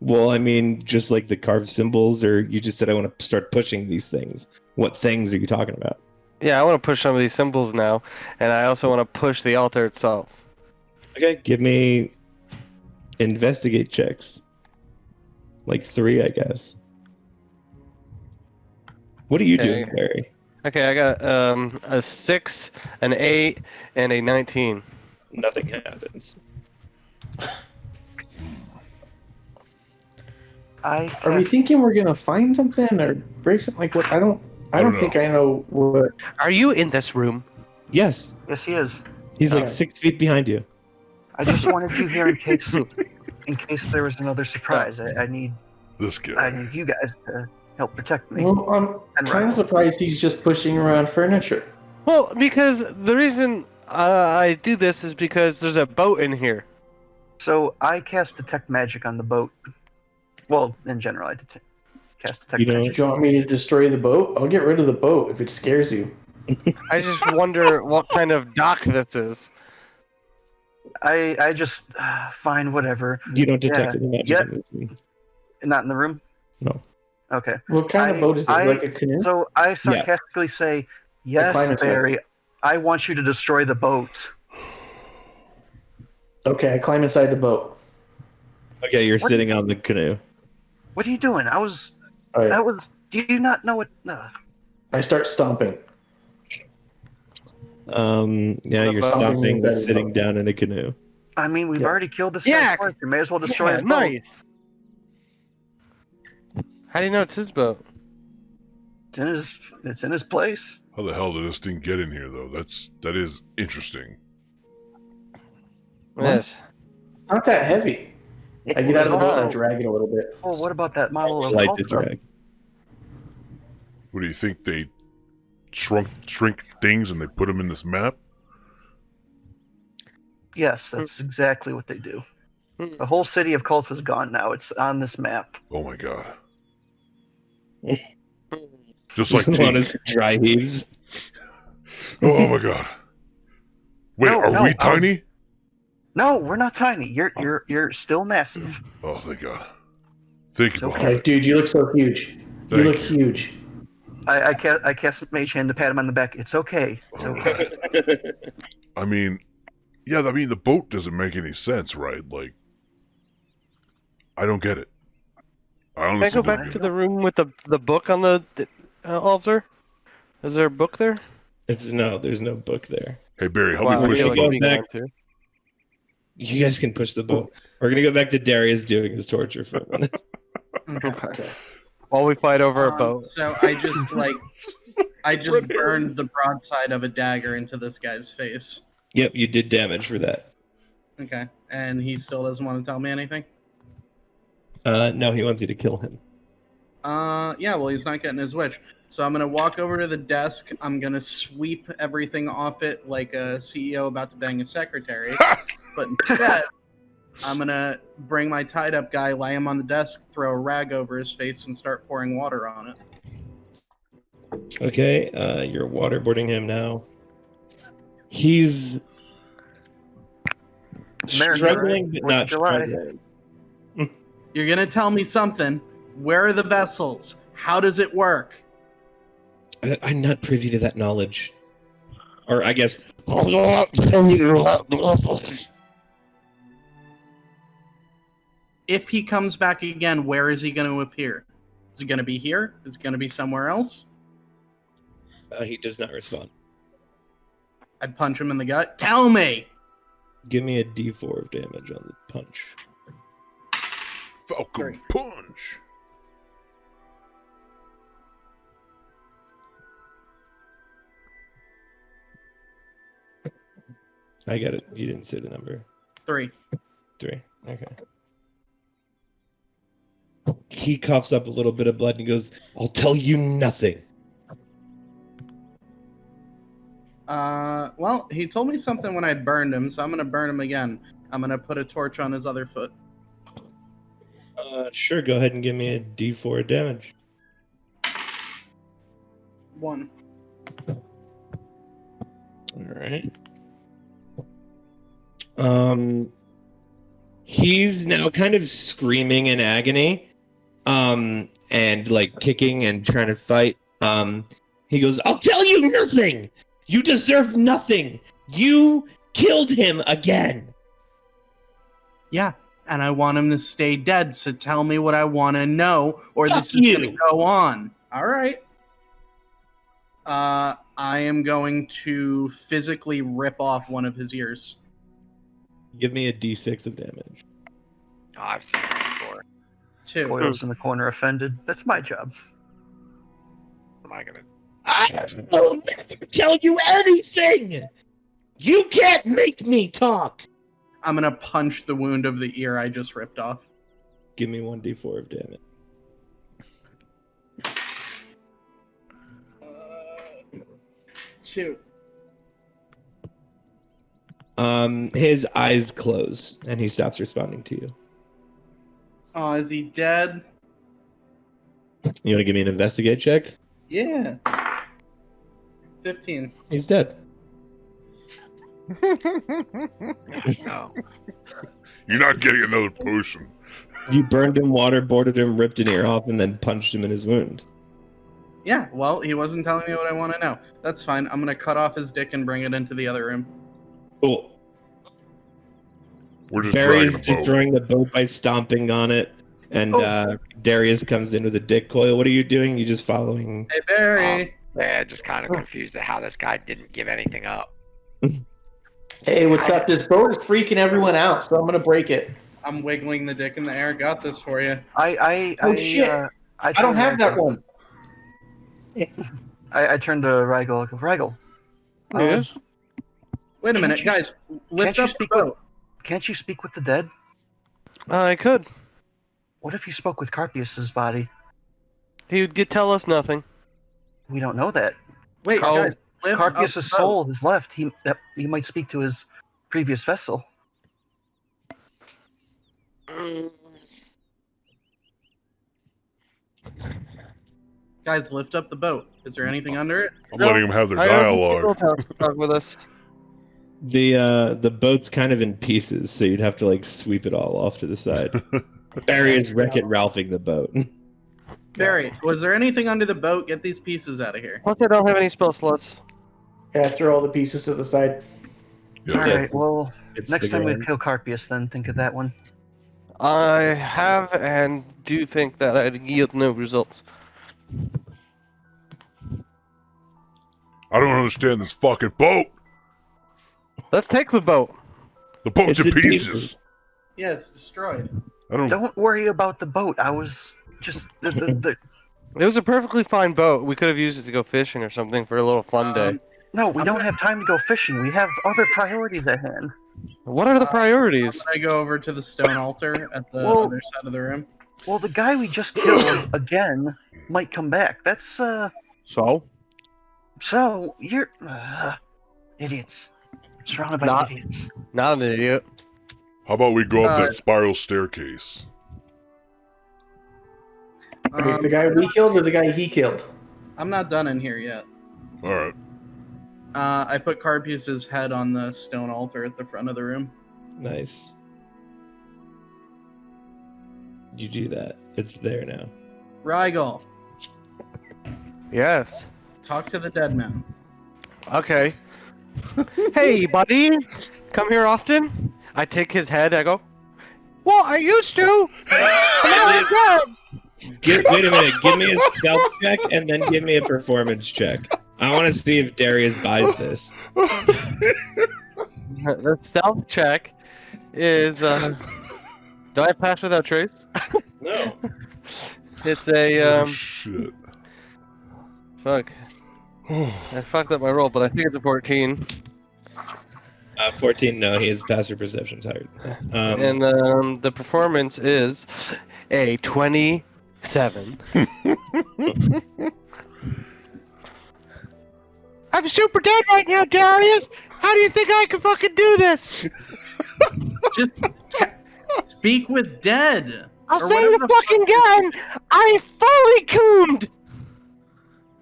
Well, I mean, just like the carved symbols, or you just said I want to start pushing these things. What things are you talking about? Yeah, I want to push some of these symbols now, and I also want to push the altar itself. Okay, give me investigate checks. Like 3, I guess. What are you doing, Barry? Okay, I got a 6, an 8, and a 19. Nothing happens. Are we thinking we're gonna find something or break something? Like what? I don't don't think I know what. Are you in this room? Yes, Yes, he is. he's like Okay. 6 feet behind you. I just wanted you here in case there was another surprise. I need This guy. you guys to help protect me. Well, I'm And kind of surprised he's just pushing around furniture. Well, because the reason I do this is because there's a boat in here. So I cast detect magic on the boat. Well, in general, I cast detect You know, Do magic. you want me to destroy the boat? I'll get rid of the boat if it scares you. I just wonder what kind of dock this is. I just fine, whatever. You don't detect Yeah. any magic Yeah. in this room. Not in the room. No. Okay. What kind of boat is it? Like a canoe? So I sarcastically say, "Yes, climate Barry. I want you to destroy the boat." Okay, I climb inside the boat. Okay, you're What- sitting on the canoe. What are you doing? All right, That was. Do you not know what? I start stomping. Yeah, The you're boat. stopping Stomping sitting inside down in a canoe. I mean, we've Yeah. already killed this Yeah. guy twice. You may as well destroy Yeah, his boat. nice. How do you know it's his boat? It's in his place. How the hell did this thing get in here, though? That is interesting. What? Yes. Not that heavy. I get out of the boat and I Oh. drag it a little bit. Well, what about that model of Light to Ultra? drag. What do you think? They shrink things and they put them in this map? Yes, that's exactly what they do. Hmm. The whole city of Cult is gone now. It's on this map. Oh my god. Just like One Tink. is dry heaves. Oh my god. Wait, No, are no, we tiny? No, we're not tiny. You're still massive. Oh, thank god. Think It's about okay. it. Like, dude, you look so huge. You Thank look you. huge. I cast Mage Hand to pat him on the back. It's okay. It's okay. I mean, yeah, I mean, the boat doesn't make any sense, right? Like, I don't get it. I Can I honestly go back don't to get the room with the book on the altar? Is there a book there? There's no book there. it. Hey, Barry, help Wow, me I push feel the like go boat. being back. lied to. You guys can push the boat. We're gonna go back to Darius doing his torture for a minute. Okay. While we fight over a boat. So I just burned the broadside of a dagger into this guy's face. Yep, you did damage for that. Okay, and he still doesn't want to tell me anything. No, he wants you to kill him. Yeah, well, he's not getting his wish. So I'm gonna walk over to the desk. I'm gonna sweep everything off it like a CEO about to bang a secretary. But instead, I'm gonna bring my tied up guy, lay him on the desk, throw a rag over his face, and start pouring water on it. Okay, you're waterboarding him now. He's Marinara, struggling, but 4th not of July. struggling. You're gonna tell me something. Where are the vessels? How does it work? I'm not privy to that knowledge. Or I guess. If he comes back again, where is he going to appear? Is it going to be here? Is it going to be somewhere else? He does not respond. I'd punch him in the gut. Tell me! Give me a d4 of damage on the punch. Falcon Sorry. Punch. I get it. You didn't say the number. 3. 3. Okay. He coughs up a little bit of blood and he goes, I'll tell you nothing. Well, he told me something when I burned him, so I'm gonna burn him again. I'm gonna put a torch on his other foot. Sure, go ahead and give me a D4 damage. 1. Alright. He's now kind of screaming in agony, and like kicking and trying to fight. He goes, I'll tell you nothing! You deserve nothing! You killed him again! Yeah, and I want him to stay dead, so tell me what I want to know, or Fuck this is you. gonna go on. Alright. I am going to physically rip off one of his ears. Give me a D6 of damage. Oh, I've seen this before. 2. Boyle's in the corner offended. That's my job. What am I gonna? I will never tell you anything! You can't make me talk! I'm gonna punch the wound of the ear I just ripped off. Give me 1d4 of damage. 2. His eyes close and he stops responding to you. Oh, is he dead? You want to give me an investigate check? Yeah. 15. He's dead. No. You're not getting another potion. You burned him, waterboarded him, ripped an ear off, and then punched him in his wound. Yeah, well, he wasn't telling me what I want to know. That's fine. I'm gonna cut off his dick and bring it into the other room. Cool. We're just Barry's dragging a boat. destroying the boat by stomping on it, and Darius comes in with a dick coil. What are you doing? You just following? Hey, Barry. Yeah, just kind of confused at how this guy didn't give anything up. Hey, what's up? This boat is freaking everyone out, so I'm gonna break it. I'm wiggling the dick in the air. Got this for you. Shit. I don't have that one. I turned to Rigel. I go, Rigel. Yes? Wait a minute, Can't you- guys. Lift you up the speak boat. Can't you speak with the dead? I could. What if you spoke with Carpius's body? He would tell us nothing. We don't know that. Wait, Oh, guys. Lift up Carpius's the soul has left. He might speak to his previous vessel. boat. Guys, lift up the boat. Is there anything under it? I'm letting them have their I don't think dialogue. people talk with us. The boat's kind of in pieces, so you'd have to like sweep it all off to the side. Barry is Wreck-It Ralphing the boat. Barry, was there anything under the boat? Get these pieces out of here. Plus, I don't have any spell slots. Yeah, throw all the pieces to the side. Yeah. Alright, well, It's next the time we grand. kill Carpius, then think of that one. I have and do think that I'd yield no results. I don't understand this fucking boat. Let's take the boat. The boat's It's in in pieces. pieces. Yeah, it's destroyed. I don't. Don't worry about the boat. I was just the It was a perfectly fine boat. We could have used it to go fishing or something for a little fun day. No, we I'm don't gonna- have time to go fishing. We have other priorities at hand. What are the priorities? I go over to the stone altar at the Well- other side of the room. Well, the guy we just killed again might come back. That's So? so you're idiots. Surrounded by Not- idiots. Not an idiot. How about we go up Uh, that spiral staircase? Wait, the guy we killed or the guy he killed? I'm not done in here yet. All right. I put Carpius's head on the stone altar at the front of the room. Nice. You do that. It's there now. Rigel, Yes. talk to the dead man. Okay. Hey, buddy. Come here often? I take his head. I go, well, I used to. Now I'm dead. Wait a minute. Give me a stealth check and then give me a performance check. I want to see if Darius buys this. The stealth check is. Do I pass without trace? No. It's a Oh, shit. fuck. I fucked up my roll, but I think it's a 14. 14. No, he has passive perception higher. And the performance is a 27. I'm super dead right now, Darius. How do you think I can fucking do this? Just speak with dead. I'll Or say whatever the fucking gun. I fully coomed.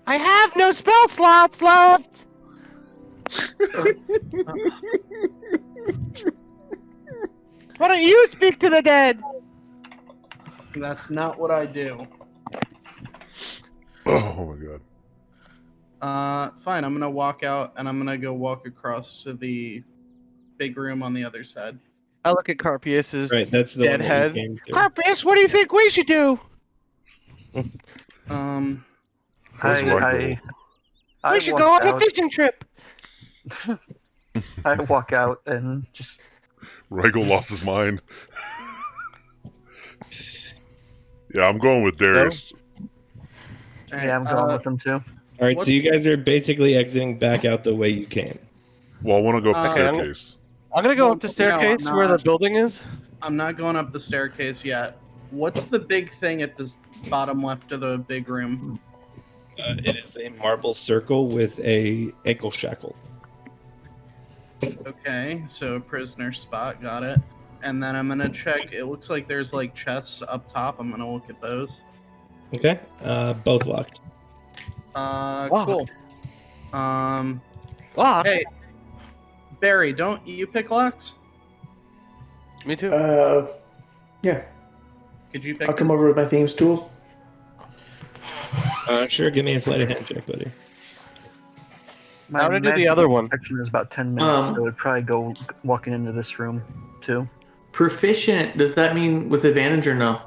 I have no spell slots left. Why don't you speak to the dead? That's not what I do. Oh my god. Fine. I'm gonna walk out and I'm gonna go walk across to the big room on the other side. I look at Carpius's Right, that's the dead one that head. we came to. Carpius, what do you think we should do? Where's I We should walk go on a out- fishing trip. I walk out and just Regal lost his mind. Yeah, I'm going with Darius. yeah, I'm going with them too. All right, What- so you guys are basically exiting back out the way you came. Well, I want to go up the Okay, staircase. I'm gonna go No, up the no, staircase I'm where the not. building is. I'm not going up the staircase yet. What's the big thing at the bottom left of the big room? It is a marble circle with a ankle shackle. Okay, so prisoner spot, got it. And then I'm gonna check. It looks like there's like chests up top. I'm gonna look at those. Okay, both locked. Cool. Lock. Hey, Barry, don't you pick locks? Me too. Yeah. Could you pick? I'll come over with my themes tools. Sure, give me a sleight of hand check, buddy. My How to do the magic other one? Action is about 10 minutes, Um, so I'd probably go walking into this room too. Proficient, does that mean with advantage or no?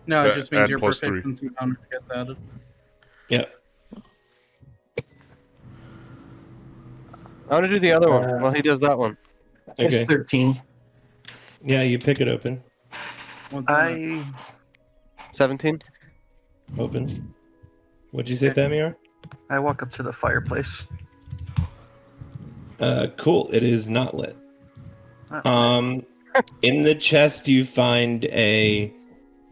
No, it Yeah, just means add your +3. proficiency bonus gets added. Yep. I want to do the other one while he does that one. It's Okay. 13. Yeah, you pick it open. What's on it? I 17. Open. What'd you say, Thamiar? walk up to the fireplace. Cool. It is not lit. Uh, In the chest you find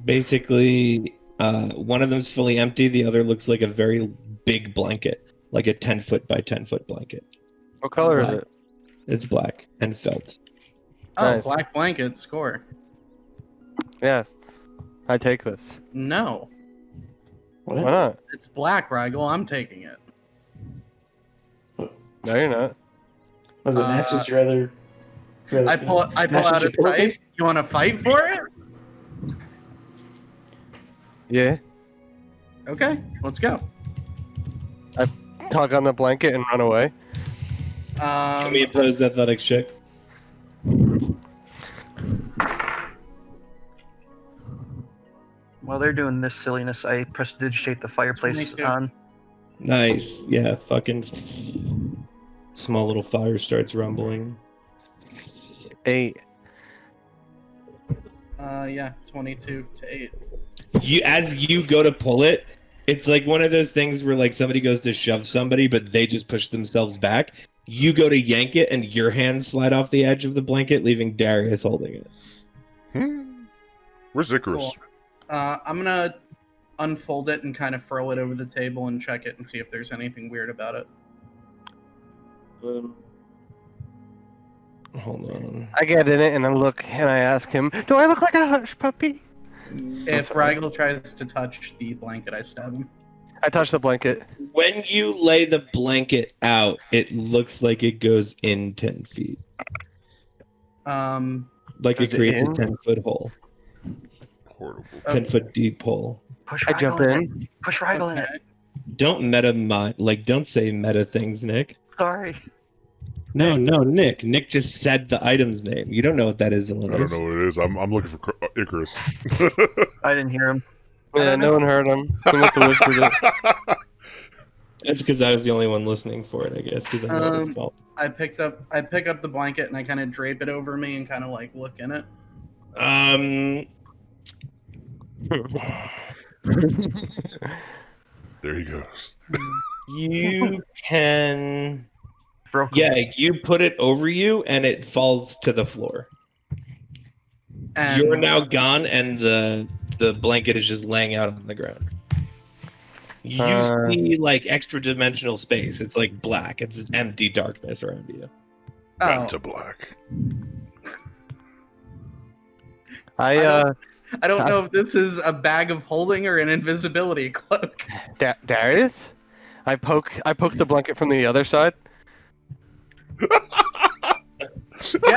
basically one of them's fully empty. The other looks like a very big blanket, like a 10-foot by 10-foot blanket. What color is Black. it? It's black and felt. Oh, Nice. black blanket score. Yes. I take this. No, Why not? it's black, Rigel. I'm taking it. No, you're not. Was it matches your other? I pull Matches out your a pillowcase? sight. You want to fight for it? Yeah. Okay, let's go. Tug on the blanket and run away. Can we oppose athletics check? While they're doing this silliness, I prestidigitate the fireplace 22. on. Nice. Yeah, fucking small little fire starts rumbling. 8. Yeah, 22 to 8. As you go to pull it, it's like one of those things where like somebody goes to shove somebody, but they just push themselves back. You go to yank it, and your hands slide off the edge of the blanket, leaving Darius holding it. Where's Icarus? Cool. I'm gonna unfold it and kind of throw it over the table and check it and see if there's anything weird about it. Hold on. I get in it and I look and I ask him, "Do I look like a hush puppy?" If Rigel tries to touch the blanket, I stab him. I touch the blanket. When you lay the blanket out, it looks like it goes in 10 feet. Like Goes it creates a in? 10-foot hole. Horrible. 10-foot deep hole. Push I Rigel jump in. in. It. Push Rigel in it. Don't don't say meta things, Nick. Sorry. No, Nick. Nick just said the item's name. You don't know what that is, I Illinois. don't know what it is. I'm looking for Icarus. I didn't hear him. Yeah, no one heard him. He must have whispered it. It's because I was the only one listening for it, I guess, because I know what it's called. I pick up the blanket and I kind of drape it over me and kind of like look in it. There he goes. You can Broke. Yeah, you put it over you and it falls to the floor. And You're now gone and the blanket is just laying out on the ground. You see like extra dimensional space. It's like black. It's empty darkness around you. Back to black. I don't know if this is a bag of holding or an invisibility cloak. Darius? I poke the blanket from the other side. Get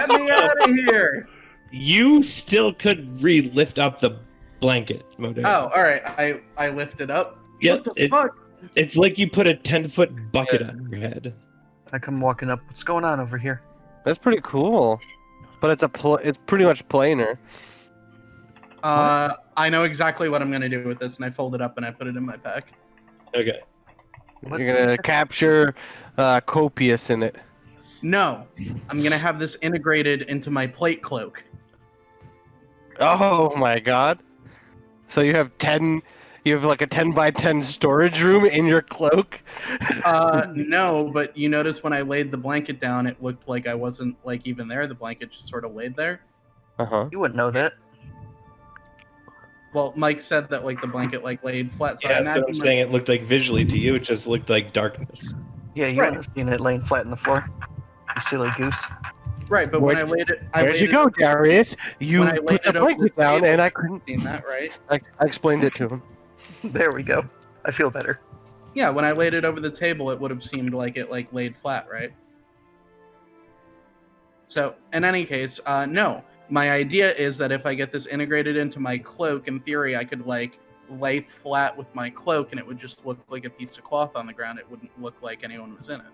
me out of here! You still could lift up the blanket, Modeo. Oh, all right. I lift it up. Yep, What the fuck? It's like you put a 10-foot bucket on your head. I come walking up. What's going on over here? That's pretty cool. But it's pretty much plainer. I know exactly what I'm gonna do with this, and I fold it up and I put it in my pack. Okay. What You're gonna capture Copious in it. No, I'm gonna have this integrated into my plate cloak. Oh my god. So you have like a 10 by 10 storage room in your cloak? No, but you notice when I laid the blanket down, it looked like I wasn't like even there. The blanket just sort of laid there. Uh-huh. You wouldn't know that. Well, Mike said that like the blanket like laid flat. So I Yeah, that's what I'm imagine, saying. It looked like visually to you, it just looked like darkness. Yeah, you Right. wouldn't have seen it laying flat on the floor. You silly goose. right? But when I laid it, Where'd you go, Darius? You when I laid put the it over blanket the down table, and I couldn't... seen that, right? I explained it to him. There we go. I feel better. Yeah, when I laid it over the table, it would have seemed like it like laid flat, right? So, in any case, no. My idea is that if I get this integrated into my cloak, in theory, I could like lay flat with my cloak, and it would just look like a piece of cloth on the ground. It wouldn't look like anyone was in it.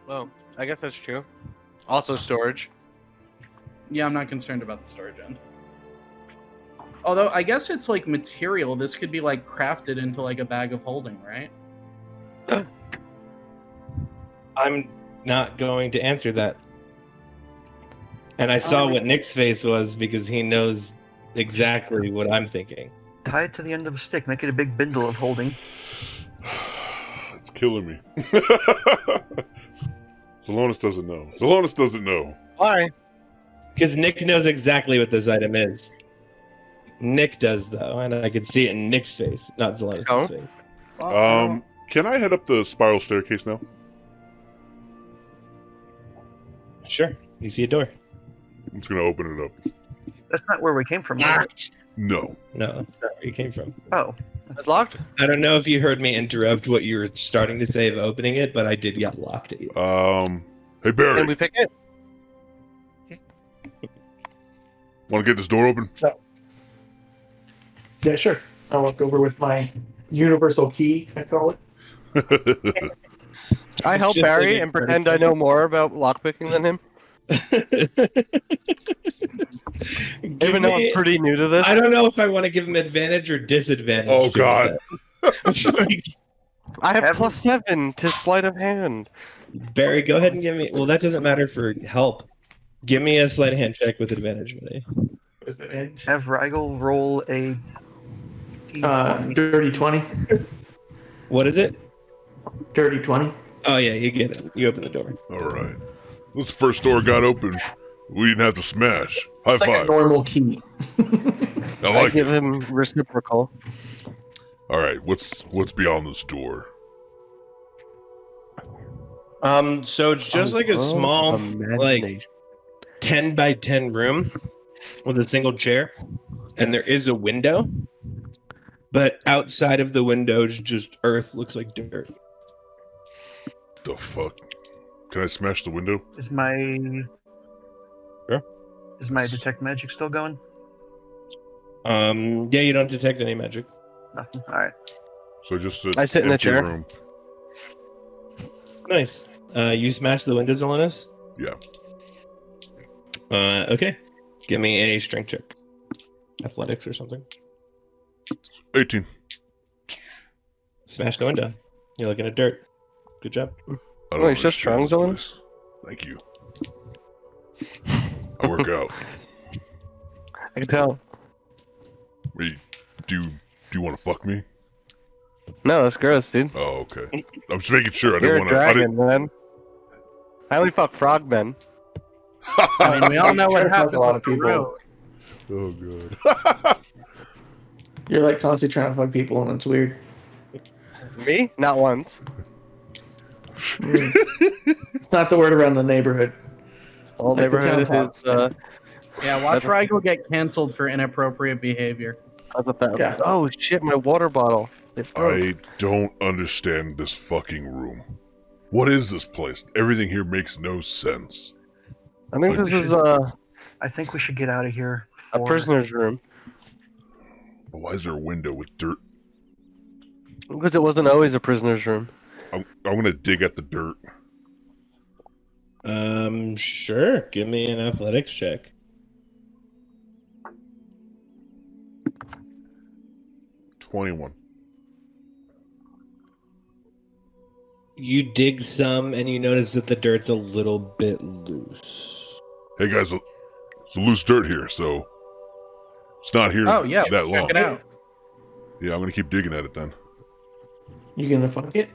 Well, I guess that's true. Also storage. Yeah, I'm not concerned about the storage end. Although I guess it's like material. This could be like crafted into like a bag of holding, right? I'm not going to answer that. And I saw what Nick's face was because he knows exactly what I'm thinking. Tie it to the end of a stick. Make it a big bindle of holding. It's killing me. Zelonis doesn't know. Zelonis doesn't know. Why? Because Nick knows exactly what this item is. Nick does, though, and I can see it in Nick's face, not Zelonis' Oh. face. Can I head up the spiral staircase now? Sure. You see a door. I'm just gonna open it up. That's not where we came from. is it? Locked! No. No, that's not where you came from. Oh, It's locked? I don't know if you heard me interrupt what you were starting to say of opening it, but I did get locked at you. Hey Barry, Can we pick it? want to get this door open? So, yeah, sure. I'll walk over with my universal key, I call it. I help just Barry like a and pretend I know more about lockpicking than him. Even though I'm pretty new to this. I don't know if I want to give him advantage or disadvantage. Oh, to God. it. I have +7 to sleight of hand. Barry, go ahead and give me. Well, that doesn't matter for help. Give me a sleight of hand check with advantage, buddy. have Rigel roll a. Dirty 20. What is it? Dirty 20. Oh yeah, you get it. You open the door. All right. This is the first door got open. We didn't have to smash. High It's like a five. normal key. I I like give it. him reciprocal. All right. What's beyond this door? So it's just like a small, like 10 by 10 room with a single chair, and there is a window. But outside of the window is just earth. Looks like dirt. The fuck? Can I smash the window? Is my. Sure. Is my detect magic still going? Yeah, you don't detect any magic. Nothing. All right. So just I sit in the empty chair. room. Nice. You smash the windows, Alanis? Yeah. Okay. Give me a strength check. Athletics or something. 18. Smash the window. You're looking at dirt. Good job. I Oh, you're so understand strong, this Zolan? place. Thank you. I work out. I can tell. Wait, do you want to fuck me? No, that's gross, dude. Oh, okay. I'm just making sure. I You're didn't a want to. dragon, man. I only fought frogmen. I mean, we all know what Trying to fuck happened a lot with of the people. road. Oh god. You're like constantly trying to fuck people, and it's weird. Me? Not once. It's not the word around the neighborhood. All Like the neighborhood town is. talks. Yeah, watch That's- Rigel get canceled for inappropriate behavior. Yeah. Oh shit! My water bottle. It broke. I don't understand this fucking room. What is this place? Everything here makes no sense. I think Like, this is I think we should get out of here. a prisoner's room Why is there a window with dirt? because it wasn't always a prisoner's room. I'm gonna dig at the dirt. Sure. Give me an athletics check. $21. You dig some, and you notice that the dirt's a little bit loose. Hey guys, it's a loose dirt here, so it's not here Oh yeah, that long. check it out. Yeah, I'm gonna keep digging at it then. You gonna fuck it?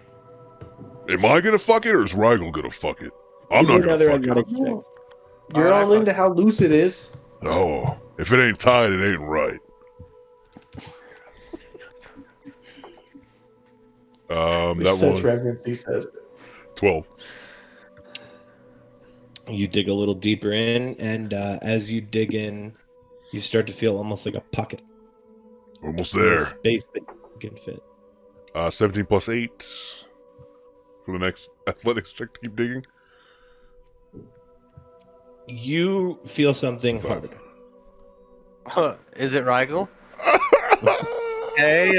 Am I gonna fuck it or is Rigel gonna fuck it? I'm not gonna fuck it. athletics check. You're all into how loose it is. Oh, if it ain't tied, it ain't right. That Such one reverence, he says. 12. You dig a little deeper in, and as you dig in, you start to feel almost like a pocket. Almost in the there. Space that you can fit. 17 plus 8 for the next athletics check to keep digging. You feel something Five. hard. Is it Rigel? Hey,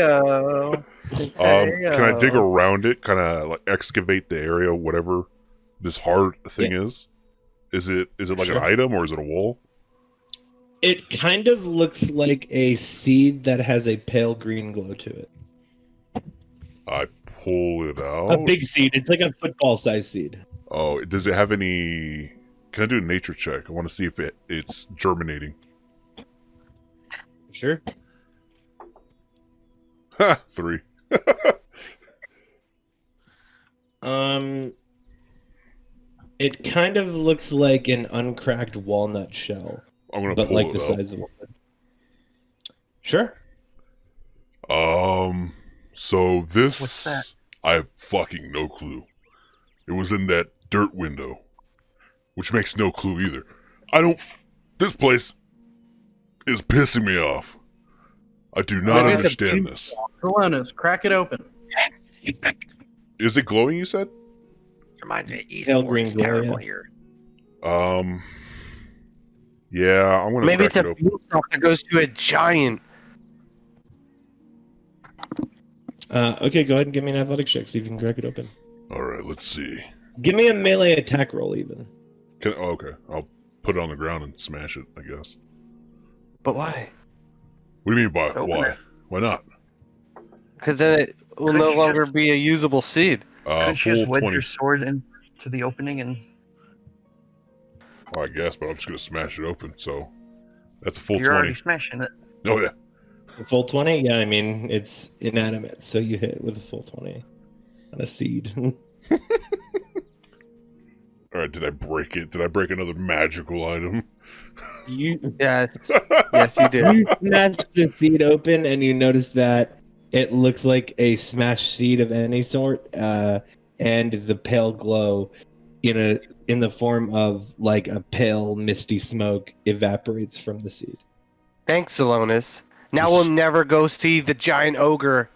Can I dig around it? Kind of like excavate the area, whatever this hard thing is. Is it like Sure. an item or is it a wall? It kind of looks like a seed that has a pale green glow to it. I pull it out. A big seed. It's like a football-sized seed. Oh, does it have any? Can I do a nature check? I want to see if it's germinating. Sure. Ha! 3. It kind of looks like an uncracked walnut shell, I'm gonna but pull like it the out. size of one. Sure. So this, What's that? I have fucking no clue. It was in that dirt window, which makes no clue either. This place is pissing me off. I do not Maybe it's a understand bean- this. Salonis, crack it open. Is it glowing, you said? Reminds me, Pale Eastport green is glow, terrible yeah. here. Yeah, I'm gonna Maybe crack it's a it open. beanstalk that goes to a giant. Okay, go ahead and give me an athletics check. See if you can crack it open. Alright, let's see. Give me a melee attack roll, even. Okay, I'll put it on the ground and smash it, I guess. But why? What do you mean by Open why? it. Why not? Because then it will Couldn't no you longer just- be a usable seed. Couldn't you just Full wedge 20. your sword into the opening and Well, I guess, but I'm just gonna smash it open, so that's a full you're 20. already smashing it? Oh yeah. A full 20? Yeah, I mean, it's inanimate, so you hit with a full 20 on a seed. Alright, did I break it? Did I break another magical item? you Yes, yes, you did. you smashed the seed open, and you notice that it looks like a smashed seed of any sort, and the pale glow in the form of like a pale misty smoke evaporates from the seed. Thanks, Salonis. Now we'll never go see the giant ogre.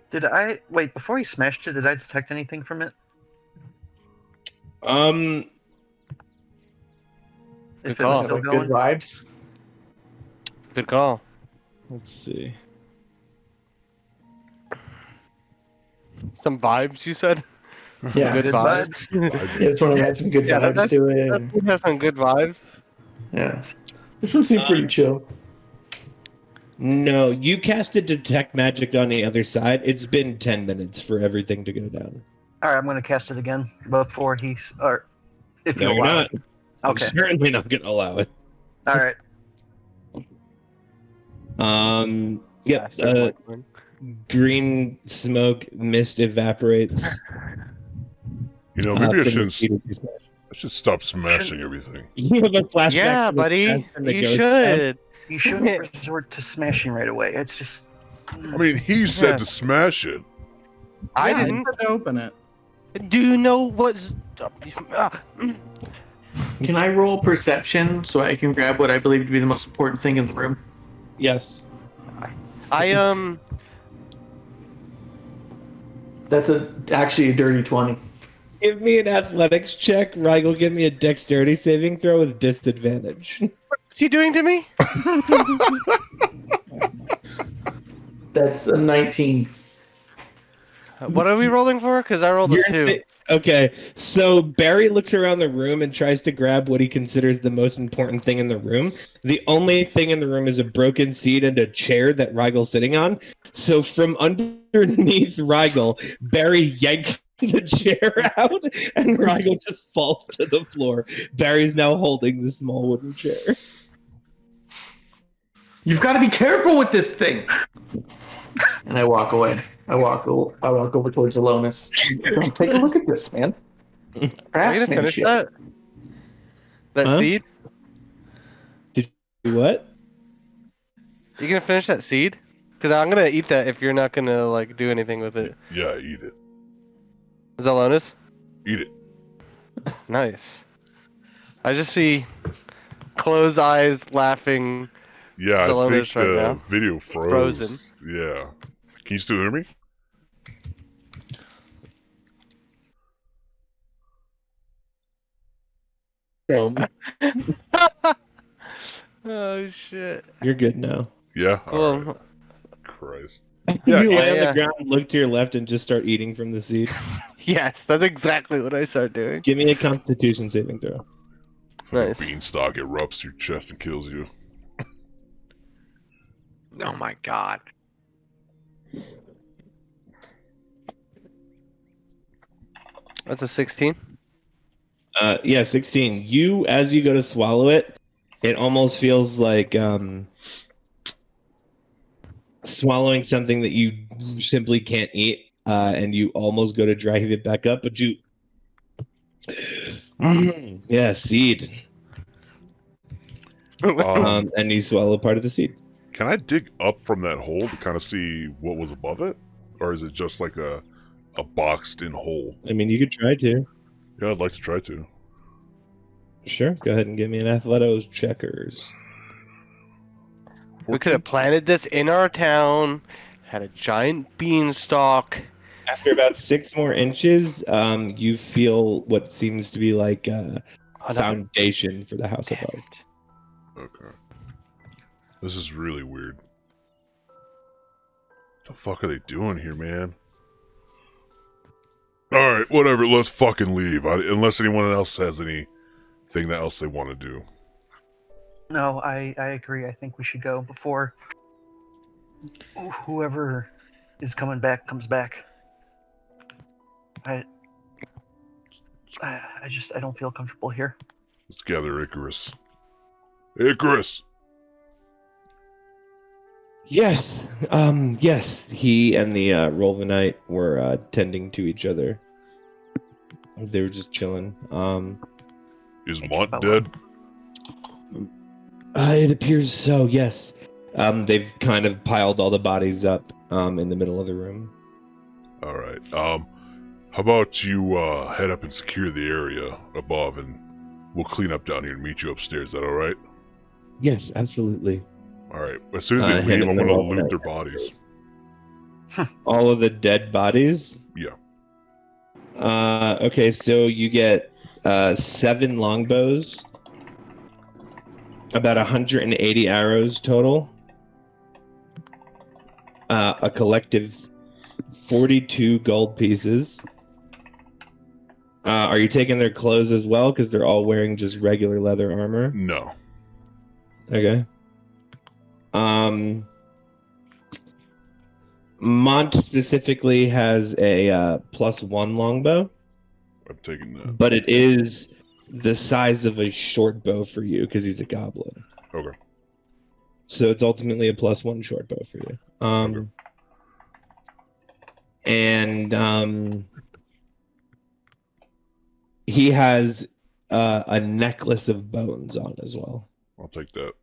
Did I wait before he smashed it? Did I detect anything from it? Good If it call. was still Like, going, good vibes. Good call. Let's see. Some vibes, you said? Yeah, Good good vibes. I just want to add some good Yeah, vibes to it. and- That has some good vibes. yeah, this one seemed pretty chill. No, you casted detect magic on the other side. It's been 10 minutes for everything to go down. all right, I'm going to cast it again before he's or if No, you you're allow not. it. I'm Okay, certainly not going to allow it. all right. Yeah, green smoke mist evaporates. You know, maybe I from the shouldn't. seed as you smash. I should stop smashing everything. You have a flashback. Yeah, to the buddy. past and the You ghost should. You shouldn't resort to smashing right away. It's just. I mean, he said Yeah. to smash it. I Yeah, didn't. said to open it. Do you know what's. Can I roll perception so I can grab what I believe to be the most important thing in the room? Yes. That's actually a dirty 20. Give me an athletics check. Rigel, give me a dexterity saving throw with disadvantage. What's he doing to me? That's a 19. What are we rolling for? Because I rolled a 2. Okay, so Barry looks around the room and tries to grab what he considers the most important thing in the room. The only thing in the room is a broken seat and a chair that Rigel's sitting on. So from underneath Rigel, Barry yanks the chair out, and Rigel just falls to the floor. Barry's now holding the small wooden chair. You've got to be careful with this thing. And I walk away. I walk over towards Alonis. Take a look at this, man. Are you gonna finish Craftsmanship. that? That Huh? seed? What? You gonna finish that seed? Because I'm gonna eat that if you're not gonna like do anything with it. Yeah, eat it. Is that Lonis? Eat it. Nice. I just see closed eyes laughing. Yeah, I Zalonis think right the now. video froze. Frozen. Yeah. Can you still hear me? Oh shit. You're good now. Yeah. Cool. Alright. Christ. Yeah, You eat lay on it. the ground, look to your left, and just start eating from the seed. Yes, that's exactly what I start doing. Give me a Constitution saving throw. Nice. Beanstalk erupts your chest and kills you. Oh my god. That's a 16. Yeah, 16. You, as you go to swallow it, it almost feels like swallowing something that you simply can't eat, and you almost go to drive it back up, but you... yeah, seed. And you swallow part of the seed. Can I dig up from that hole to kind of see what was above it? Or is it just like a boxed in hole? I mean, you could try to. Yeah, I'd like to try to. Sure, go ahead and give me an athletics checkers. We could have planted this in our town, had a giant beanstalk. After about 6 more inches, you feel what seems to be like a foundation for the house above. Okay. This is really weird. The fuck are they doing here, man? Alright, whatever, let's fucking leave. Unless anyone else has anything else they want to do. No, I agree. I think we should go before whoever is coming back comes back. I don't feel comfortable here. Let's gather Icarus. Icarus! Yes, yes. He and the Rolvanite were tending to each other. They were just chilling. Is Mont dead? It appears so, yes. They've kind of piled all the bodies up in the middle of the room. Alright, how about you head up and secure the area above and we'll clean up down here and meet you upstairs. Is that alright? Yes, absolutely. Alright, as soon as they leave, I'm gonna loot their bodies. All of the dead bodies? Yeah. Okay, so you get 7 longbows, about 180 arrows total, a collective 42 gold pieces. Are you taking their clothes as well? Because they're all wearing just regular leather armor. No. Okay. Mont specifically has a +1 longbow. I'm taking that. But it is the size of a short bow for you because he's a goblin. Okay. So it's ultimately a +1 short bow for you. Okay. And he has a necklace of bones on as well. I'll take that.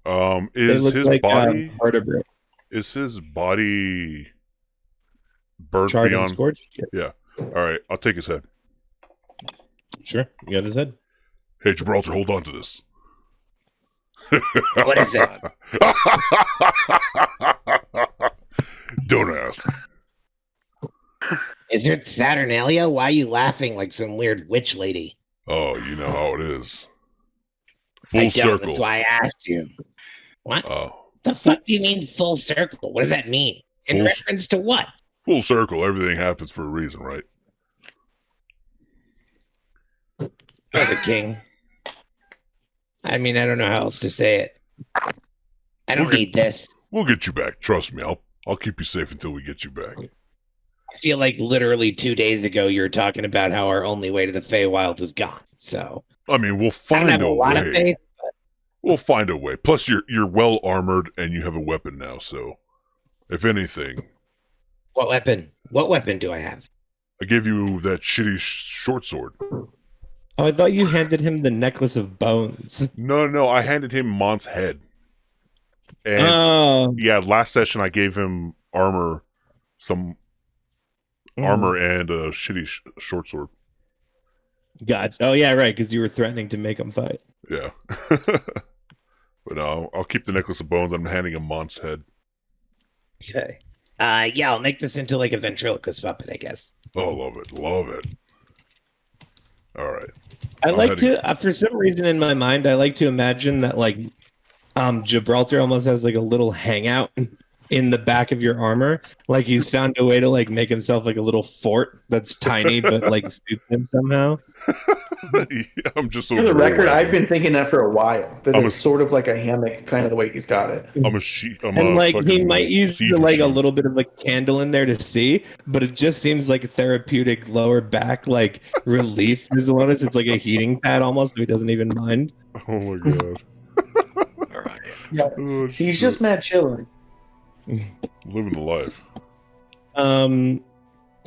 They Is look his like body vertebrae. is his body burnt Charred and beyond? scorched? Yeah. All right, I'll take his head. Sure, you got his head. Hey, Gibraltar, hold on to this. What is this? Don't ask. Is it Saturnalia? Why are you laughing like some weird witch lady? Oh, you know how it is. I Full don't, circle. That's why I asked you. What Oh, the fuck do you mean full circle? What does that mean? In Full- reference to what? full circle. Everything happens for a reason, right? Oh, the king. I mean, I don't know how else to say it. I don't Okay. need this. We'll get you back. Trust me. I'll keep you safe until we get you back. I feel like literally 2 days ago you were talking about how our only way to the Feywild is gone. So I mean, we'll I don't find have a a lot of way. faith. We'll find a way. Plus, you're well armored and you have a weapon now. So, if anything, What weapon? What weapon do I have? I gave you that shitty short sword. Oh, I thought you handed him the necklace of bones. No. I handed him Mont's head. And Oh, yeah, last session I gave him armor, some armor, and a shitty short sword. God. Oh, yeah, right, because you were threatening to make him fight. Yeah. But I'll keep the necklace of bones. I'm handing him Mont's head. Okay. Yeah, I'll make this into like a ventriloquist puppet, I guess. Oh, love it. Love it. All right. I I'm like heading- to, for some reason in my mind, I like to imagine that, like, Gibraltar almost has, like, a little hangout in the back of your armor. Like, he's found a way to, like, make himself, like, a little fort that's tiny, but, like, suits him somehow. I'm just For the record, I've been thinking that for a while. That I'm it's a- sort of like a hammock, kind of the way he's got it. I'm a sheep. I'm And, a like, he fucking might use, siege like, a machine. little bit of a candle in there to see, but it just seems like a therapeutic lower back, like, relief is what it is. It's like a heating pad almost, so he doesn't even mind. Oh my god. All right. Yeah, Oh, he's shit. just mad chilling. living the life.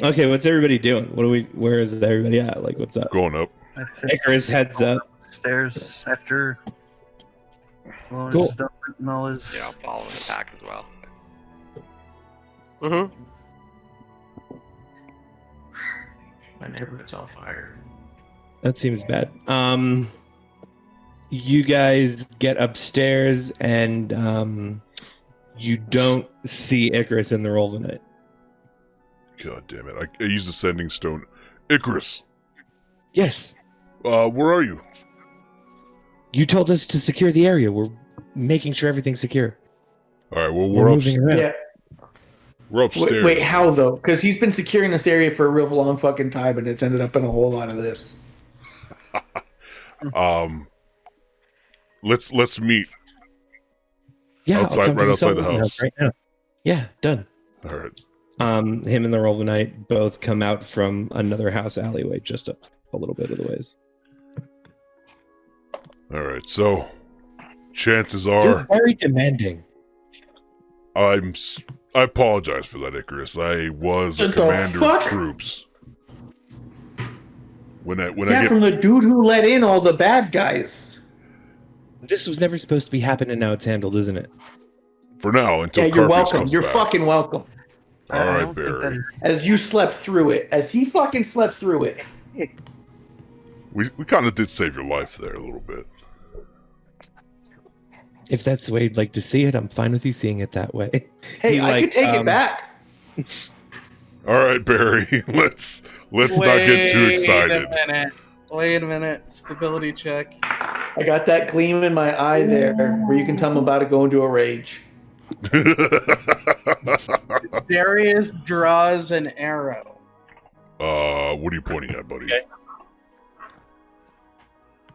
Okay, what's everybody doing? Where is everybody at? Like, what's up? Going up. I think Icarus heads up. stairs after all his Cool. stuff and all his. Yeah, I'm following the pack as well. Mm-hmm. My neighborhood's on fire. That seems bad. You guys get upstairs and you don't see Icarus in the roll of the night. God damn it. I used a sending stone. Icarus, Yes, where are you? you told us to secure the area. We're making sure everything's secure. All right, well, We're moving around. Yeah. we're upstairs. Wait, how though? Because he's been securing this area for a real long fucking time, and it's ended up in a whole lot of this. Let's meet. Yeah, I'll Outside- come to right outside the Sullivan house. right now. Yeah, done. All right. Him and the roll of the night both come out from another house alleyway just up a little bit of the ways. All right. So, chances You're are, very demanding. I apologize for that, Icarus. I was a What the commander fuck? of troops. When I Yeah, get from the dude who let in all the bad guys. This was never supposed to be happening. Now it's handled, isn't it? for now until Yeah, you're Carpius welcome. comes You're back. fucking welcome. All I right, don't think Barry. that- As you slept through it. As he fucking slept through it. We kind of did save your life there a little bit. If that's the way you'd like to see it, I'm fine with you seeing it that way. Hey, He, I like, could take it back. All right, Barry. Let's not get too excited. Wait a minute. Stability check. I got that gleam in my eye there where you can tell I'm about to go into a rage. Darius draws an arrow. What are you pointing at, buddy? Okay.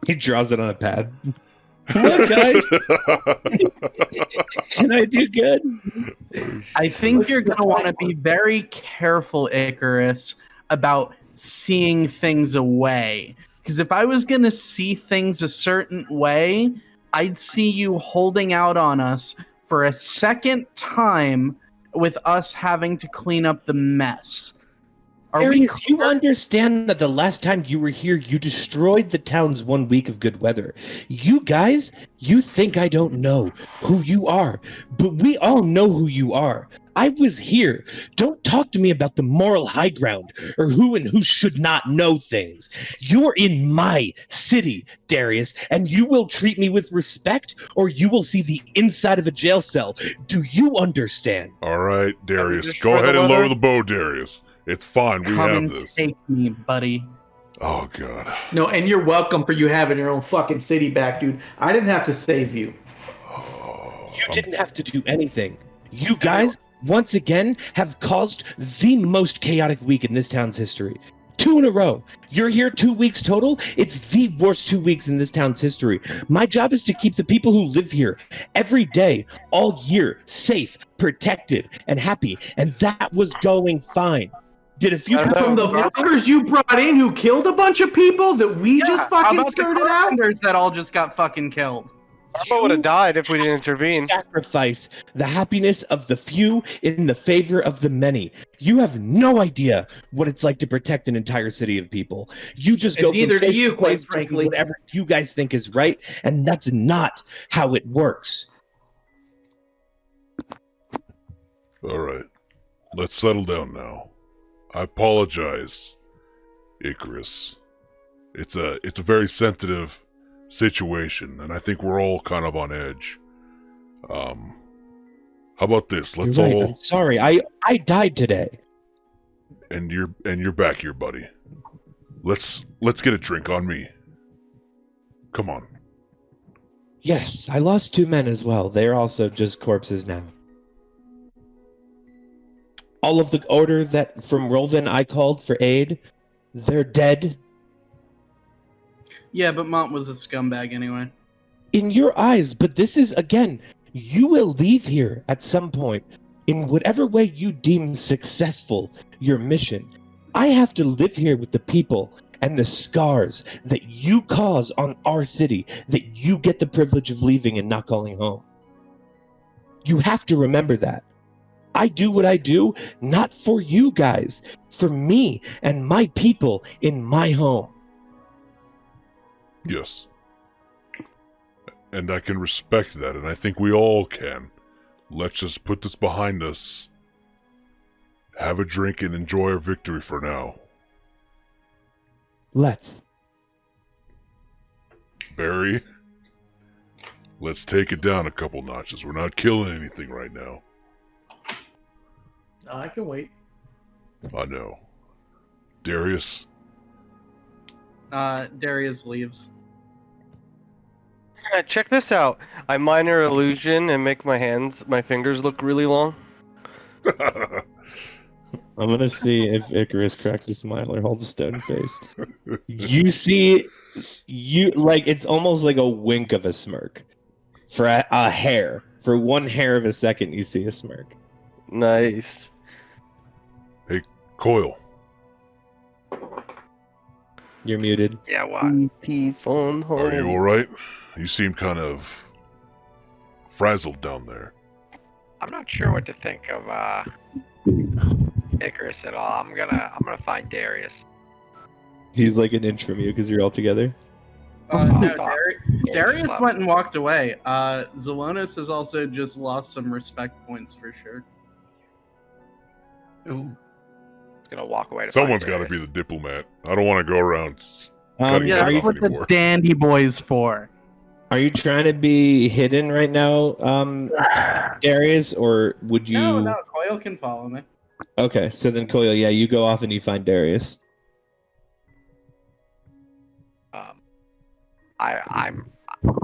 He draws it on a pad. Look, guys, can I do good? I think What's you're the going to want to sign? be very careful, Icarus, about seeing things away. Because if I was going to see things a certain way, I'd see you holding out on us for a second time with us having to clean up the mess. Are we Darius, you understand that the last time you were here, you destroyed the town's 1 week of good weather. You guys, you think I don't know who you are, but we all know who you are. I was here. Don't talk to me about the moral high ground or who and who should not know things. You're in my city, Darius, and you will treat me with respect or you will see the inside of a jail cell. Do you understand? All right, Darius, destroy go the ahead and lower weather? the bow, Darius. It's fine. We Come have and this. take me, buddy. Oh god. No, and you're welcome for you having your own fucking city back, dude. I didn't have to save you. Oh, You didn't have to do anything. You guys, once again, have caused the most chaotic week in this town's history. 2 in a row. You're here 2 weeks total. It's the worst 2 weeks in this town's history. My job is to keep the people who live here every day, all year, safe, protected, and happy. And that was going fine. Did a few From the fuckers you brought in who killed a bunch of people that we just How fucking about the skirted out? carpenters that all just got fucking killed? Arbo would have died if we didn't intervene. sacrifice the happiness of the few in the favor of the many. You have no idea what it's like to protect an entire city of people. You just And go neither from do place you, to quite place to do frankly. whatever you guys think is right, and that's not how it works. all right. Let's settle down now. I apologize, Icarus. It's a very sensitive situation, and I think we're all kind of on edge. How about this? Let's You're right, all I'm sorry, I died today. and you're back here, buddy. Let's get a drink on me. Come on. Yes, I lost 2 men as well. They're also just corpses now. All of the order that from Rolvin I called for aid, they're dead. Yeah, but Mont was a scumbag anyway. In your eyes, but this is, again, you will leave here at some point in whatever way you deem successful your mission. I have to live here with the people and the scars that you cause on our city, that you get the privilege of leaving and not calling home. You have to remember that. I do what I do, not for you guys, for me and my people in my home. Yes. And I can respect that, and I think we all can. Let's just put this behind us, have a drink, and enjoy our victory for now. Let's. Barry, let's take it down a couple notches. We're not killing anything right now. No, I can wait. I know. Darius, Darius leaves. Check this out. I minor illusion and make my fingers look really long. I'm gonna see if Icarus cracks a smile or holds a stone face. You see, it's almost like a wink of a smirk. For a hair. For 1 hair of a second, you see a smirk. Nice. Coil. You're muted. Yeah, what? EP phone home. Are you alright? You seem kind of frazzled down there. I'm not sure what to think of Icarus at all. I'm gonna find Darius. He's like an inch from you because you're all together. No, thought- Darius left. went and walked away. Zelonis has also just lost some respect points for sure. He's gonna walk away. To Someone's find got to be Darius. the diplomat. I don't want to go around cutting Yeah, heads that's off what anymore. the dandy boy's for. Are you trying to be hidden right now, Darius, or would you? No, Coil can follow me. Okay, so then Coil, yeah, you go off and you find Darius. I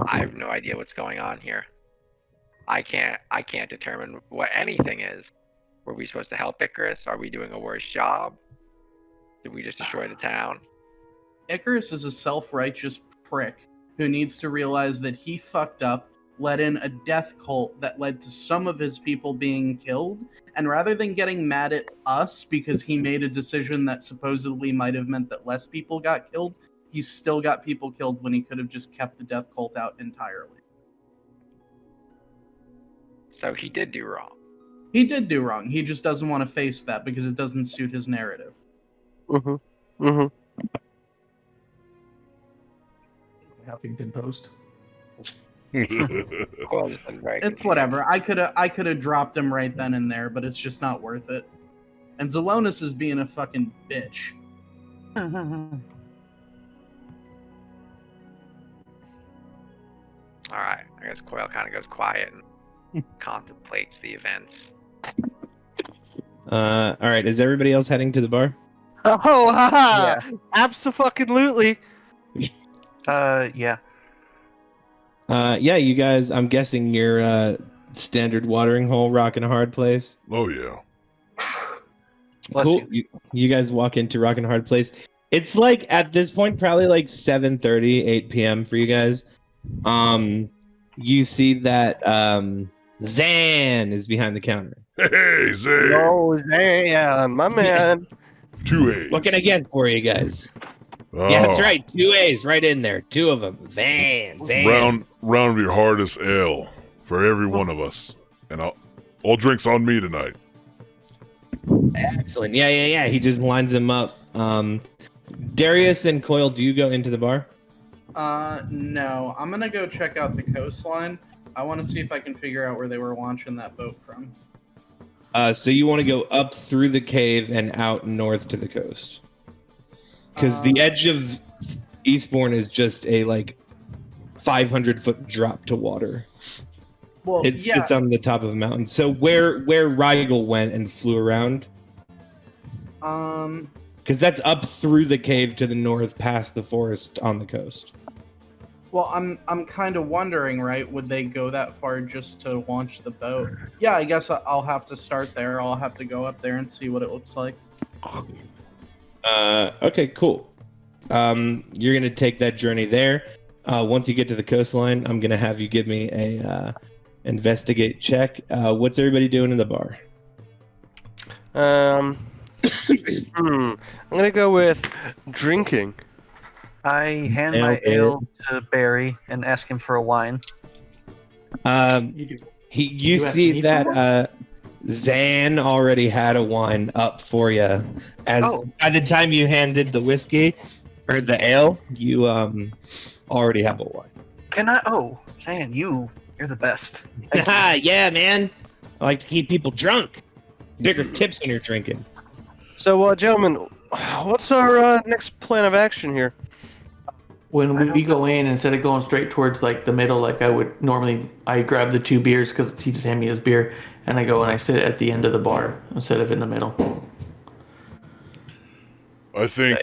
have no idea what's going on here. I can't determine what anything is. Were we supposed to help Icarus? Are we doing a worse job? Did we just destroy the town? Icarus is a self-righteous prick who needs to realize that he fucked up, let in a death cult that led to some of his people being killed, and rather than getting mad at us because he made a decision that supposedly might have meant that less people got killed, he still got people killed when he could have just kept the death cult out entirely. So he did do wrong. He did do wrong. He just doesn't want to face that because it doesn't suit his narrative. Mm-hmm. Mm-hmm. Huffington Post. Coil has been very It's confused. whatever. I could have dropped him right then and there, but it's just not worth it. And Zelonis is being a fucking bitch. All right, I guess Coil kind of goes quiet and contemplates the events. All right, is everybody else heading to the bar? Oh, haha! Abso-fucking-lutely! Yeah. Yeah, you guys. I'm guessing your standard watering hole, rockin' a hard place. Oh yeah. Bless Cool. you. You guys walk into rockin' a hard place. It's like at this point probably like 7:30, 8 p.m. for you guys. You see that Zan is behind the counter. Hey, Zay. Oh, Zan, my man. 2 A's. What can I get for you guys? Oh, Yeah, that's right. 2 A's right in there. 2 of them. Zan. Round of your hardest ale for every one of us, and all drinks on me tonight. Excellent. Yeah. He just lines them up. Darius and Coil, do you go into the bar? No. I'm gonna go check out the coastline. I want to see if I can figure out where they were launching that boat from. So you want to go up through the cave and out north to the coast. Because the edge of Eastbourne is just a, 500-foot drop to water. Well, It sits on the top of a mountain. So where Rigel went and flew around, because that's up through the cave to the north past the forest on the coast. Well, I'm kind of wondering, right? Would they go that far just to launch the boat? Yeah, I guess I'll have to start there. I'll have to go up there and see what it looks like. Okay, cool. You're gonna take that journey there. Once you get to the coastline, I'm gonna have you give me a investigate check. What's everybody doing in the bar? I'm gonna go with drinking. I hand my Okay. ale to Barry and ask him for a wine. You do. You You asked see me for that Zan already had a wine up for you. By the time you handed the whiskey or the ale, you already have a wine. Can I? Oh, Zan, you're the best. Thank you. Yeah, man. I like to keep people drunk. Bigger tips when you're drinking. So, gentlemen, what's our next plan of action here? When we go in, instead of going straight towards the middle, like I would normally, I grab the 2 beers because he just handed me his beer, and I go and I sit at the end of the bar instead of in the middle. I think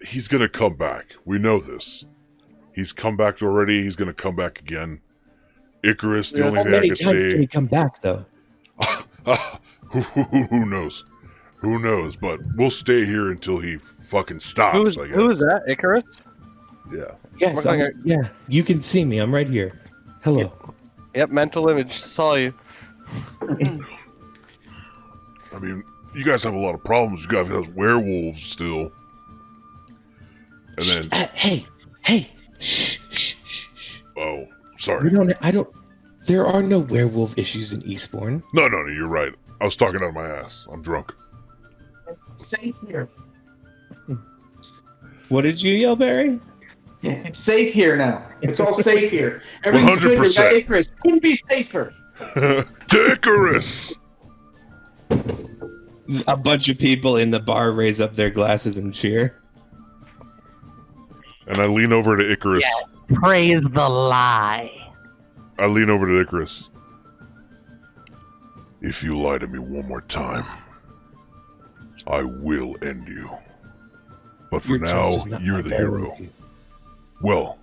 he's gonna come back. We know this. He's come back already. He's gonna come back again. Icarus, the only How thing I many can times can say. he come back, though? Who knows? Who knows? But we'll stay here until he fucking stops. I guess. Who is that? Icarus? Yeah. Yes, Look like yeah. You can see me. I'm right here. Hello. Yep, mental image. Saw you. I mean, you guys have a lot of problems. You guys have werewolves still. And then, Hey. Shh. oh, We sorry. don't. There are no werewolf issues in Eastbourne. No, you're right. I was talking out of my ass. I'm drunk. Safe here. What did you yell, Barry? Yeah, it's safe here now. It's all safe here. Everything's good. We 100%. got Icarus. Couldn't be safer. Icarus! A bunch of people in the bar raise up their glasses and cheer. And I lean over to Icarus. Praise the lie. I lean over to Icarus. If you lie to me one more time, I will end you. But for Your trust now, is not you're my the barrel. hero. Well,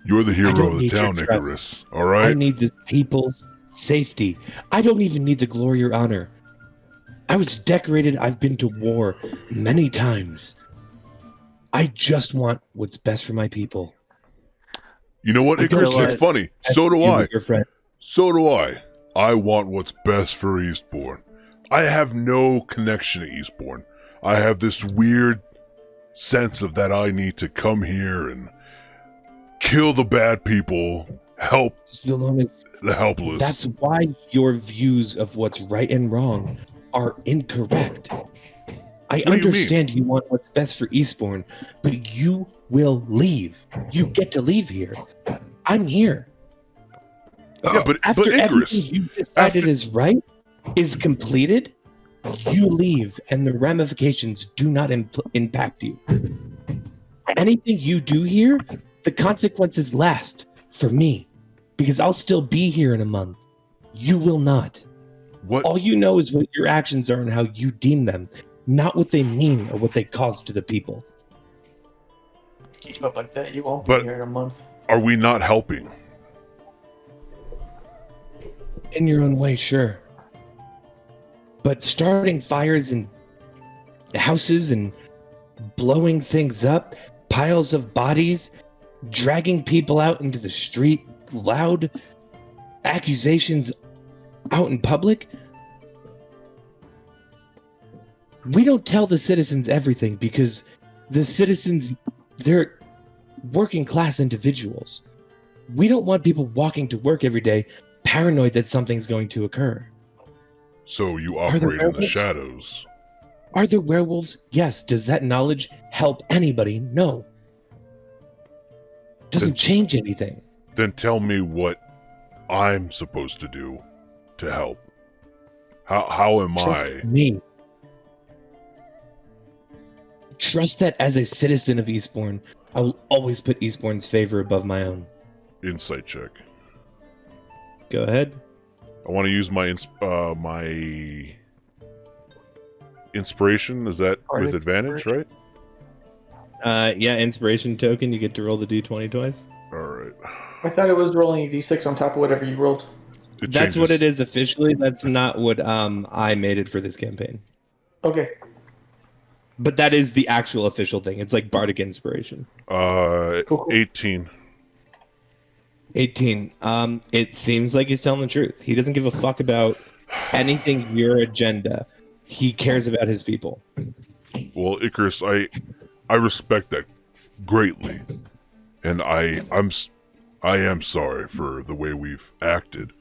you're the hero don't of the need your town, trust. Icarus. All I right? need the people's safety. I don't even need the glory or honor. I was decorated. I've been to war many times. I just want what's best for my people. You know what, I don't Icarus? lie. It's funny. As So do you, I. Your friend. So do I. I want what's best for Eastbourne. I have no connection to Eastbourne. I have this weird sense of that I need to come here and kill the bad people, help You'll notice the helpless. that's why your views of what's right and wrong are incorrect. I What do you mean? understand you want what's best for Eastbourne, but you will leave. You get to leave here. I'm here. Yeah, but After Icarus, everything you decided is right, is completed, you leave, and the ramifications do not impact you. Anything you do here, the consequences last for me, because I'll still be here in a month. You will not. what? All you know is what your actions are and how you deem them, not what they mean or what they cause to the people. Keep up like that, you won't But- be here in a month. Are we not helping? In your own way, sure. But starting fires in houses and blowing things up, piles of bodies, dragging people out into the street, loud accusations out in public. We don't tell the citizens everything because the citizens, they're working class individuals. We don't want people walking to work every day paranoid that something's going to occur. So you Are there operate in the werewolves? shadows. Are there werewolves? Yes. Does that knowledge help anybody? No. Doesn't change anything. Then tell me what I'm supposed to do to help. How am Trust I? me. Trust that as a citizen of Eastbourne, I will always put Eastbourne's favor above my own. Insight check. Go ahead. I want to use my my inspiration. Is that with advantage, right? Yeah, inspiration token. You get to roll the d20 twice. All right. I thought it was rolling a d6 on top of whatever you rolled. It That's what it changes. is officially. That's not what I made it for this campaign. Okay. But that is the actual official thing. It's like Bardic Inspiration. Cool. 18. 18. It seems like he's telling the truth. He doesn't give a fuck about anything your agenda. He cares about his people. Well, Icarus, I respect that greatly, and I am sorry for the way we've acted.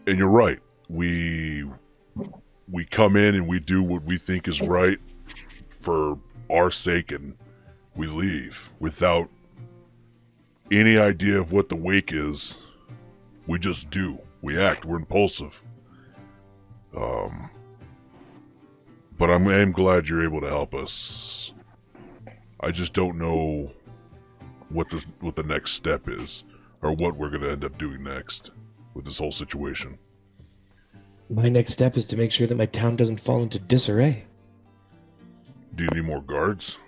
And you're right. We come in and we do what we think is right for our sake, and we leave without any idea of what the wake is. We just do. We act. We're impulsive. But I'm glad you're able to help us. I just don't know what the next step is, or what we're gonna end up doing next with this whole situation. My next step is to make sure that my town doesn't fall into disarray. Do you need more guards?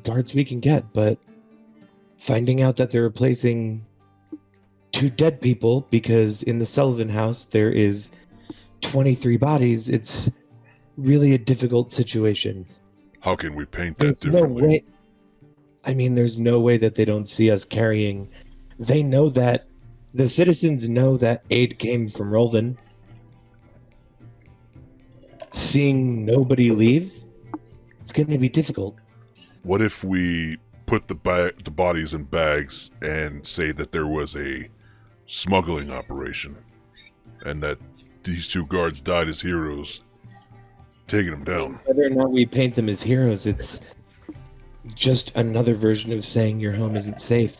Guards we can get, but finding out that they're replacing 2 dead people because in the Sullivan house there is 23 bodies, it's really a difficult situation. How can we paint that There's no differently? way. I mean, there's no way that they don't see us carrying. They know that the citizens know that aid came from Rolvin. Seeing nobody leave, it's going to be difficult. What if we put the bodies in bags and say that there was a smuggling operation, and that these 2 guards died as heroes, taking them down? Whether or not we paint them as heroes, it's just another version of saying your home isn't safe.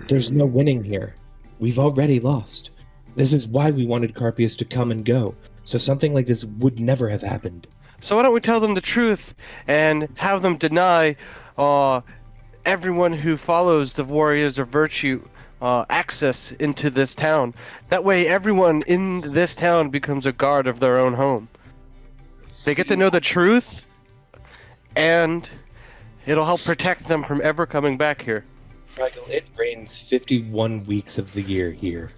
There's no winning here. We've already lost. This is why we wanted Carpius to come and go, so something like this would never have happened. So why don't we tell them the truth and have them deny everyone who follows the Warriors of Virtue access into this town. That way everyone in this town becomes a guard of their own home. They get to know the truth, and it'll help protect them from ever coming back here. Michael, it rains 51 weeks of the year here.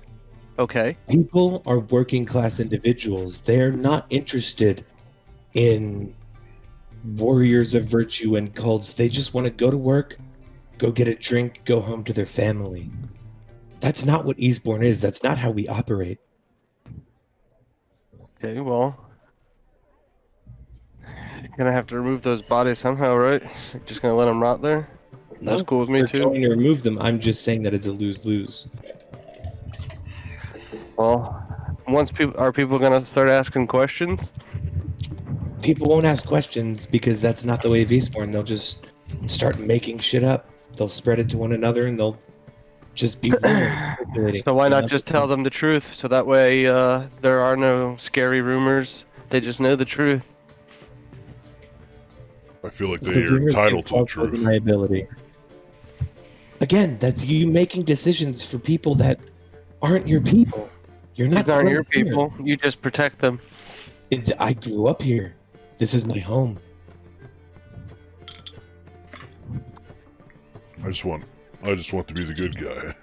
Okay. People are working class individuals. They're not interested in warriors of virtue and cults. They just want to go to work, go get a drink, go home to their family. That's not what Eastbourne is. That's not how we operate. Okay, well, you're gonna have to remove those bodies somehow, right? You're just gonna let them rot there? That's cool with me We're too. going to remove them. I'm just saying that it's a lose-lose. Well, Are people gonna start asking questions? People won't ask questions because that's not the way of Eastbourne. They'll just start making shit up. They'll spread it to one another and they'll just be rumors circulating. So why not just tell them the truth? So that way, there are no scary rumors. They just know the truth. I feel like The they are rumors entitled to the can fall within truth. my ability. Again, that's you making decisions for people that aren't your people. You're not. These aren't from your here. people. You just protect them. I grew up here. This is my home. I just want to be the good guy.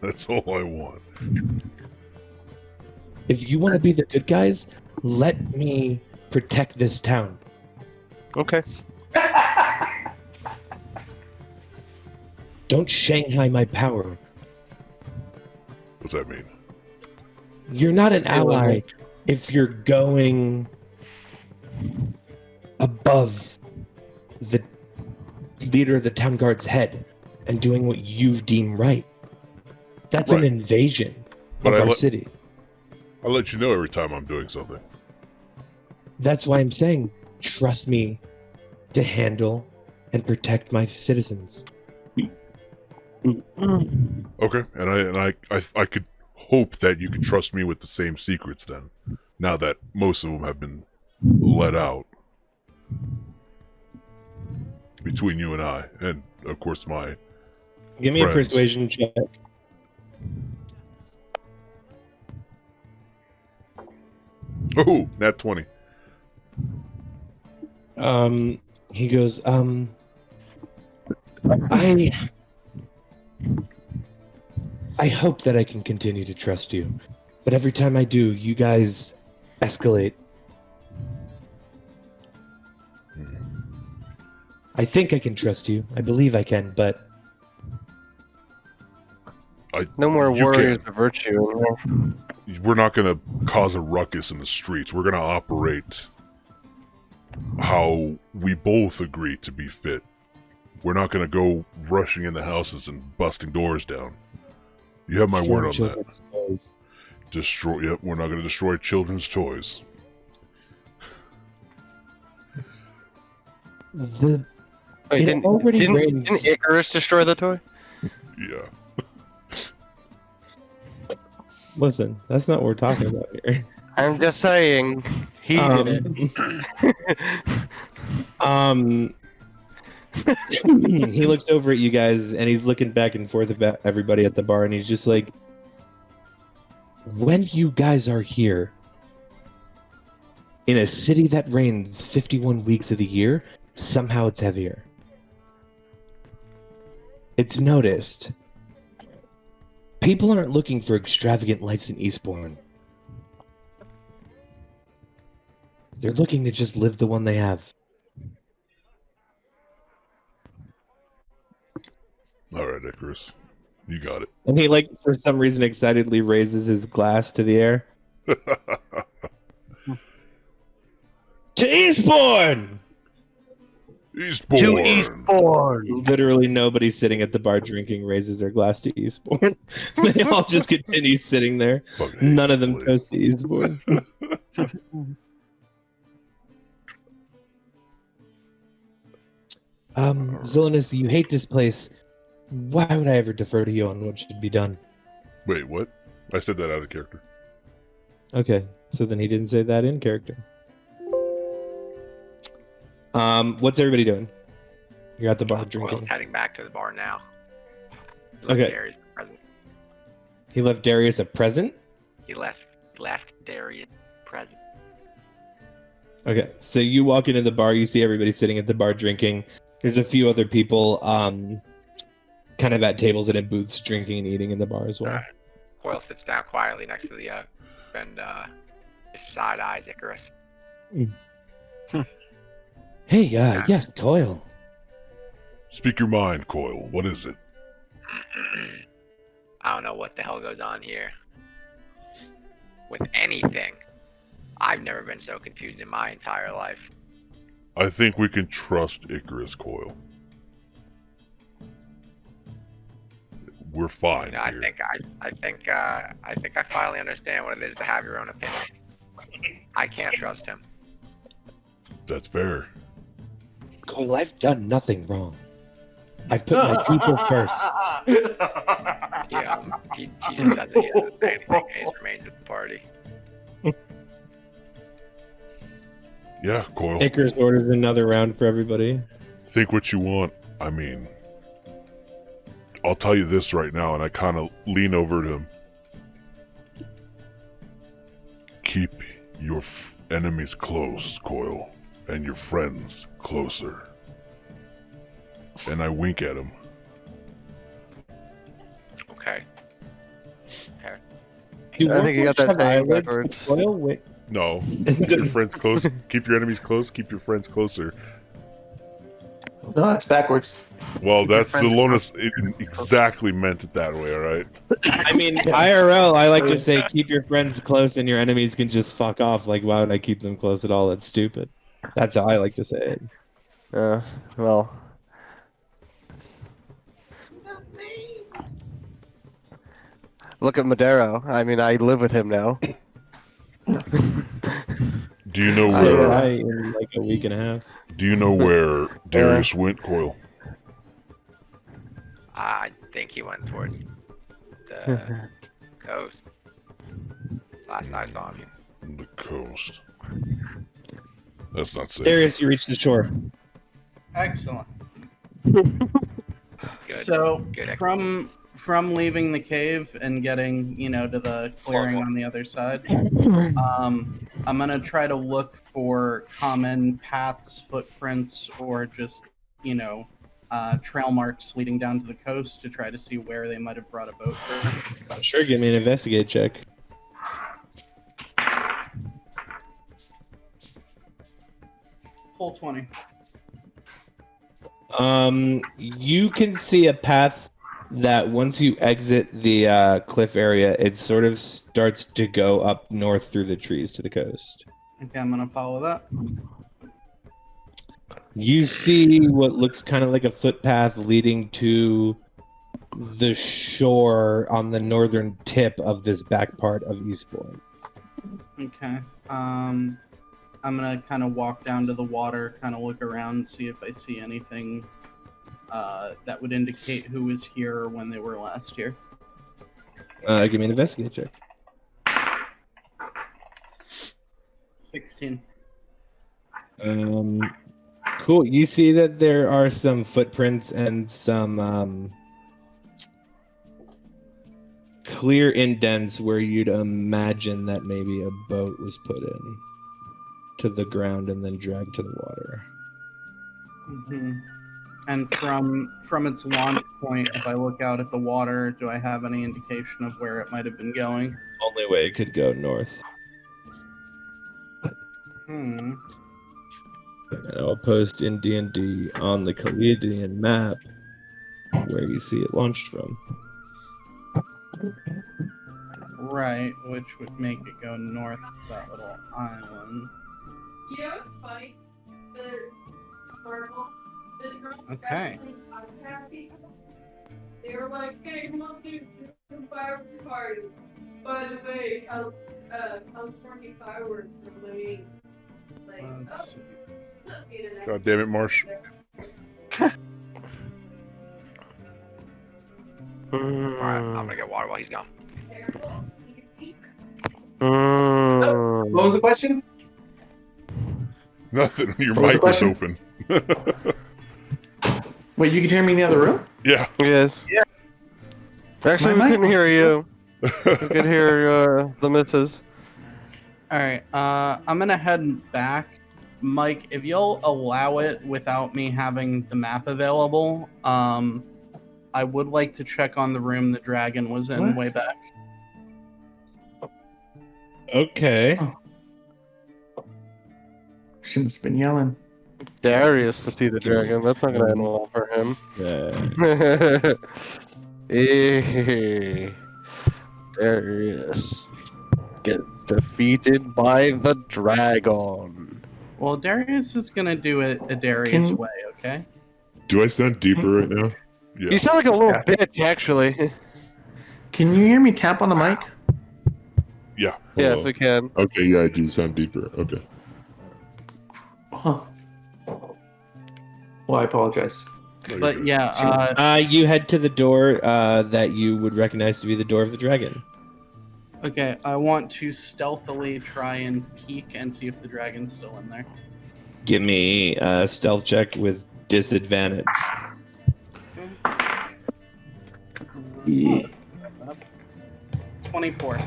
That's all I want. If you want to be the good guys, let me protect this town. Okay. Don't Shanghai my power. What's that mean? You're not an Stay ally away. if you're going above the leader of the town guard's head and doing what you deem right. That's Right. an invasion But of I our let- city. I let you know every time I'm doing something. That's why I'm saying, trust me to handle and protect my citizens. Okay, and I could hope that you can trust me with the same secrets then. Now that most of them have been let out between you and I, and of course my Give me friends. a persuasion check. Oh, nat 20. He goes, I hope that I can continue to trust you, but every time I do, you guys escalate. I think I can trust you. I believe I can, but No more You warriors can. of virtue anymore. We're not going to cause a ruckus in the streets. We're going to operate how we both agree to be fit. We're not going to go rushing in the houses and busting doors down. You have my word on that. children's toys. Destroy. Yep, we're not going to destroy children's toys. The Wait, It didn't, already didn't, rains. didn't Icarus destroy the toy? Yeah. Listen, that's not what we're talking about here. I'm just saying, he did it. He looks over at you guys and he's looking back and forth about everybody at the bar and he's just like, when you guys are here in a city that rains 51 weeks of the year, somehow it's heavier. It's noticed. People aren't looking for extravagant lives in Eastbourne. They're looking to just live the one they have. All right, Icarus. You got it. And he, like, for some reason, excitedly raises his glass to the air. To Eastbourne! Eastbourne. To Eastbourne! Literally nobody sitting at the bar drinking raises their glass to Eastbourne. They all just continue sitting there. Fucking hate None of this them place. toast to Eastbourne. Zillinus, you hate this place. Why would I ever defer to you on what should be done? Wait, what? I said that out of character. Okay, so then he didn't say that in character. What's everybody doing? You're at the bar Coil's drinking. heading back to the bar now. Okay. Darius present. He left Darius a present? He left Darius present. Okay, so you walk into the bar, you see everybody sitting at the bar drinking. There's a few other people kind of at tables and in booths drinking and eating in the bar as well. Alright. Coil sits down quietly next to the and just side eyes Icarus. Hey, yes, Coil. Speak your mind, Coil. What is it? I don't know what the hell goes on here. With anything. I've never been so confused in my entire life. I think we can trust Icarus, Coil. We're fine I here. think I finally understand what it is to have your own opinion. I can't trust him. That's fair. Cole, I've done nothing wrong. I've put my people first. Yeah, he just doesn't say anything. He just remains with the party. Yeah, Coil. Icarus orders another round for everybody. Think what you want. I mean, I'll tell you this right now, and I kind of lean over to him. Keep your enemies close, Coil, and your friends closer. And I wink at him. Okay. I think you got that saying backwards. No, keep your friends close. Keep your enemies close. Keep your friends closer. No, that's backwards. Well, that's Zelonis. It exactly meant it that way. All right. I mean, IRL, I like to say keep your friends close and your enemies can just fuck off. Like, why would I keep them close at all? That's stupid. That's how I like to say it. Well. Look at Madero. I mean, I live with him now. Do you know So where? I in like a week and a half. Do you know where Darius went, Coil? I think he went towards the coast. Last I saw him. The coast. That's not safe. Darius, you reached the shore. Excellent. Good. So Good. from leaving the cave and getting, to the clearing on the other side, I'm gonna try to look for common paths, footprints, or just, trail marks leading down to the coast to try to see where they might have brought a boat from. Sure, give me an investigate check. Full 20. You can see a path that once you exit the cliff area, it sort of starts to go up north through the trees to the coast. Okay, I'm gonna follow that. You see what looks kind of like a footpath leading to the shore on the northern tip of this back part of Eastbourne. Okay. I'm gonna kind of walk down to the water, kind of look around, see if I see anything that would indicate who was here or when they were last here. Give me an investigate check. 16. Cool. You see that there are some footprints and some clear indents where you'd imagine that maybe a boat was put in to the ground and then dragged to the water. Mm-hmm. And from its launch point, if I look out at the water, do I have any indication of where it might have been going? Only way it could go north. Hmm. And I'll post in D&D on the Caledian map where you see it launched from. Right, which would make it go north of that little island. Yeah, it's funny. Okay. They were like, hey, come on, do some fireworks party. By the way, California fireworks are late. Let's see. God damn it, Marsh. Alright, I'm gonna get water while he's gone. What was the question? Nothing. Your What was the mic was question? open. Wait, you can hear me in the other room? Yeah. Yes. Yeah. Actually, My we mic couldn't hear you. Oh, We could hear the missus. Alright, I'm gonna head back. Mike, if you'll allow it without me having the map available, I would like to check on the room the dragon was in What? way back. Okay. She must have been yelling. Darius to see the dragon. That's not gonna end well for him. Hey, Darius get defeated by the dragon. Well, Darius is gonna do it a Darius Can- way, okay? Do I sound deeper right now? Yeah. You sound like a little bitch, actually. Can you hear me tap on the mic? Yeah. Yes, Hello. we can. Okay, yeah, I do sound deeper. Okay. Huh. Well, I apologize. No, you're But good. yeah, You head to the door that you would recognize to be the door of the dragon. okay, I want to stealthily try and peek and see if the dragon's still in there. Give me a stealth check with disadvantage. Yeah. 24.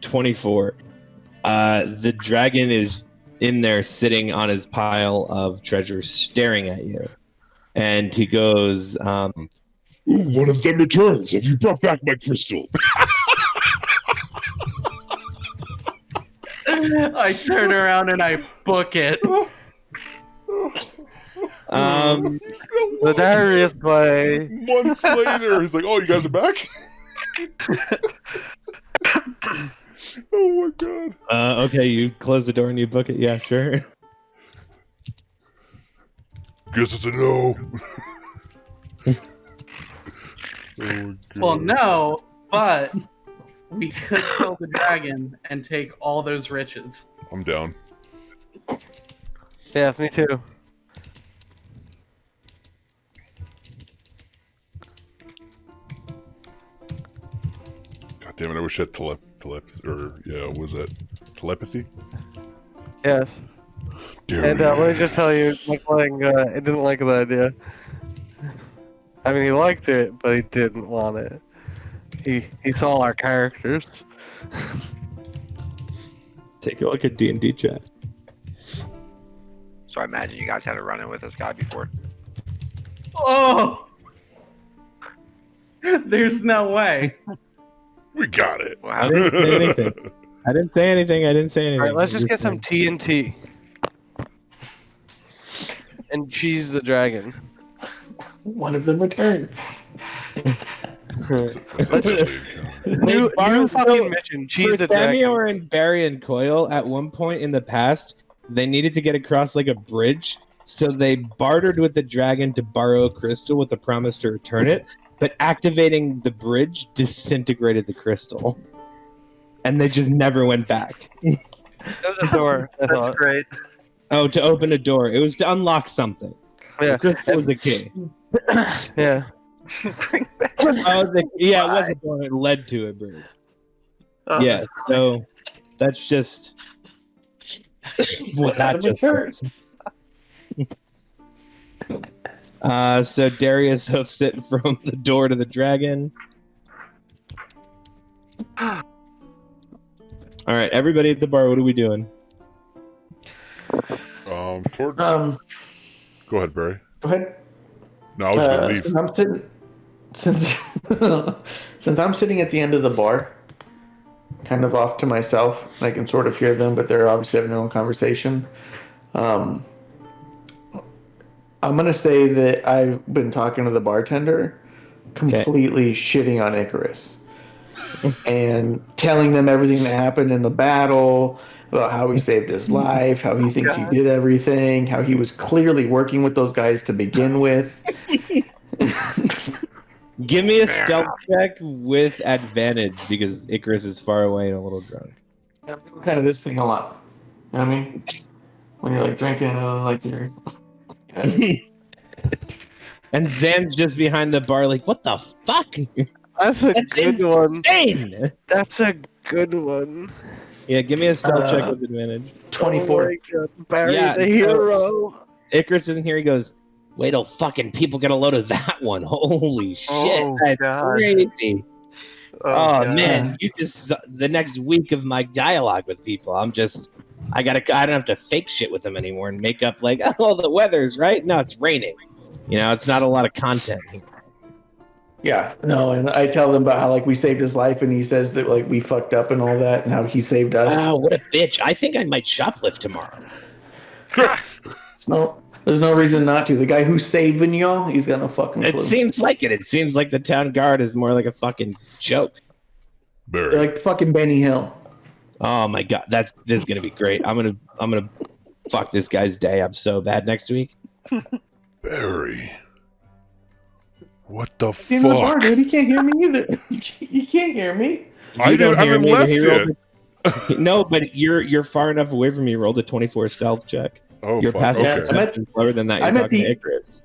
24. The dragon is in there sitting on his pile of treasure staring at you. And he goes, Ooh, one of them returns. Have you brought back my crystal? I turn around and I book it. The Darius play. Months later, he's like, "Oh, you guys are back." Oh my god. okay, you close the door and you book it. Yeah, sure. Guess it's a no. Oh my god. Well, no, but we could kill the dragon and take all those riches. I'm down. Yes, me too. God damn it! I wish I had what was that? Telepathy? Yes. And let me just tell you, Lang it didn't like the idea. I mean, he liked it, but he didn't want it. He saw our characters. Take a look at D&D chat. So I imagine you guys had a run-in with this guy before. Oh! There's no way. We got it. Well, I how didn't say anything. I didn't say anything. All right, let's just get some TNT. And cheese the dragon. One of them returns. That's actually New fucking mission. Cheese the dragon. Samuel and Barry and Coyle, at one point in the past, they needed to get across like a bridge, so they bartered with the dragon to borrow a crystal with the promise to return it, but activating the bridge disintegrated the crystal. And they just never went back. There's a door. That's great. Oh, to open a door. It was to unlock something. Yeah. The crystal was a key. Yeah. Bring back. It was a door. It led to a bridge. Oh, Yeah, so that's just what that just hurts. So Darius hoofs it from the door to the dragon. All right, everybody at the bar, what are we doing? Towards. Go Go ahead, Barry. ahead. No, I was gonna leave. Since I'm sitting at the end of the bar, kind of off to myself, I can sort of hear them, but they're obviously having their own conversation. I'm gonna say that I've been talking to the bartender, completely shitting on Icarus, and telling them everything that happened in the battle, about how he saved his life, how he thinks he did everything, how he was clearly working with those guys to begin with. Give me a stealth check with advantage because Icarus is far away and a little drunk. I'm doing kind of this thing a lot. You know what I mean? When you're like drinking, like you're. And Zan's just behind the bar, like, what the fuck? That's a good one. Insane! That's a good one. Yeah, give me a stealth check with advantage. 24. Oh my God, Barry Yeah, the hero. Icarus isn't here. He goes, wait till fucking people get a load of that one. Holy shit, Oh, that's God. crazy. Oh, God. man, you just the next week of my dialogue with people. I don't have to fake shit with them anymore and make up like, oh, the weather's right. No, it's raining. You know, it's not a lot of content here. Yeah, no, and I tell them about how like we saved his life, and he says that like we fucked up and all that, and how he saved us. Oh, what a bitch! I think I might shoplift tomorrow. There's no reason not to. The guy who's saving y'all, he's got no fucking clue. It seems like it. It seems like the town guard is more like a fucking joke. They're Barry. like fucking Benny Hill. Oh my god, this is gonna be great. I'm gonna fuck this guy's day up so bad next week. Barry. What the In the bar, fuck? dude. He can't hear me either. You can't hear me. I You don't hear haven't me, but left he rolled yet. No, but you're far enough away from me. You rolled a 24 stealth check. Oh, Your fuck. passive Okay. Yeah, I'm at- perception's lower than that. You're I'm at talking to the- Icarus.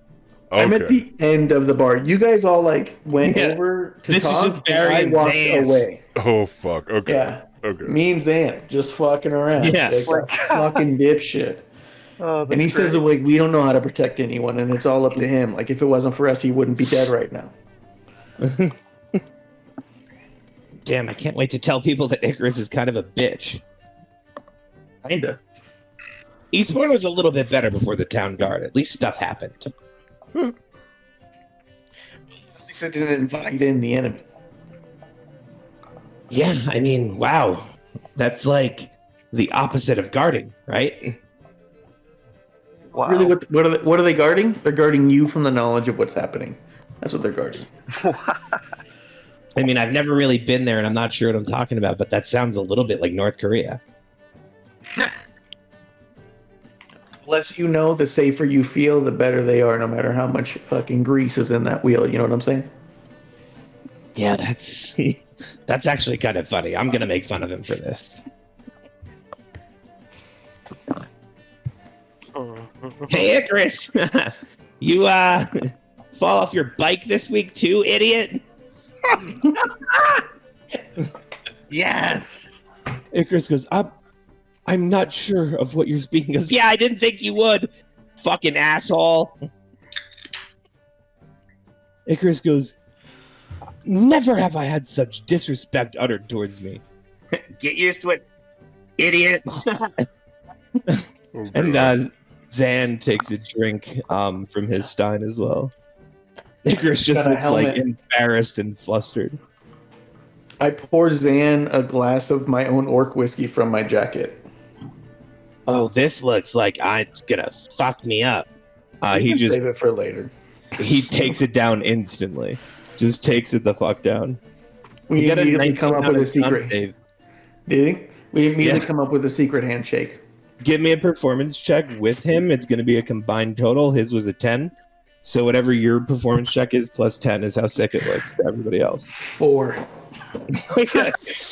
I'm at the end of the bar. You guys all like went Yeah. over to This is talk, just and Barry I and walked Zan. away. Oh, fuck. Okay. Yeah, Okay. me and Zan just fucking around. Yeah. like a fucking dipshit. Oh, that's And he says, great. like, we don't know how to protect anyone, and it's all up to him. Like, if it wasn't for us, he wouldn't be dead right now. Damn, I can't wait to tell people that Icarus is kind of a bitch. Kinda. Eastbourne was a little bit better before the town guard. At least stuff happened. At least I didn't invite in the enemy. Yeah, I mean, wow. That's like the opposite of guarding, right? Wow. Really, what are they guarding? They're guarding you from the knowledge of what's happening. That's what they're guarding. I mean, I've never really been there and I'm not sure what I'm talking about, but that sounds a little bit like North Korea. Less you know, the safer you feel, the better they are, no matter how much fucking grease is in that wheel. You know what I'm saying? Yeah, that's that's actually kind of funny. I'm gonna make fun of him for this. Hey, Icarus, you fall off your bike this week too, idiot? Yes. Icarus goes, I'm not sure of what you're speaking. He goes, yeah, I didn't think you would, fucking asshole. Icarus goes, never have I had such disrespect uttered towards me. Get used to it, idiot. Oh, And God. Zan takes a drink from his stein as well. Icarus just Got a looks like helmet. embarrassed and flustered. I pour Zan a glass of my own orc whiskey from my jacket. Oh, this looks like it's gonna fuck me up. He can just save it for later. he takes it down instantly. Just takes it the fuck down. We You got a immediately come 19 up with on a his con secret. save. Did he? We immediately Yeah. come up with a secret handshake. Give me a performance check with him. It's going to be a combined total. His was a 10. So whatever your performance check is plus 10 is how sick it looks to everybody else. 4.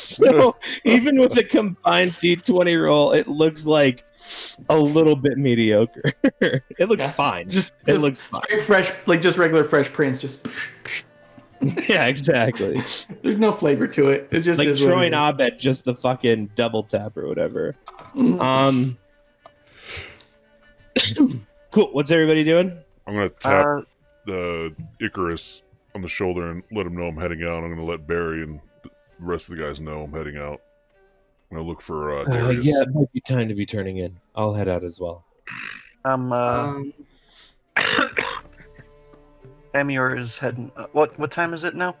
So even with a combined D20 roll, it looks like a little bit mediocre. It looks Yeah. fine. Just It looks fine. straight fresh, like just regular Fresh Prince. Just Yeah, exactly. there's no flavor to it. It just Like is what Troy it and is. Abed, just the fucking double tap or whatever. Mm. Cool. What's everybody doing? I'm going to tap Uh, the Icarus on the shoulder and let him know I'm heading out. I'm going to let Barry and the rest of the guys know I'm heading out. I'm going to look for Darius. Yeah, it might be time to be turning in. I'll head out as well. Amir is heading. What time is it now?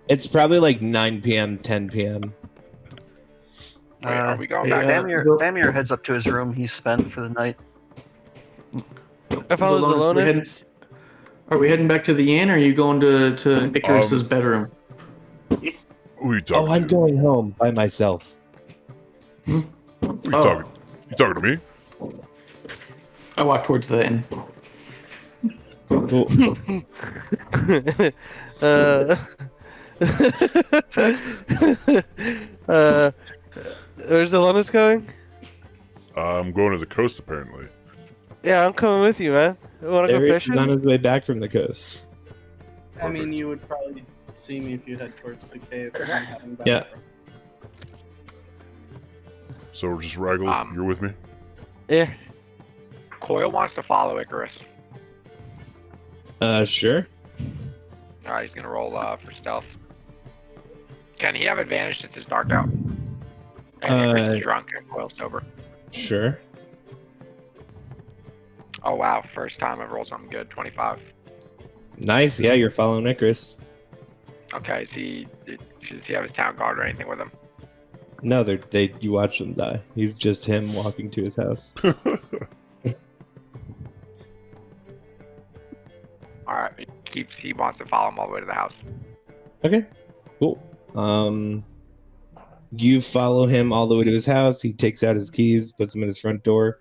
It's probably like 9 p.m., 10 p.m. Wait, are we going yeah. back? Amir heads up to his room. He's spent for the night. I follow We're Zalona. heading- Are we heading back to the inn, or are you going to Icarus's bedroom? Who are you talking Oh, I'm to? going home by myself. Who are you Oh. talking? You talking to me? I walk towards the inn. Cool. Where's Zalona's going? I'm going to the coast, apparently. Yeah, I'm coming with you, man. Wanna go Darius is fishing? on his way back from the coast. I mean, you would probably see me if you head towards the cave. As I'm heading back. Yeah. So we're just regular. You're with me? Yeah. Coil wants to follow Icarus. Sure. All right, he's gonna roll for stealth. Can he have advantage since it's dark out? And Icarus is drunk and Coil's sober. Sure. Oh wow, first time I've rolled something good. 25. Nice. Yeah, you're following Icarus. Okay, does he have his town guard or anything with him? No, you watch them die. He's just him walking to his house. All right, he wants to follow him all the way to the house. Okay. Cool. You follow him all the way to his house. He takes out his keys, puts them in his front door,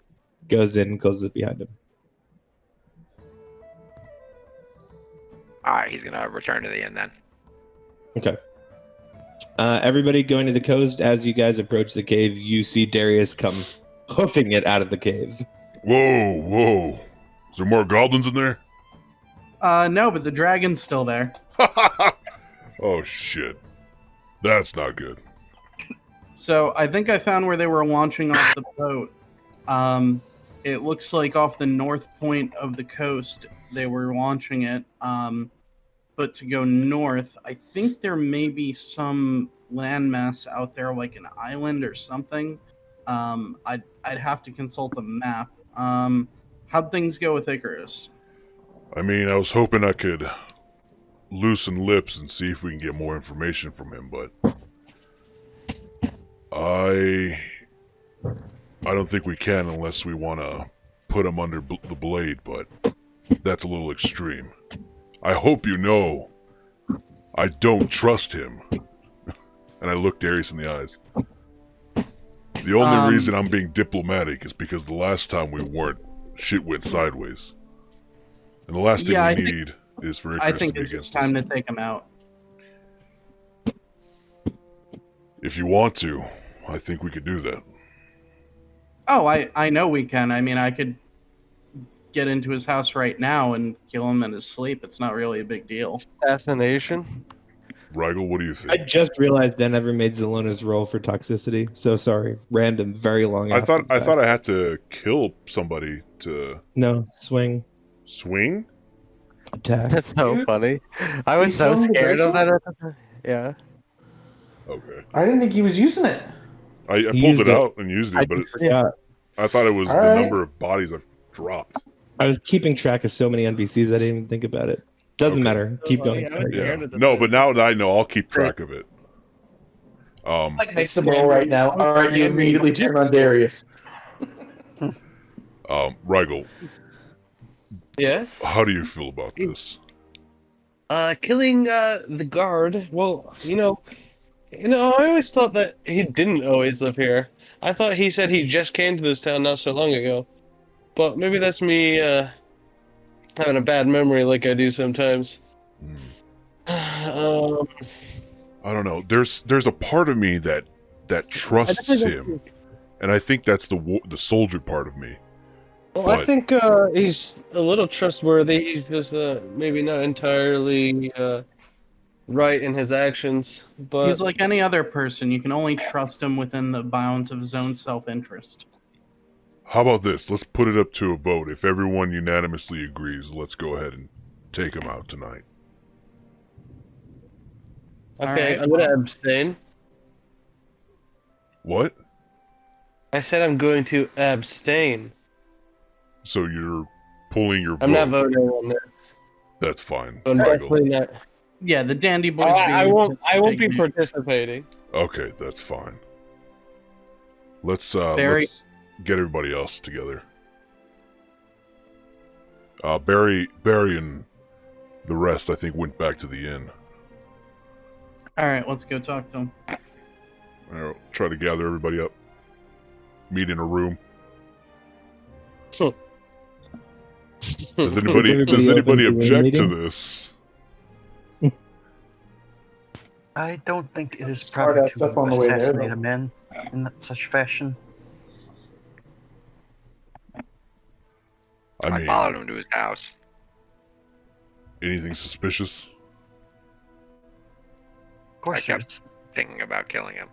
goes in, and closes it behind him. All right, he's gonna return to the inn then. Okay. Everybody going to the coast. As you guys approach the cave, you see Darius come hoofing it out of the cave. Whoa, whoa. Is there more goblins in there? No, but the dragon's still there. Oh, shit. That's not good. So I think I found where they were launching off the boat. It looks like off the north point of the coast they were launching it. But to go north, I think there may be some landmass out there, like an island or something. I'd have to consult a map. How'd things go with Icarus? I mean, I was hoping I could loosen lips and see if we can get more information from him, but I don't think we can unless we want to put him under the blade, but that's a little extreme. I hope you know I don't trust him. And I look Darius in the eyes. The only reason I'm being diplomatic is because the last time we weren't, shit went sideways. And the last thing we need is for Icarus to be against us. I think it's time to take him out. If you want to, I think we could do that. Oh, I know we can. I mean, I could get into his house right now and kill him in his sleep. It's not really a big deal. Assassination? Rigel, what do you think? I just realized I never made Zelona's roll for toxicity. So sorry. Random, very long. I thought I had to kill somebody to... No, swing. Swing? Attack. That's so funny. I was so scared of that. Yeah. Okay. I didn't think he was using it. I pulled it out and used it, but I thought it was the number of bodies I've dropped. I was keeping track of so many NPCs I didn't even think about it. Doesn't matter. Keep going. Yeah. No, but now that I know, I'll keep track of it. Make some roll right now. All right, you immediately turn on Darius. Rigel. Yes? How do you feel about this? Killing the guard. Well, I always thought that he didn't always live here. I thought he said he just came to this town not so long ago. But maybe that's me having a bad memory like I do sometimes. I don't know. There's a part of me that trusts him, and I think that's the soldier part of me. Well, I think he's a little trustworthy. He's just maybe not entirely right in his actions, but he's like any other person. You can only trust him within the bounds of his own self-interest. How about this? Let's put it up to a vote. If everyone unanimously agrees, let's go ahead and take him out tonight. Okay, right. I'm gonna abstain. What? I said I'm going to abstain. So you're pulling your vote. I'm not voting on this. That's fine. I'm definitely not. Yeah, the Dandy Boys. I won't be participating. Okay, that's fine. Let's get everybody else together. Barry and the rest, I think, went back to the inn. All right, let's go talk to him. I'll try to gather everybody up. Meet in a room. Does anybody object to this? I don't think it is proper to assassinate a man in such fashion. I followed him to his house. Anything suspicious? Of course, I kept thinking about killing him.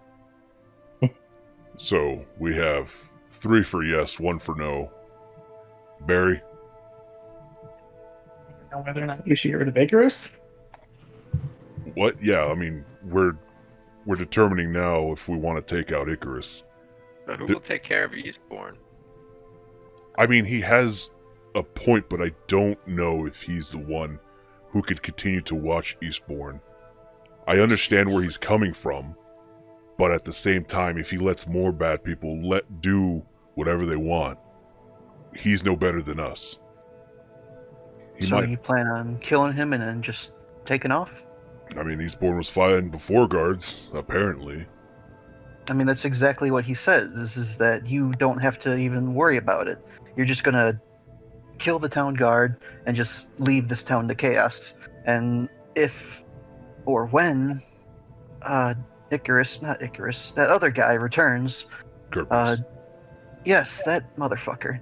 So we have 3 for yes, 1 for no. Barry? Know whether or not you should get rid of Icarus? What? Yeah, I mean, we're determining now if we want to take out Icarus. So who will take care of Eastbourne? I mean, he has a point, but I don't know if he's the one who could continue to watch Eastbourne. I understand where he's coming from, but at the same time, if he lets more bad people do whatever they want, he's no better than us. You plan on killing him and then just taking off? I mean, Eastbourne was fighting before guards, apparently. I mean, that's exactly what he says, is that you don't have to even worry about it. You're just gonna kill the town guard and just leave this town to chaos. And if or when Icarus, not Icarus, that other guy returns, yes, that motherfucker.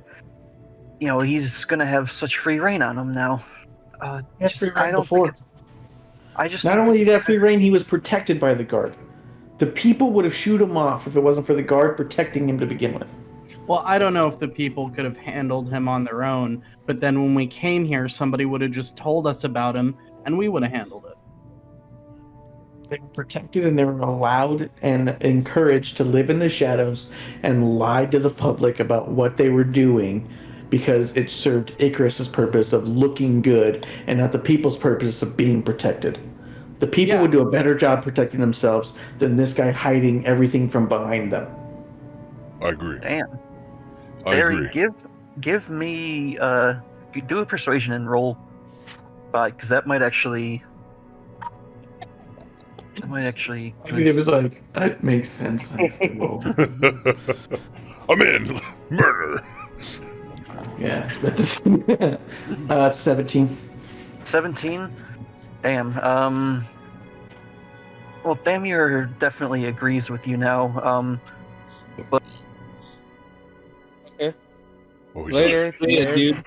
You know, he's gonna have such free reign on him now. He had free reign I don't before. think it's. I just Not only did he have free reign, he was protected by the guard. The people would have shoot him off if it wasn't for the guard protecting him to begin with. Well, I don't know if the people could have handled him on their own, but then when we came here, somebody would have just told us about him, and we would have handled it. They were protected and they were allowed and encouraged to live in the shadows and lie to the public about what they were doing because it served Icarus's purpose of looking good and not the people's purpose of being protected. The people would do a better job protecting themselves than this guy hiding everything from behind them. I agree. Damn. I Barry, agree. give me do a persuasion and roll 5, because that might actually. I mean, it was like, that makes sense. Whoa. I'm in. Murder. Yeah. 17. 17? Damn. Well, Thamir definitely agrees with you now. But Later, dude.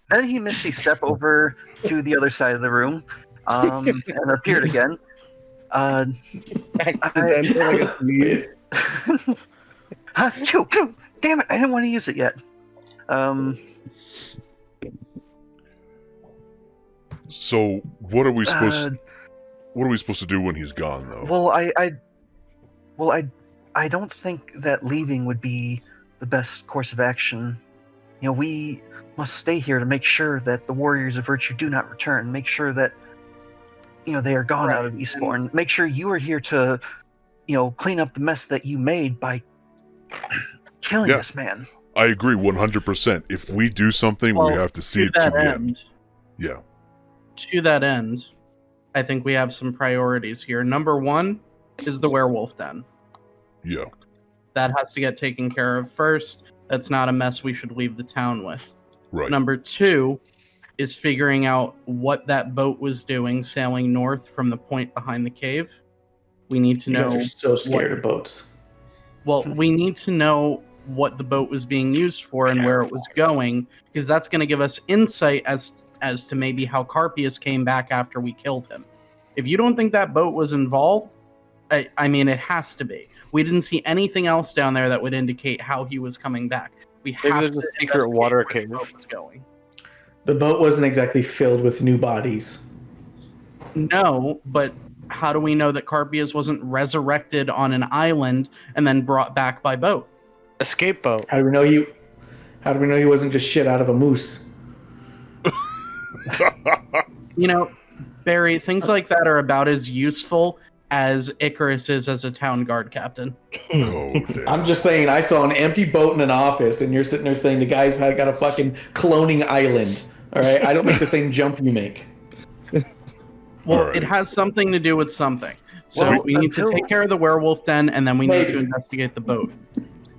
Then he misty step over to the other side of the room, and appeared again. Chew! Damn it! I didn't want to use it yet. So what are we supposed? What are we supposed to do when he's gone, though? Well, I don't think that leaving would be the best course of action. You know, we must stay here to make sure that the Warriors of Virtue do not return. Make sure that, you know, they are gone out of Eastbourne. Make sure you are here to, you know, clean up the mess that you made by killing this man. I agree 100%. If we do something, we have to see it to the end. Yeah. To that end, I think we have some priorities here. Number 1 is the werewolf den. Yeah. That has to get taken care of first. That's not a mess we should leave the town with. Right. Number 2 is figuring out what that boat was doing sailing north from the point behind the cave. We need to know. You guys are so scared of boats. Well, we need to know what the boat was being used for and where it was going, because that's going to give us insight as to maybe how Carpius came back after we killed him. If you don't think that boat was involved, I mean, it has to be. We didn't see anything else down there that would indicate how he was coming back. We have there's to a secret water cave. Where the boat was going. The boat wasn't exactly filled with new bodies. No, but how do we know that Carpius wasn't resurrected on an island and then brought back by boat? Escape boat. How do we know he wasn't just shit out of a moose? You know, Barry, things like that are about as useful as Icarus is as a town guard captain. Oh, damn. I'm just saying, I saw an empty boat in an office, and you're sitting there saying the guy's got a fucking cloning island. All right, I don't make the same jump you make. Well, right. It has something to do with something. So Well, we need to take care of the werewolf den, and then we need to investigate the boat.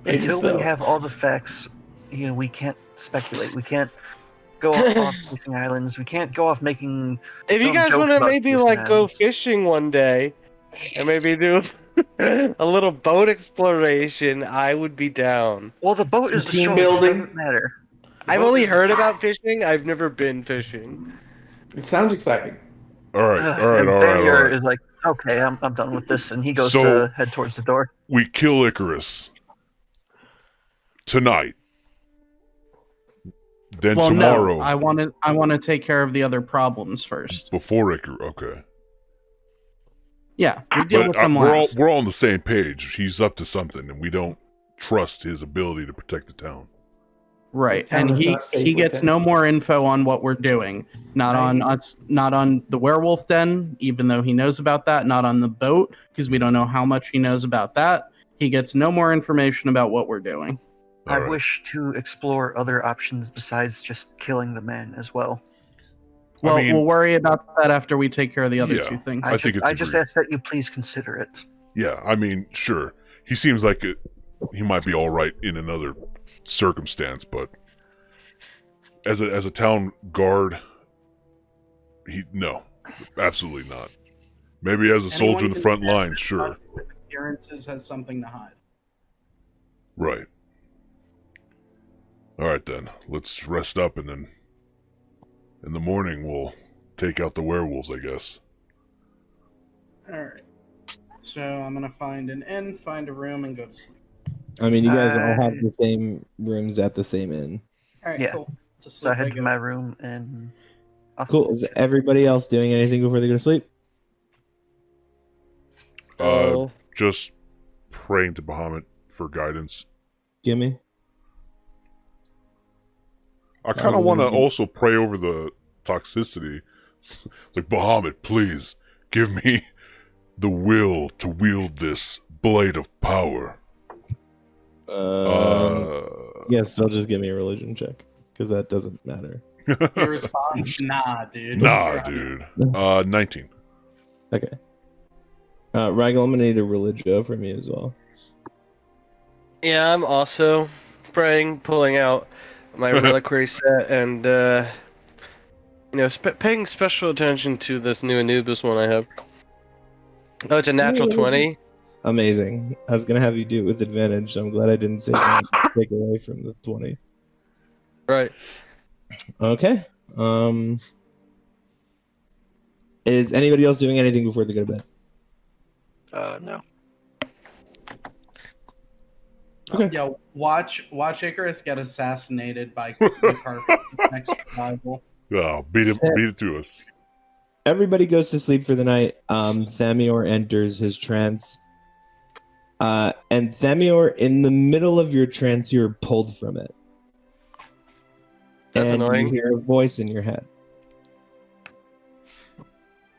Until we have all the facts, you know, we can't speculate. We can't go off chasing islands. We can't go off making. If you guys want to maybe like go fishing one day, and maybe do a little boat exploration, I would be down. Well, the boat is Team destroyed. building. It doesn't matter. I've only heard about fishing. I've never been fishing. It sounds exciting. All right. And Daniel is like, okay, I'm done with this, and he goes to head towards the door. We kill Icarus tonight. Then Well, tomorrow. no, I want to take care of the other problems first. Before Icarus. Okay. Yeah, we deal with them last. We're all on the same page. He's up to something, and we don't trust his ability to protect the town. Right, The town and is not safe he gets with him. no more info on what we're doing. Not on us, not on the werewolf den, even though he knows about that. Not on the boat, because we don't know how much he knows about that. He gets no more information about what we're doing. I wish to explore other options besides just killing the man as well. Well, I mean- we'll worry about that after we take care of the other two things. I think it's I just agreed. ask that you please consider it. Yeah, I mean, sure. He seems like he might be all right in another circumstance, but as a town guard, no, absolutely not. Maybe as a soldier in the front line, sure. Appearances has something to hide. Right. All right then. Let's rest up, and then in the morning we'll take out the werewolves, I guess. All right. So I'm gonna find an inn, find a room, and go to sleep. I mean, you guys all have the same rooms at the same inn. All right, Yeah. cool. To sleep, So I head to go. my room and. Cool. Is everybody else doing anything before they go to sleep? Just praying to Bahamut for guidance. Gimme. I kind of want to also pray over the toxicity. It's like, Bahamut, please give me the will to wield this blade of power. Yes, they'll just give me a religion check because that doesn't matter. He responds, nah, dude. Nah, dude. 19. Okay. Ragel, I'm gonna need a religio from you as well. Yeah, I'm also praying, pulling out my reliquary set, and paying special attention to this new Anubis one I have. Oh, it's a natural 20. Amazing. I was gonna have you do it with advantage. So I'm glad I didn't say take away from the 20. Right. Okay. Is anybody else doing anything before they go to bed? No. Okay. Yeah, watch Icarus get assassinated by Carpet's next rival. Oh, beat it to us. Everybody goes to sleep for the night. Thamior enters his trance. And Thamior, in the middle of your trance, you're pulled from it. That's and annoying. You hear a voice in your head.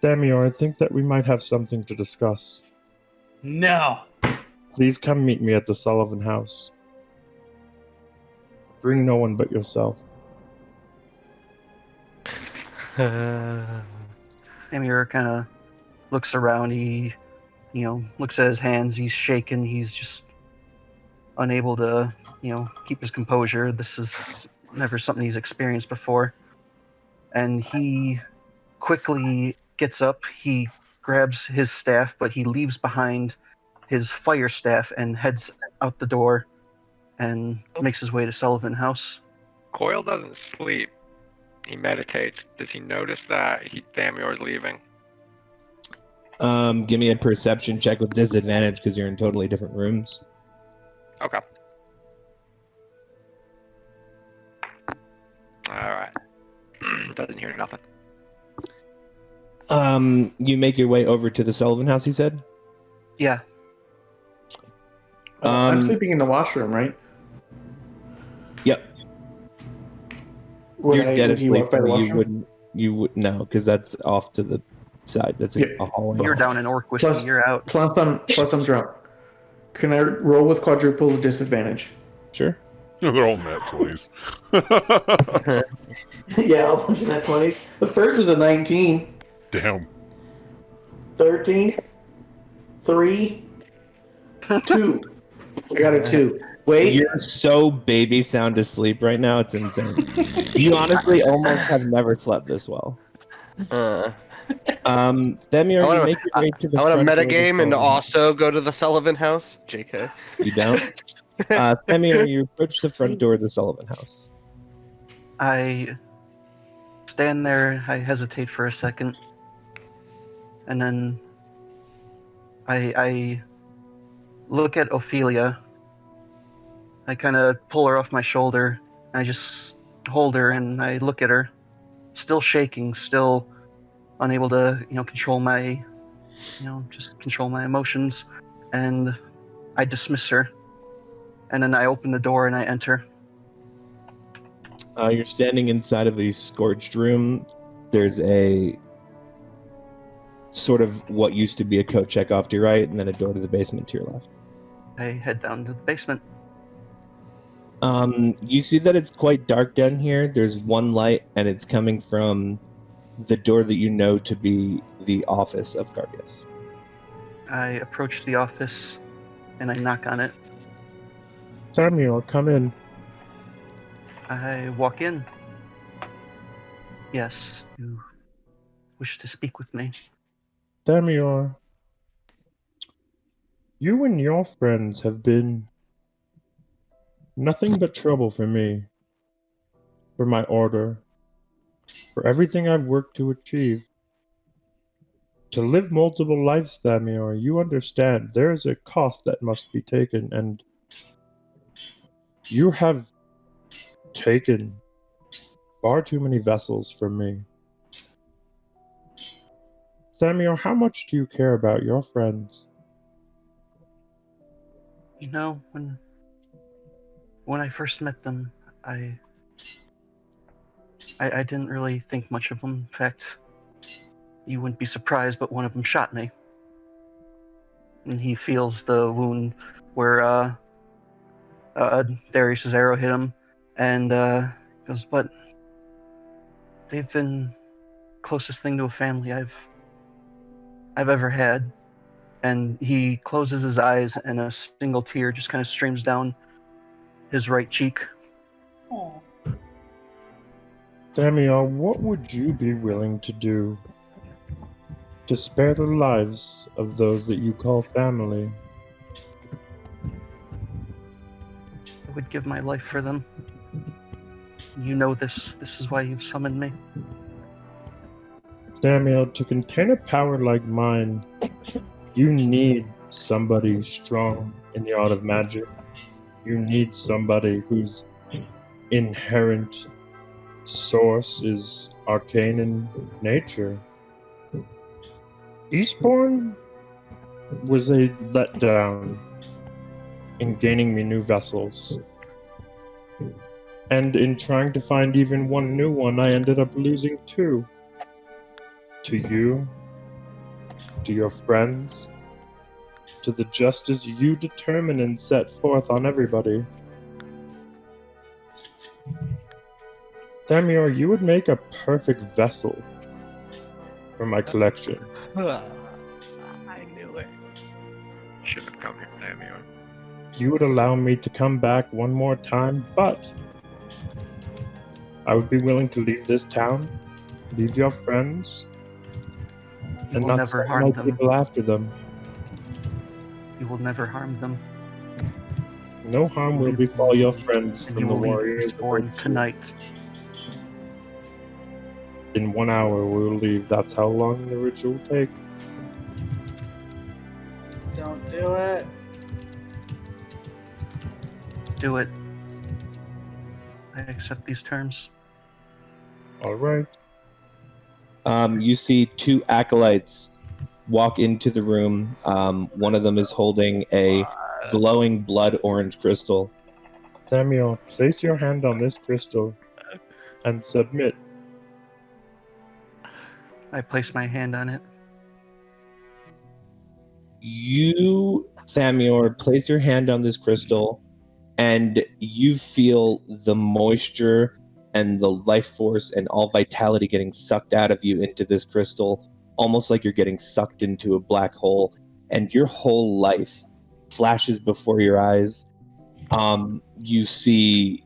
Thamior, I think that we might have something to discuss. No. Please come meet me at the Sullivan house. Bring no one but yourself. Amir kind of looks around. He, looks at his hands. He's shaking. He's just unable to, keep his composure. This is never something he's experienced before. And he quickly gets up. He grabs his staff, but he leaves behind his fire staff and heads out the door and makes his way to Sullivan House. Coil doesn't sleep. He meditates. Does he notice that Thamior's leaving? Give me a perception check with disadvantage because you're in totally different rooms. Okay. Alright. Doesn't hear nothing. You make your way over to the Sullivan house, you said? Yeah. I'm sleeping in the washroom, right? Yep. Would You're dead would he asleep. walk by the You washroom? would no, because that's off to the side. That's a hallway. You're down in Orquist Plus- and you're out. Plus I'm drunk. Can I roll with quadruple disadvantage? Sure. They're all nat 20s. Yeah, a bunch of nat 20s. The first was a 19. Damn. 13. 3. 2. I got a 2. Wait. You're so baby sound asleep right now. It's insane. You honestly almost have never slept this well. Thamior, you make your way to the I want to front door of the metagame and Sullivan. also go to the Sullivan house. JK. You don't? Thamior, you approach the front door of the Sullivan house. I stand there, I hesitate for a second, and then I look at Ophelia. I kind of pull her off my shoulder. I just hold her and I look at her, still shaking, still unable to, control my, just control my emotions, and I dismiss her. And then I open the door and I enter. You're standing inside of a scorched room. There's a sort of what used to be a coat check off to your right, and then a door to the basement to your left. I head down to the basement. You see that it's quite dark down here. There's one light, and it's coming from the door that you know to be the office of Gargius. I approach the office and I knock on it. Samuel, come in. I walk in. Yes, you wish to speak with me? Thamior, you and your friends have been nothing but trouble for me, for my order, for everything I've worked to achieve. To live multiple lives, Thamior, you understand there is a cost that must be taken, and you have taken far too many vessels from me. Thamior, how much do you care about your friends? You know, when I first met them, I didn't really think much of them. In fact, you wouldn't be surprised, but one of them shot me. And he feels the wound where Darius's arrow hit him, and goes, "But they've been closest thing to a family I've ever had." And he closes his eyes, and a single tear just kind of streams down his right cheek. Oh. Thamior, what would you be willing to do to spare the lives of those that you call family? I would give my life for them. You know this. This is why you've summoned me. Thamior, to contain a power like mine, you need somebody strong in the art of magic. You need somebody whose inherent source is arcane in nature. Eastbourne was a letdown in gaining me new vessels. And in trying to find even one new one, I ended up losing two. To you, to your friends, to the justice you determine and set forth on everybody. Thamior, you would make a perfect vessel for my collection. I knew it. Should have come here, Thamior. You would allow me to come back one more time, but I would be willing to leave this town, leave your friends, You and will not never send harm my them. people after them. You will never harm them. No harm will befall your friends And from you the will leave warriors. Eastbourne tonight. In 1 hour, we will leave. That's how long the ritual will take. Don't do it. Do it. I accept these terms. All right. You see two acolytes walk into the room. One of them is holding a glowing blood orange crystal. Thamior, place your hand on this crystal and submit. I place my hand on it. You, Thamior, place your hand on this crystal, and you feel the moisture and the life force and all vitality getting sucked out of you into this crystal, almost like you're getting sucked into a black hole, and your whole life flashes before your eyes. You see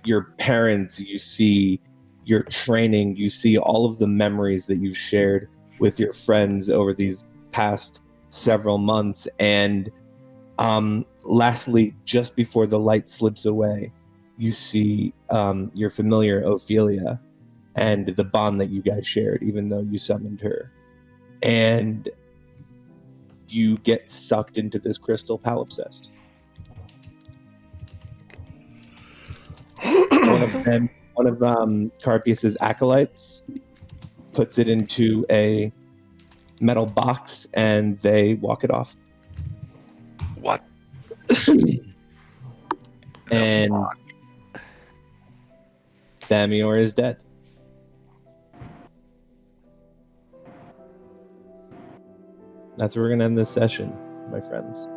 your parents, you see your training, you see all of the memories that you've shared with your friends over these past several months, and lastly, just before the light slips away, you see your familiar Ophelia and the bond that you guys shared, even though you summoned her. And you get sucked into this crystal palimpsest. One of Carpius's acolytes puts it into a metal box, and they walk it off. What? And Thamior is dead. That's where we're going to end this session, my friends.